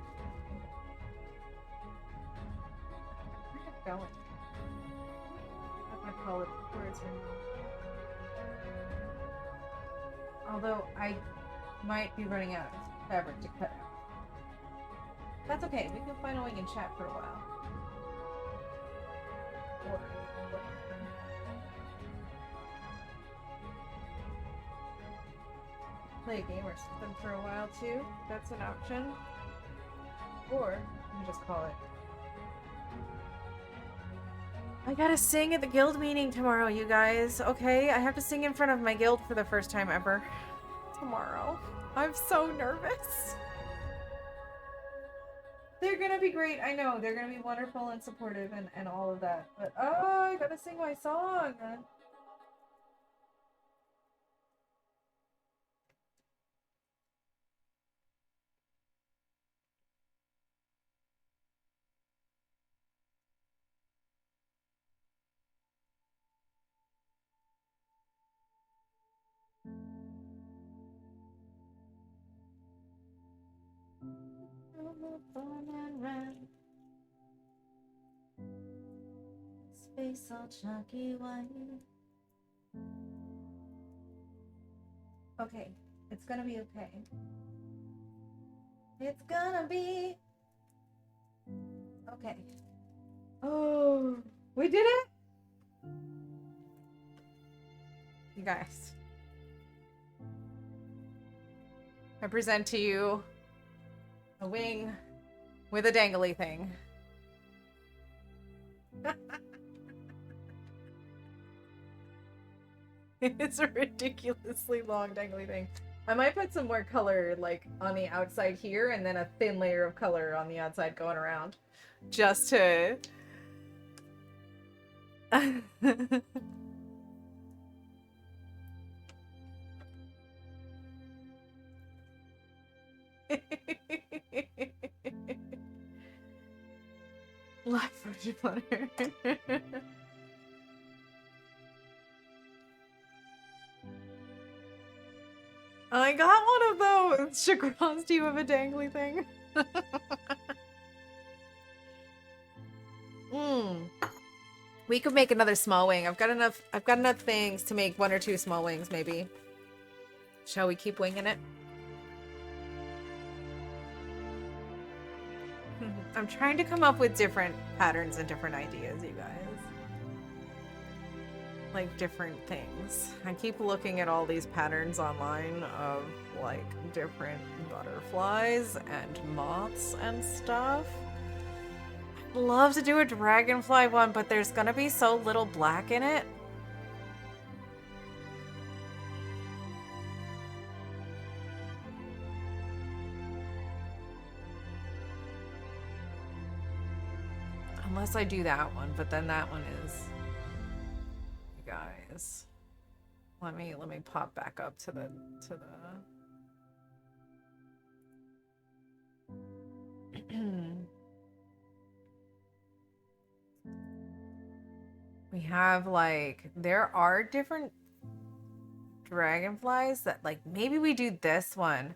Where's it going? I'm gonna call it words. Although I might be running out of fabric to cut out. That's okay. We can find a wing and chat for a while. Or play a game or something for a while too. That's an option. Or you can just call it. I gotta sing at the guild meeting tomorrow, you guys. Okay, I have to sing in front of my guild for the first time ever. Tomorrow. I'm so nervous. They're gonna be great. I know. They're gonna be wonderful and supportive and all of that. But, oh, I gotta sing my song. Space all chalky white. Okay, it's gonna be okay. It's gonna be okay. Oh, we did it! You guys. I present to you a wing with a dangly thing. It's a ridiculously long dangly thing. I might put some more color like on the outside here and then a thin layer of color on the outside going around. Just to... Black Fortune Flutter. I got one of those! Chagron's, do you have a dangly thing? We could make another small wing. I've got enough things to make 1 or 2 small wings, maybe. Shall we keep winging it? I'm trying to come up with different patterns and different ideas, you guys. Like different things. I keep looking at all these patterns online of like different butterflies and moths and stuff. I'd love to do a dragonfly one, but there's gonna be so little black in it. Unless I do that one, but then that one is... You guys. Let me pop back up to the we have like, there are different dragonflies that like, maybe we do this one.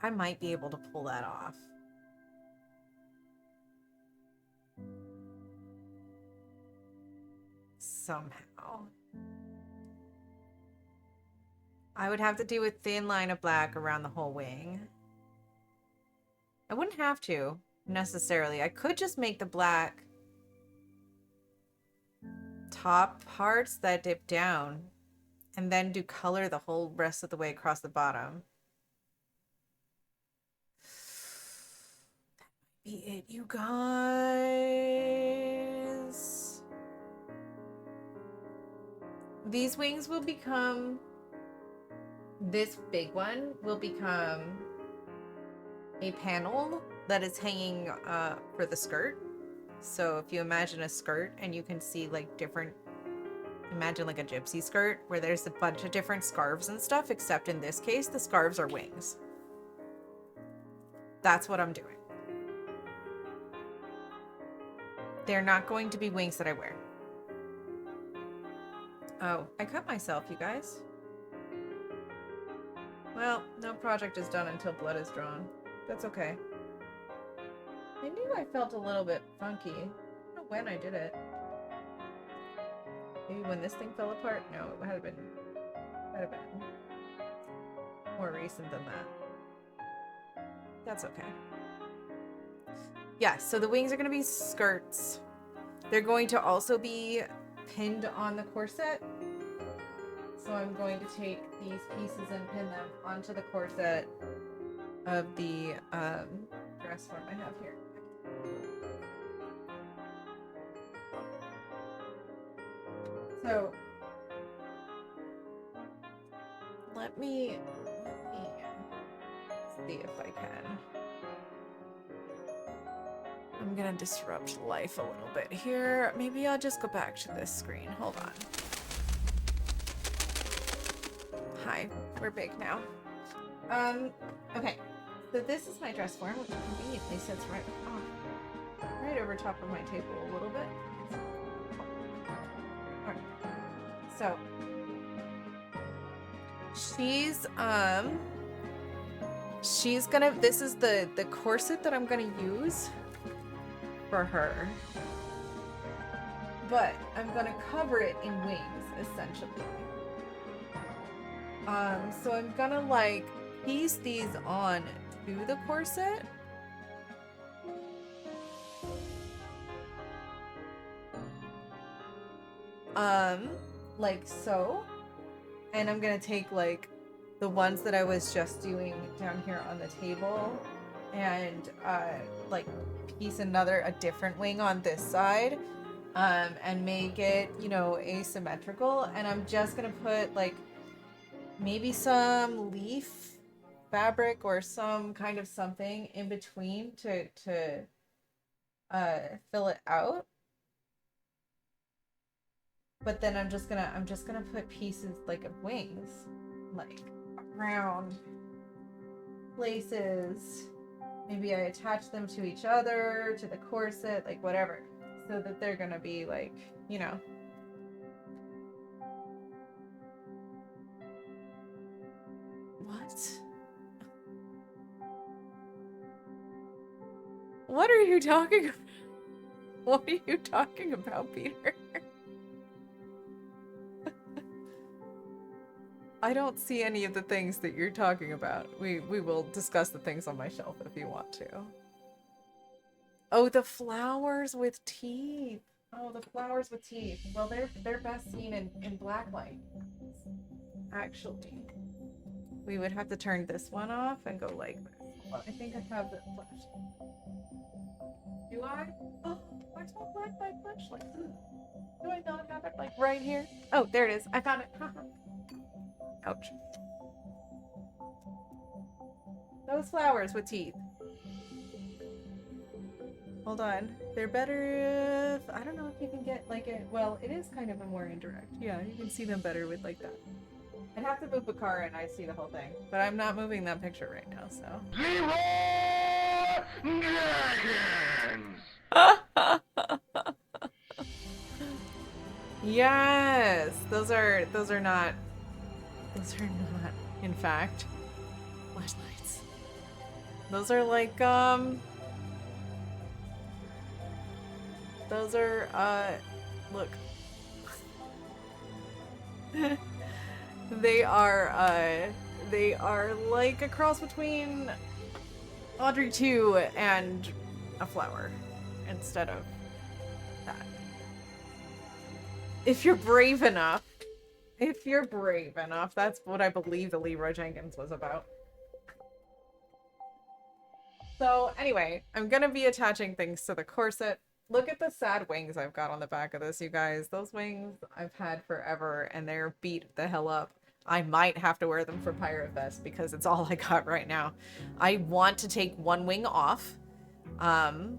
I might be able to pull that off. Somehow. I would have to do a thin line of black around the whole wing. I wouldn't have to, necessarily. I could just make the black top parts that dip down and then do color the whole rest of the way across the bottom. That might be it, you guys. These wings will become... This big one will become a panel that is hanging for the skirt. So if you imagine a skirt and you can see like different, imagine like a gypsy skirt where there's a bunch of different scarves and stuff, except in this case, the scarves are wings. That's what I'm doing. They're not going to be wings that I wear. Oh, I cut myself, you guys. Well, no project is done until blood is drawn. That's okay. I knew I felt a little bit funky. I don't know when I did it. Maybe when this thing fell apart? No, it had been more recent than that. That's okay. Yeah, so the wings are going to be skirts. They're going to also be pinned on the corset. So I'm going to take these pieces and pin them onto the corset of the dress form I have here. So let me see if I can. I'm gonna disrupt life a little bit here. Maybe I'll just go back to this screen. Hold on. Hi, we're big now. Okay. So this is my dress form, which conveniently sits right over top of my table a little bit. Alright. So she's gonna, this is the corset that I'm gonna use for her. But I'm gonna cover it in wings, essentially. So I'm gonna like piece these on to the corset. Like so. And I'm gonna take like the ones that I was just doing down here on the table and like piece a different wing on this side. And make it, you know, asymmetrical. And I'm just gonna put like maybe some leaf fabric or some kind of something in between to fill it out. But then I'm just gonna put pieces like of wings, like around places. Maybe I attach them to each other, to the corset, like whatever, so that they're gonna be like, you know. What? What are you talking about? What are you talking about, Peter? I don't see any of the things that you're talking about. We will discuss the things on my shelf if you want to. Oh, the flowers with teeth. Oh, the flowers with teeth. Well, they're best seen in black light. Actually, we would have to turn this one off and go like this. Well, I think I have the flashlight. Do I? Oh, where's my black light flashlight? Do I not have it like right here? Oh, there it is. I found it. Ouch. Those flowers with teeth. Hold on. They're better if... I don't know if you can get like it. Well, it is kind of a more indirect. Yeah, you can see them better with like that. I'd have to move the car and I see the whole thing. But I'm not moving that picture right now, so... Yes! Those are not... Those are not, in fact, flashlights. Those are like, those are, look. They are like a cross between Audrey 2 and a flower instead of that. If you're brave enough. If you're brave enough. That's what I believe the Leroy Jenkins was about. So anyway, I'm gonna be attaching things to the corset. Look at the sad wings I've got on the back of this, you guys. Those wings I've had forever and they're beat the hell up. I might have to wear them for Pirate Fest because it's all I got right now. I want to take one wing off and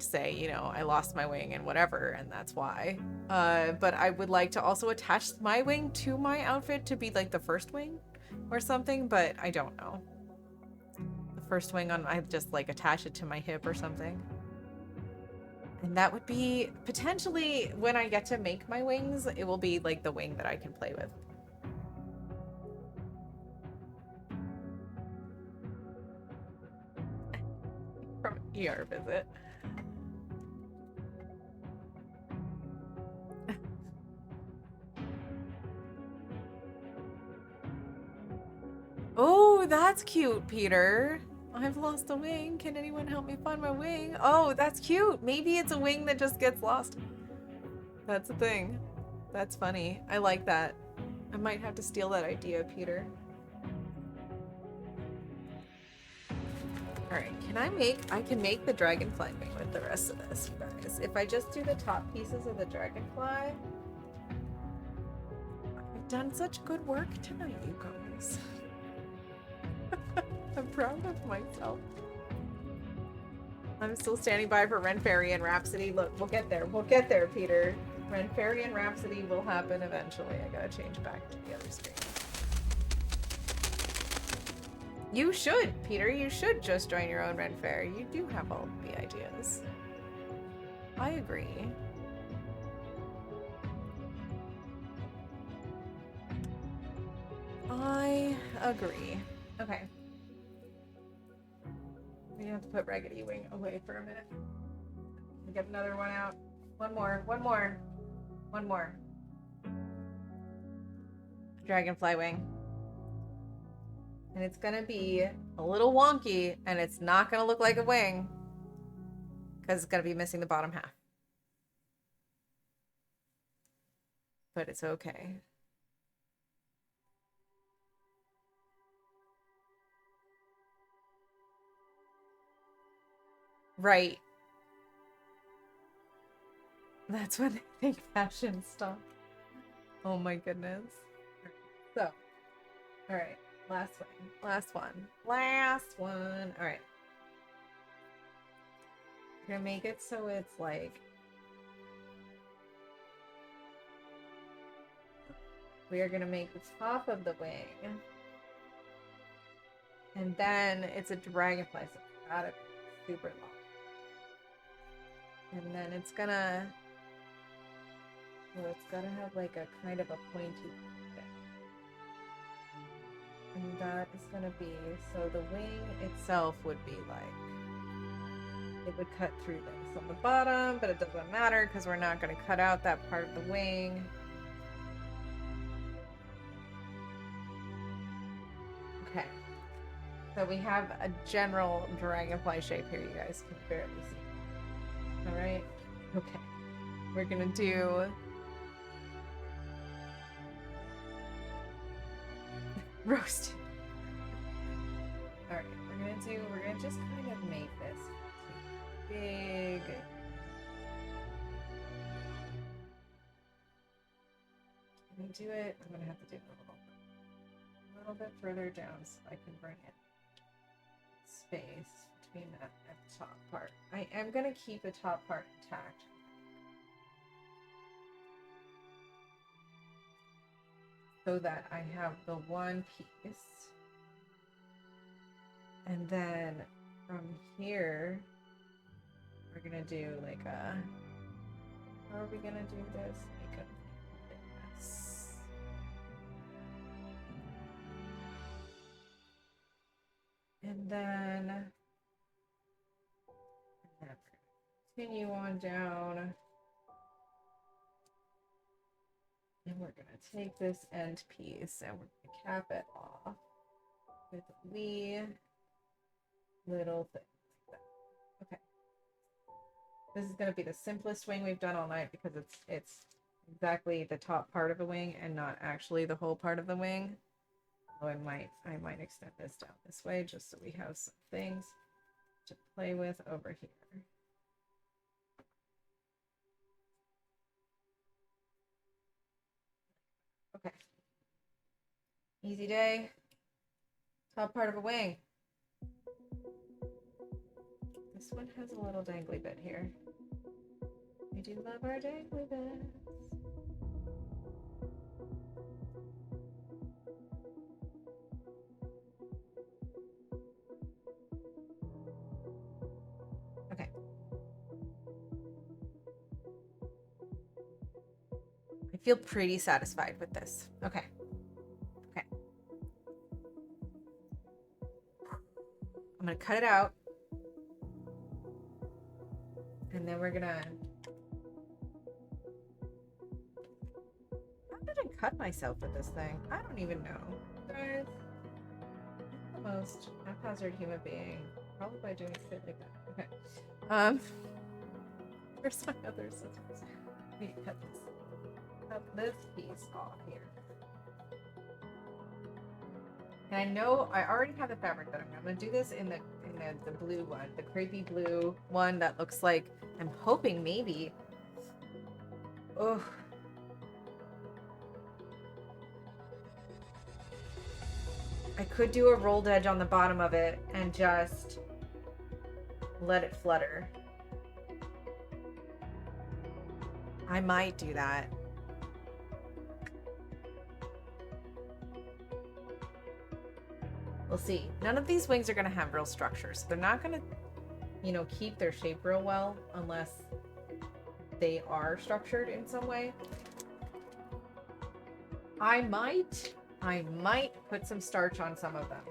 say, you know, I lost my wing and whatever, and that's why. But I would like to also attach my wing to my outfit to be like the first wing or something, but I don't know. The first wing on, I just like attach it to my hip or something. And that would be potentially, when I get to make my wings, it will be like the wing that I can play with. From an ER visit. Oh, that's cute, Peter. I've lost a wing. Can anyone help me find my wing? Oh, that's cute. Maybe it's a wing that just gets lost. That's a thing. That's funny. I like that. I might have to steal that idea, Peter. Alright, I can make the dragonfly wing with the rest of this, you guys. If I just do the top pieces of the dragonfly. I've done such good work tonight, you guys. I'm proud of myself. I'm still standing by for Ren Fairy and Rhapsody. Look, we'll get there. We'll get there, Peter. Ren Fairy and Rhapsody will happen eventually. I gotta change back to the other screen. You should, Peter. You should just join your own Ren Fairy. You do have all the ideas. I agree. I agree. Okay. We have to put Raggedy Wing away for a minute. Get another one out. One more. Dragonfly wing. And it's gonna be a little wonky, and it's not gonna look like a wing because it's gonna be missing the bottom half. But it's okay. Right. That's when they think fashion stuff. Oh my goodness. So, alright. Last one. Alright. I'm gonna make it so it's like... We are gonna make the top of the wing. And then it's a dragonfly, so it's gotta be super long. And then it's gonna... Well, it's gotta have like a kind of a pointy thing. And that is gonna be... So the wing itself would be like... It would cut through this on the bottom, but it doesn't matter because we're not gonna cut out that part of the wing. Okay. So we have a general dragonfly shape here, you guys can barely see. Alright? Okay. We're gonna do... Roasted. Alright, we're gonna just kind of make this big... Can we do it? I'm gonna have to do it a little bit further down so I can bring in space between that and the top part. I am gonna keep the top part intact. So that I have the one piece. And then from here, we're gonna do like a... How are we gonna do this? Make a this. And then continue on down. And we're going to take this end piece and we're going to cap it off with a wee little thing like that. Okay. This is going to be the simplest wing we've done all night because it's exactly the top part of the wing and not actually the whole part of the wing. So I might extend this down this way just so we have some things to play with over here. Okay. Easy day. Top part of a wing. This one has a little dangly bit here. We do love our dangly bits. Okay. I feel pretty satisfied with this. Okay. Okay. I'm gonna cut it out. And then we're gonna... How did I cut myself with this thing? I don't even know. Guys, I'm the most haphazard human being. Probably by doing shit like that. Okay. Where's my other scissors? Let me cut this piece off here. And I know I already have the fabric that I'm gonna do this in the blue one, the crepey blue one that looks like, I'm hoping maybe. Oh. I could do a rolled edge on the bottom of it and just let it flutter. I might do that. We'll see. None of these wings are going to have real structure, so they're not going to, you know, keep their shape real well unless they are structured in some way. I might put some starch on some of them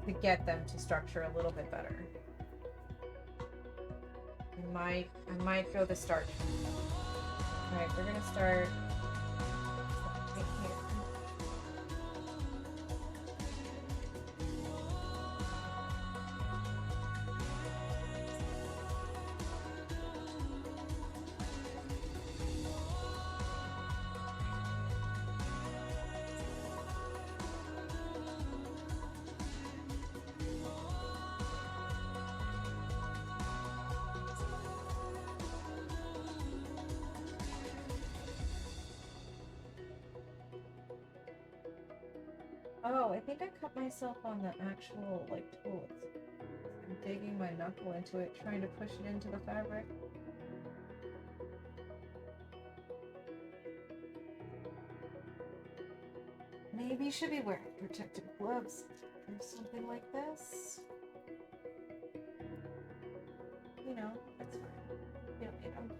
to get them to structure a little bit better. I might go the starch. All right, we're gonna start right here. Oh, I think I cut myself on the actual, like, tool. I'm digging my knuckle into it, trying to push it into the fabric. Maybe you should be wearing protective gloves or something like this. You know, that's fine. You don't need them.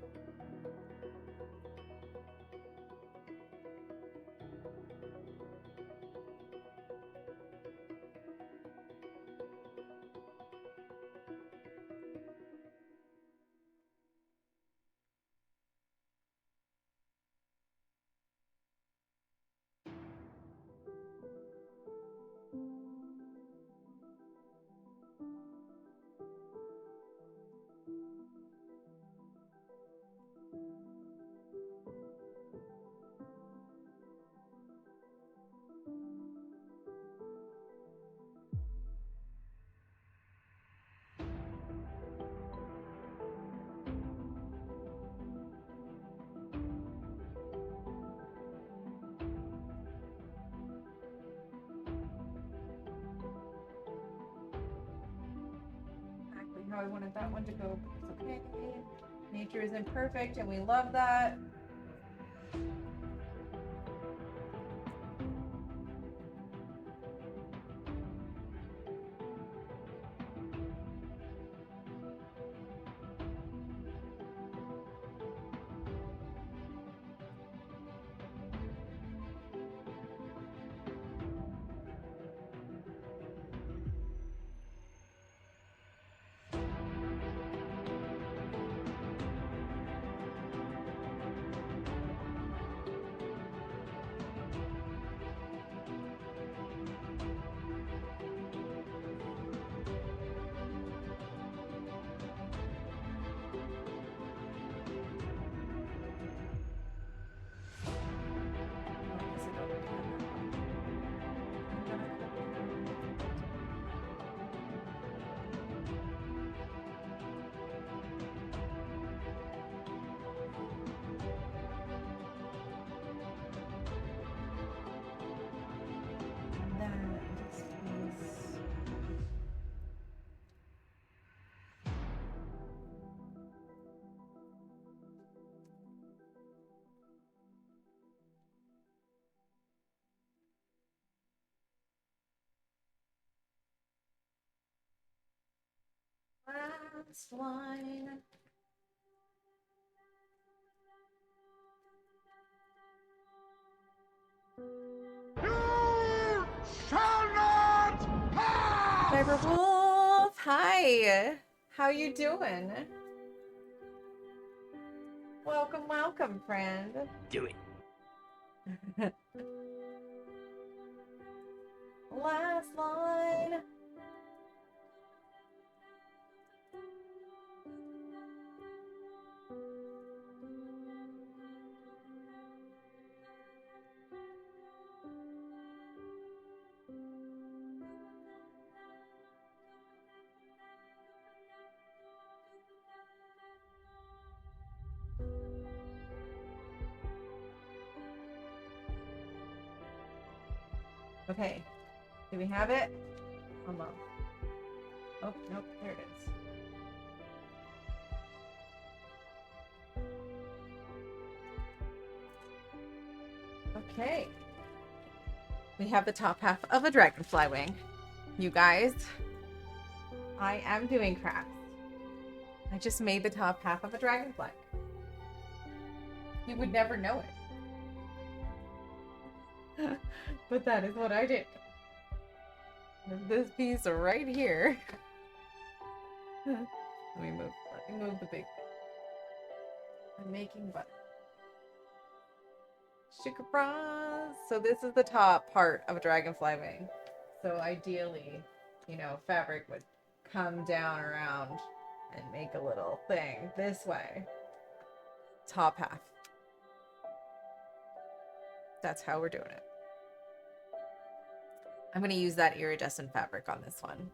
How I wanted that one to go, but it's okay. Nature is imperfect and we love that. last line. You shall not pass! Cyberwolf, hi. How you doing? Welcome, welcome, friend. Do it. Last line. Okay. Do we have it? Almost. Oh, nope. There it is. Okay. We have the top half of a dragonfly wing. You guys, I am doing crafts. I just made the top half of a dragonfly. You would never know it. But that is what I did. This piece right here. Let me move the big thing. I'm making butter. Sugar bras. So this is the top part of a dragonfly wing. So ideally, you know, fabric would come down around and make a little thing this way. Top half. That's how we're doing it. I'm going to use that iridescent fabric on this one.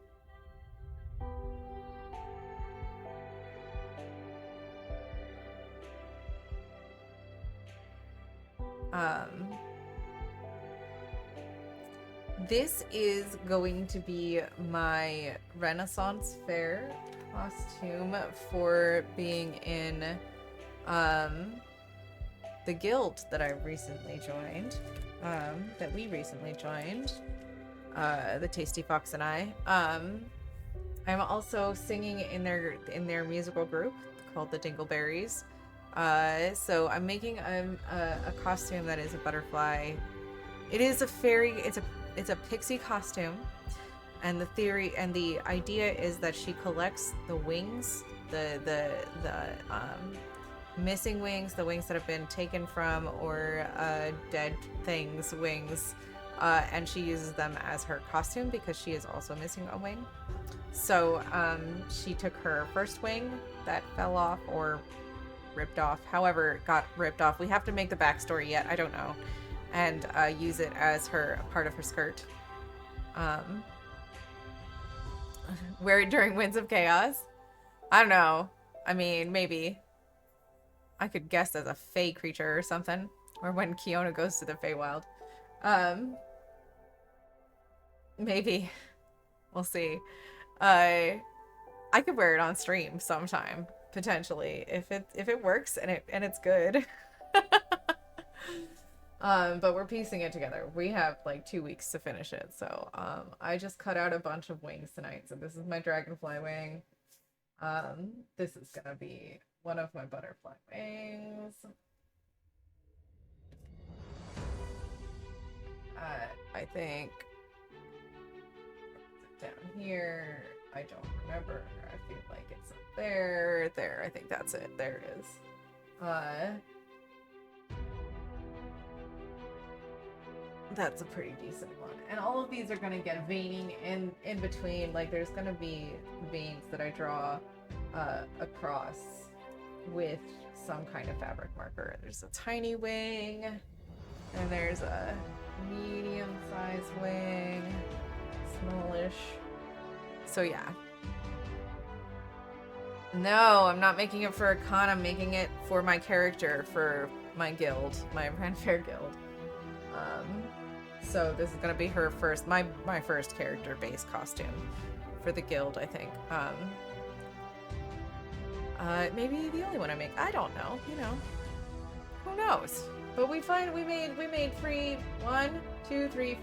This is going to be my Renaissance Fair costume for being in the guild that I recently joined, that we recently joined, the Tasty Fox and I. I'm also singing in their musical group called the Dingleberries. So I'm making a costume that is a butterfly. It is a fairy. It's a pixie costume, and the theory and the idea is that she collects the wings, the missing wings, the wings that have been taken from or dead things' wings, and she uses them as her costume because she is also missing a wing. So she took her first wing that fell off or ripped off, however it got ripped off. We have to make the backstory yet, I don't know, and use it as her part of her skirt. Wear it during Winds of Chaos. I don't know. I mean, maybe. I could guess as a fae creature or something, or when Kiona goes to the Feywild. Maybe. We'll see. I could wear it on stream sometime, potentially, if it works and it's good. But we're piecing it together. We have like 2 weeks to finish it, so I just cut out a bunch of wings tonight. So this is my dragonfly wing. This is gonna be one of my butterfly wings. I think down here. I don't remember. I feel like it's up there. There. I think that's it. There it is. That's a pretty decent one. And all of these are going to get veining in between. Like, there's going to be veins that I draw across with some kind of fabric marker. There's a tiny wing, and there's a medium-sized wing, smallish. So yeah. No, I'm not making it for a con. I'm making it for my character, for my guild, my Ren Fair guild. So this is gonna be her first, my first character-based costume for the guild, I think. Maybe the only one I make. I don't know. You know, who knows? But we made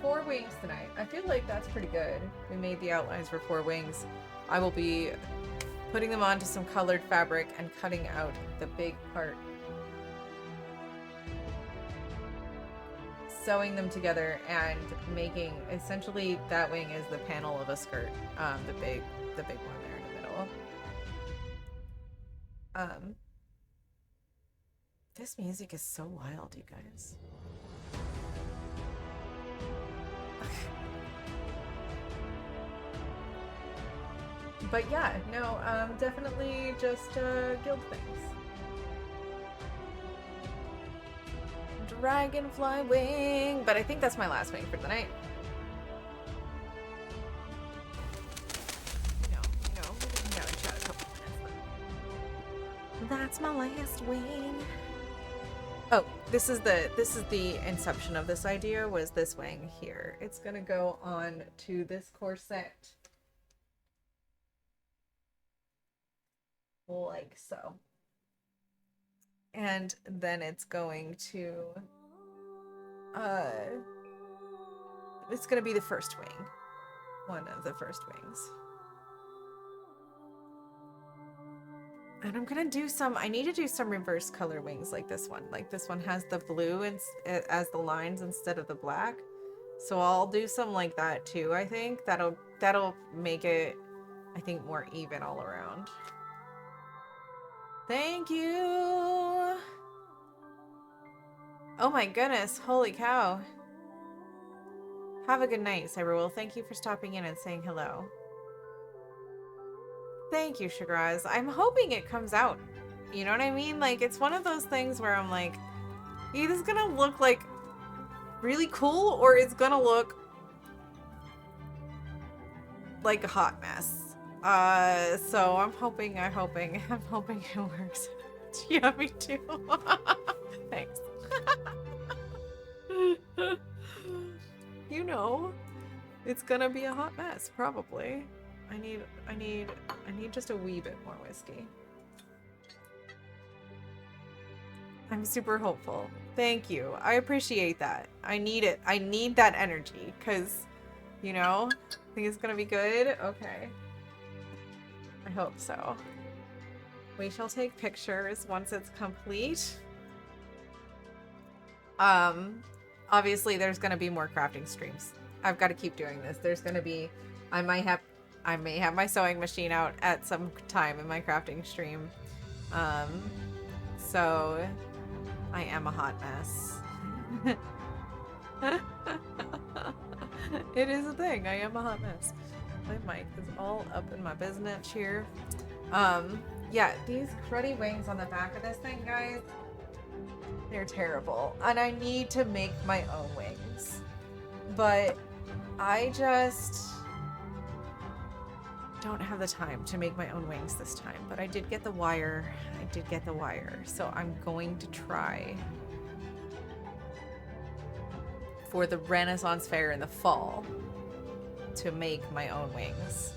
4 wings tonight. I feel like that's pretty good. We made the outlines for 4 wings. I will be putting them onto some colored fabric and cutting out the big part. Sewing them together and making essentially that wing is the panel of a skirt, the big one there in the middle. This music is so wild, you guys. But yeah, no, definitely just guild things. Dragonfly wing, but I think that's my last wing for the night. We gotta chat a couple minutes. That's my last wing. Oh, this is the inception of this idea, was this wing here. It's gonna go on to this corset. Like so. And then it's going to it's gonna be the first wing. One of the first wings. And I'm gonna do some, I need to do some reverse color wings like this one. Like this one has the blue as the lines instead of the black. So I'll do some like that too, I think. That'll make it, I think, more even all around. Thank you! Oh my goodness, holy cow. Have a good night, Cyberwolf. Thank you for stopping in and saying hello. Thank you, Shagraz. I'm hoping it comes out. You know what I mean? Like, it's one of those things where I'm like, either it's gonna look like really cool or it's gonna look like a hot mess. So I'm hoping it works. Yeah, me too. Thanks. You know, it's gonna be a hot mess, probably. I need just a wee bit more whiskey. I'm super hopeful. Thank you. I appreciate that. I need it. I need that energy, because, you know, I think it's gonna be good. Okay. I hope so. We shall take pictures once it's complete. Obviously there's gonna be more crafting streams. I've got to keep doing this. There's gonna be, I may have my sewing machine out at some time in my crafting stream. So I am a hot mess. It is a thing. I am a hot mess. My mic is all up in my business here. Yeah, these cruddy wings on the back of this thing, guys, they're terrible. And I need to make my own wings. But I just don't have the time to make my own wings this time. But I did get the wire. So I'm going to try for the Renaissance Fair in the fall to make my own wings.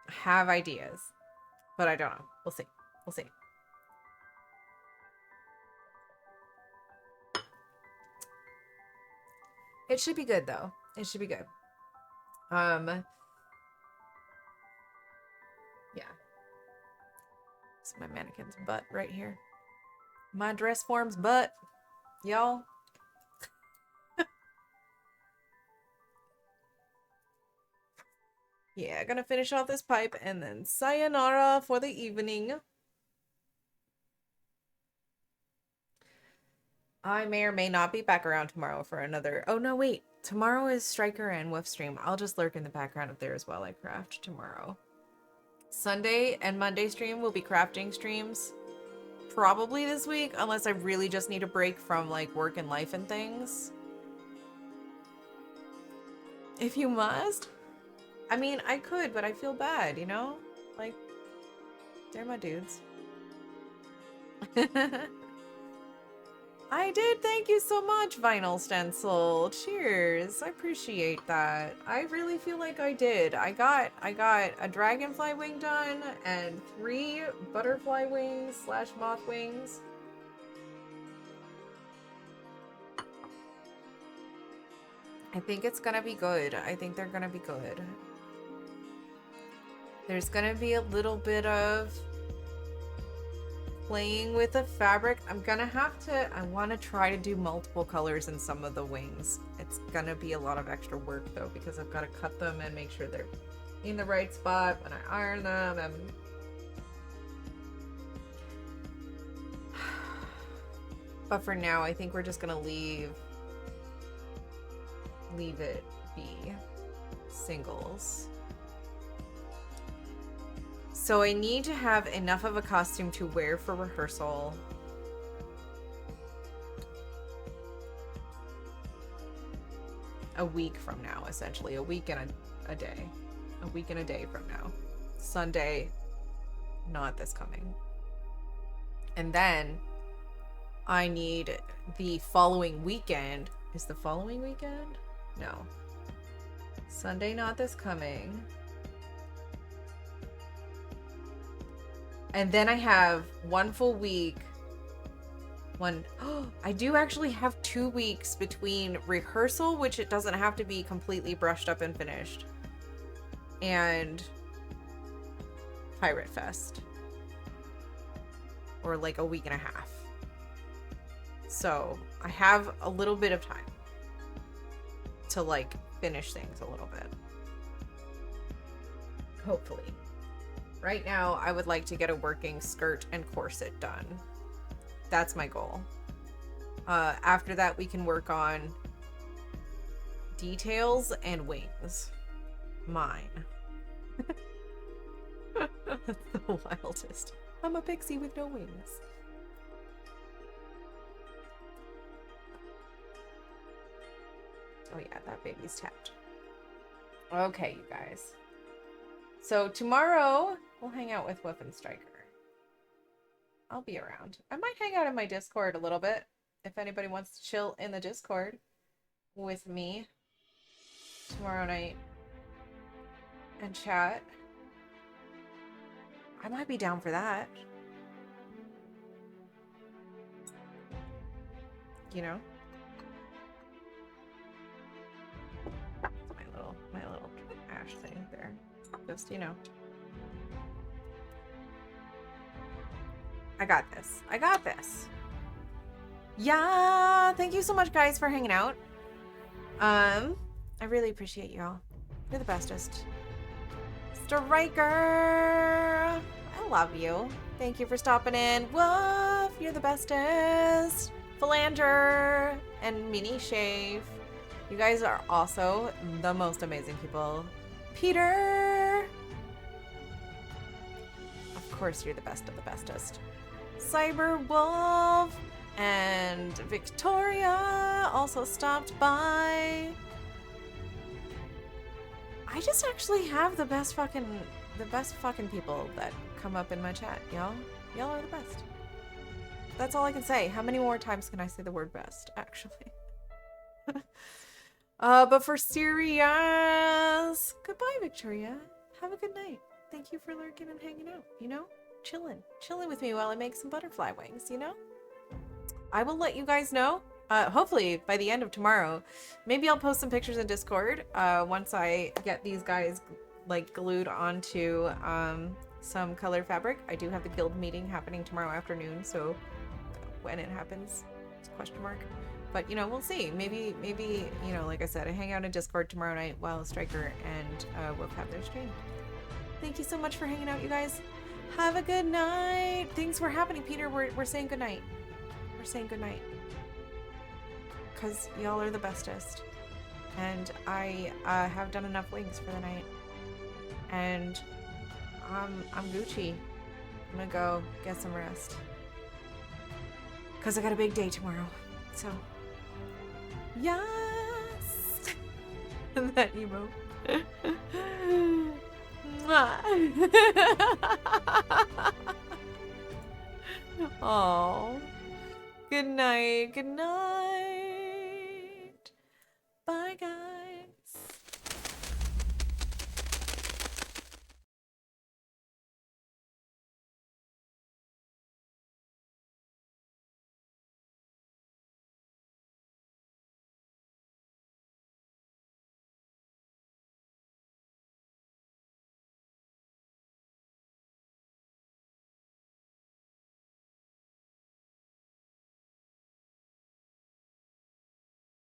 I have ideas, but I don't know. We'll see. We'll see. It should be good though. It should be good. Yeah. It's my mannequin's butt right here. My dress form's butt, y'all. Yeah, gonna finish off this pipe and then sayonara for the evening. I may or may not be back around tomorrow for another... Oh, no, wait. Tomorrow is Striker and Wolf stream. I'll just lurk in the background of theirs while I craft tomorrow. Sunday and Monday stream will be crafting streams. Probably this week, unless I really just need a break from, like, work and life and things. If you must. I mean, I could, but I feel bad, you know? Like, they're my dudes. I did. Thank you so much, Vinyl Stencil. Cheers. I appreciate that. I really feel like I did. I got a dragonfly wing done and 3 butterfly wings / moth wings. I think it's gonna be good. I think they're gonna be good. There's gonna be a little bit of playing with the fabric. I'm gonna have to, I want to try to do multiple colors in some of the wings. It's gonna be a lot of extra work though, because I've got to cut them and make sure they're in the right spot when I iron them. And but for now, I think we're just gonna leave it be singles. So I need to have enough of a costume to wear for rehearsal. A week from now, essentially. A week and a day. A week and a day from now. Sunday, not this coming. And then I need the following weekend. Is the following weekend? No. Sunday, not this coming. And then I have one full week. I do actually have 2 weeks between rehearsal, which it doesn't have to be completely brushed up and finished, and Pirate Fest. Or like a week and a half. So I have a little bit of time to like finish things a little bit. Hopefully. Right now, I would like to get a working skirt and corset done. That's my goal. After that, we can work on details and wings. Mine. That's the wildest. I'm a pixie with no wings. Oh yeah, that baby's tapped. Okay, you guys. So tomorrow, we'll hang out with Wolf and Striker. I'll be around. I might hang out in my Discord a little bit. If anybody wants to chill in the Discord with me tomorrow night and chat. I might be down for that. You know? My little ash thing there. Just, you know. I got this. I got this. Yeah, thank you so much, guys, for hanging out. I really appreciate y'all. You're the bestest. Striker, I love you. Thank you for stopping in. Woof, you're the bestest. Philander and Mini Shave. You guys are also the most amazing people. Peter. Of course, you're the best of the bestest. Cyber Wolf and Victoria also stopped by. I just actually have the best fucking people that come up in my chat, y'all. Y'all are the best. That's all I can say. How many more times can I say the word best, actually? But for serious, goodbye, Victoria. Have a good night. Thank you for lurking and hanging out, you know? Chilling with me while I make some butterfly wings, you know? I will let you guys know, hopefully by the end of tomorrow. Maybe I'll post some pictures in Discord, once I get these guys, like, glued onto, some color fabric. I do have the guild meeting happening tomorrow afternoon, so when it happens, it's a question mark. But, you know, we'll see. Maybe, you know, like I said, I hang out in Discord tomorrow night while Striker and Wolf have their stream. Thank you so much for hanging out, you guys. Have a good night. Things were happening, Peter. We're saying good night. We're saying good night. Because y'all are the bestest. And I have done enough wings for the night. And I'm Gucci. I'm gonna go get some rest. Because I got a big day tomorrow. So, yes! That emo. Oh, good night, good night.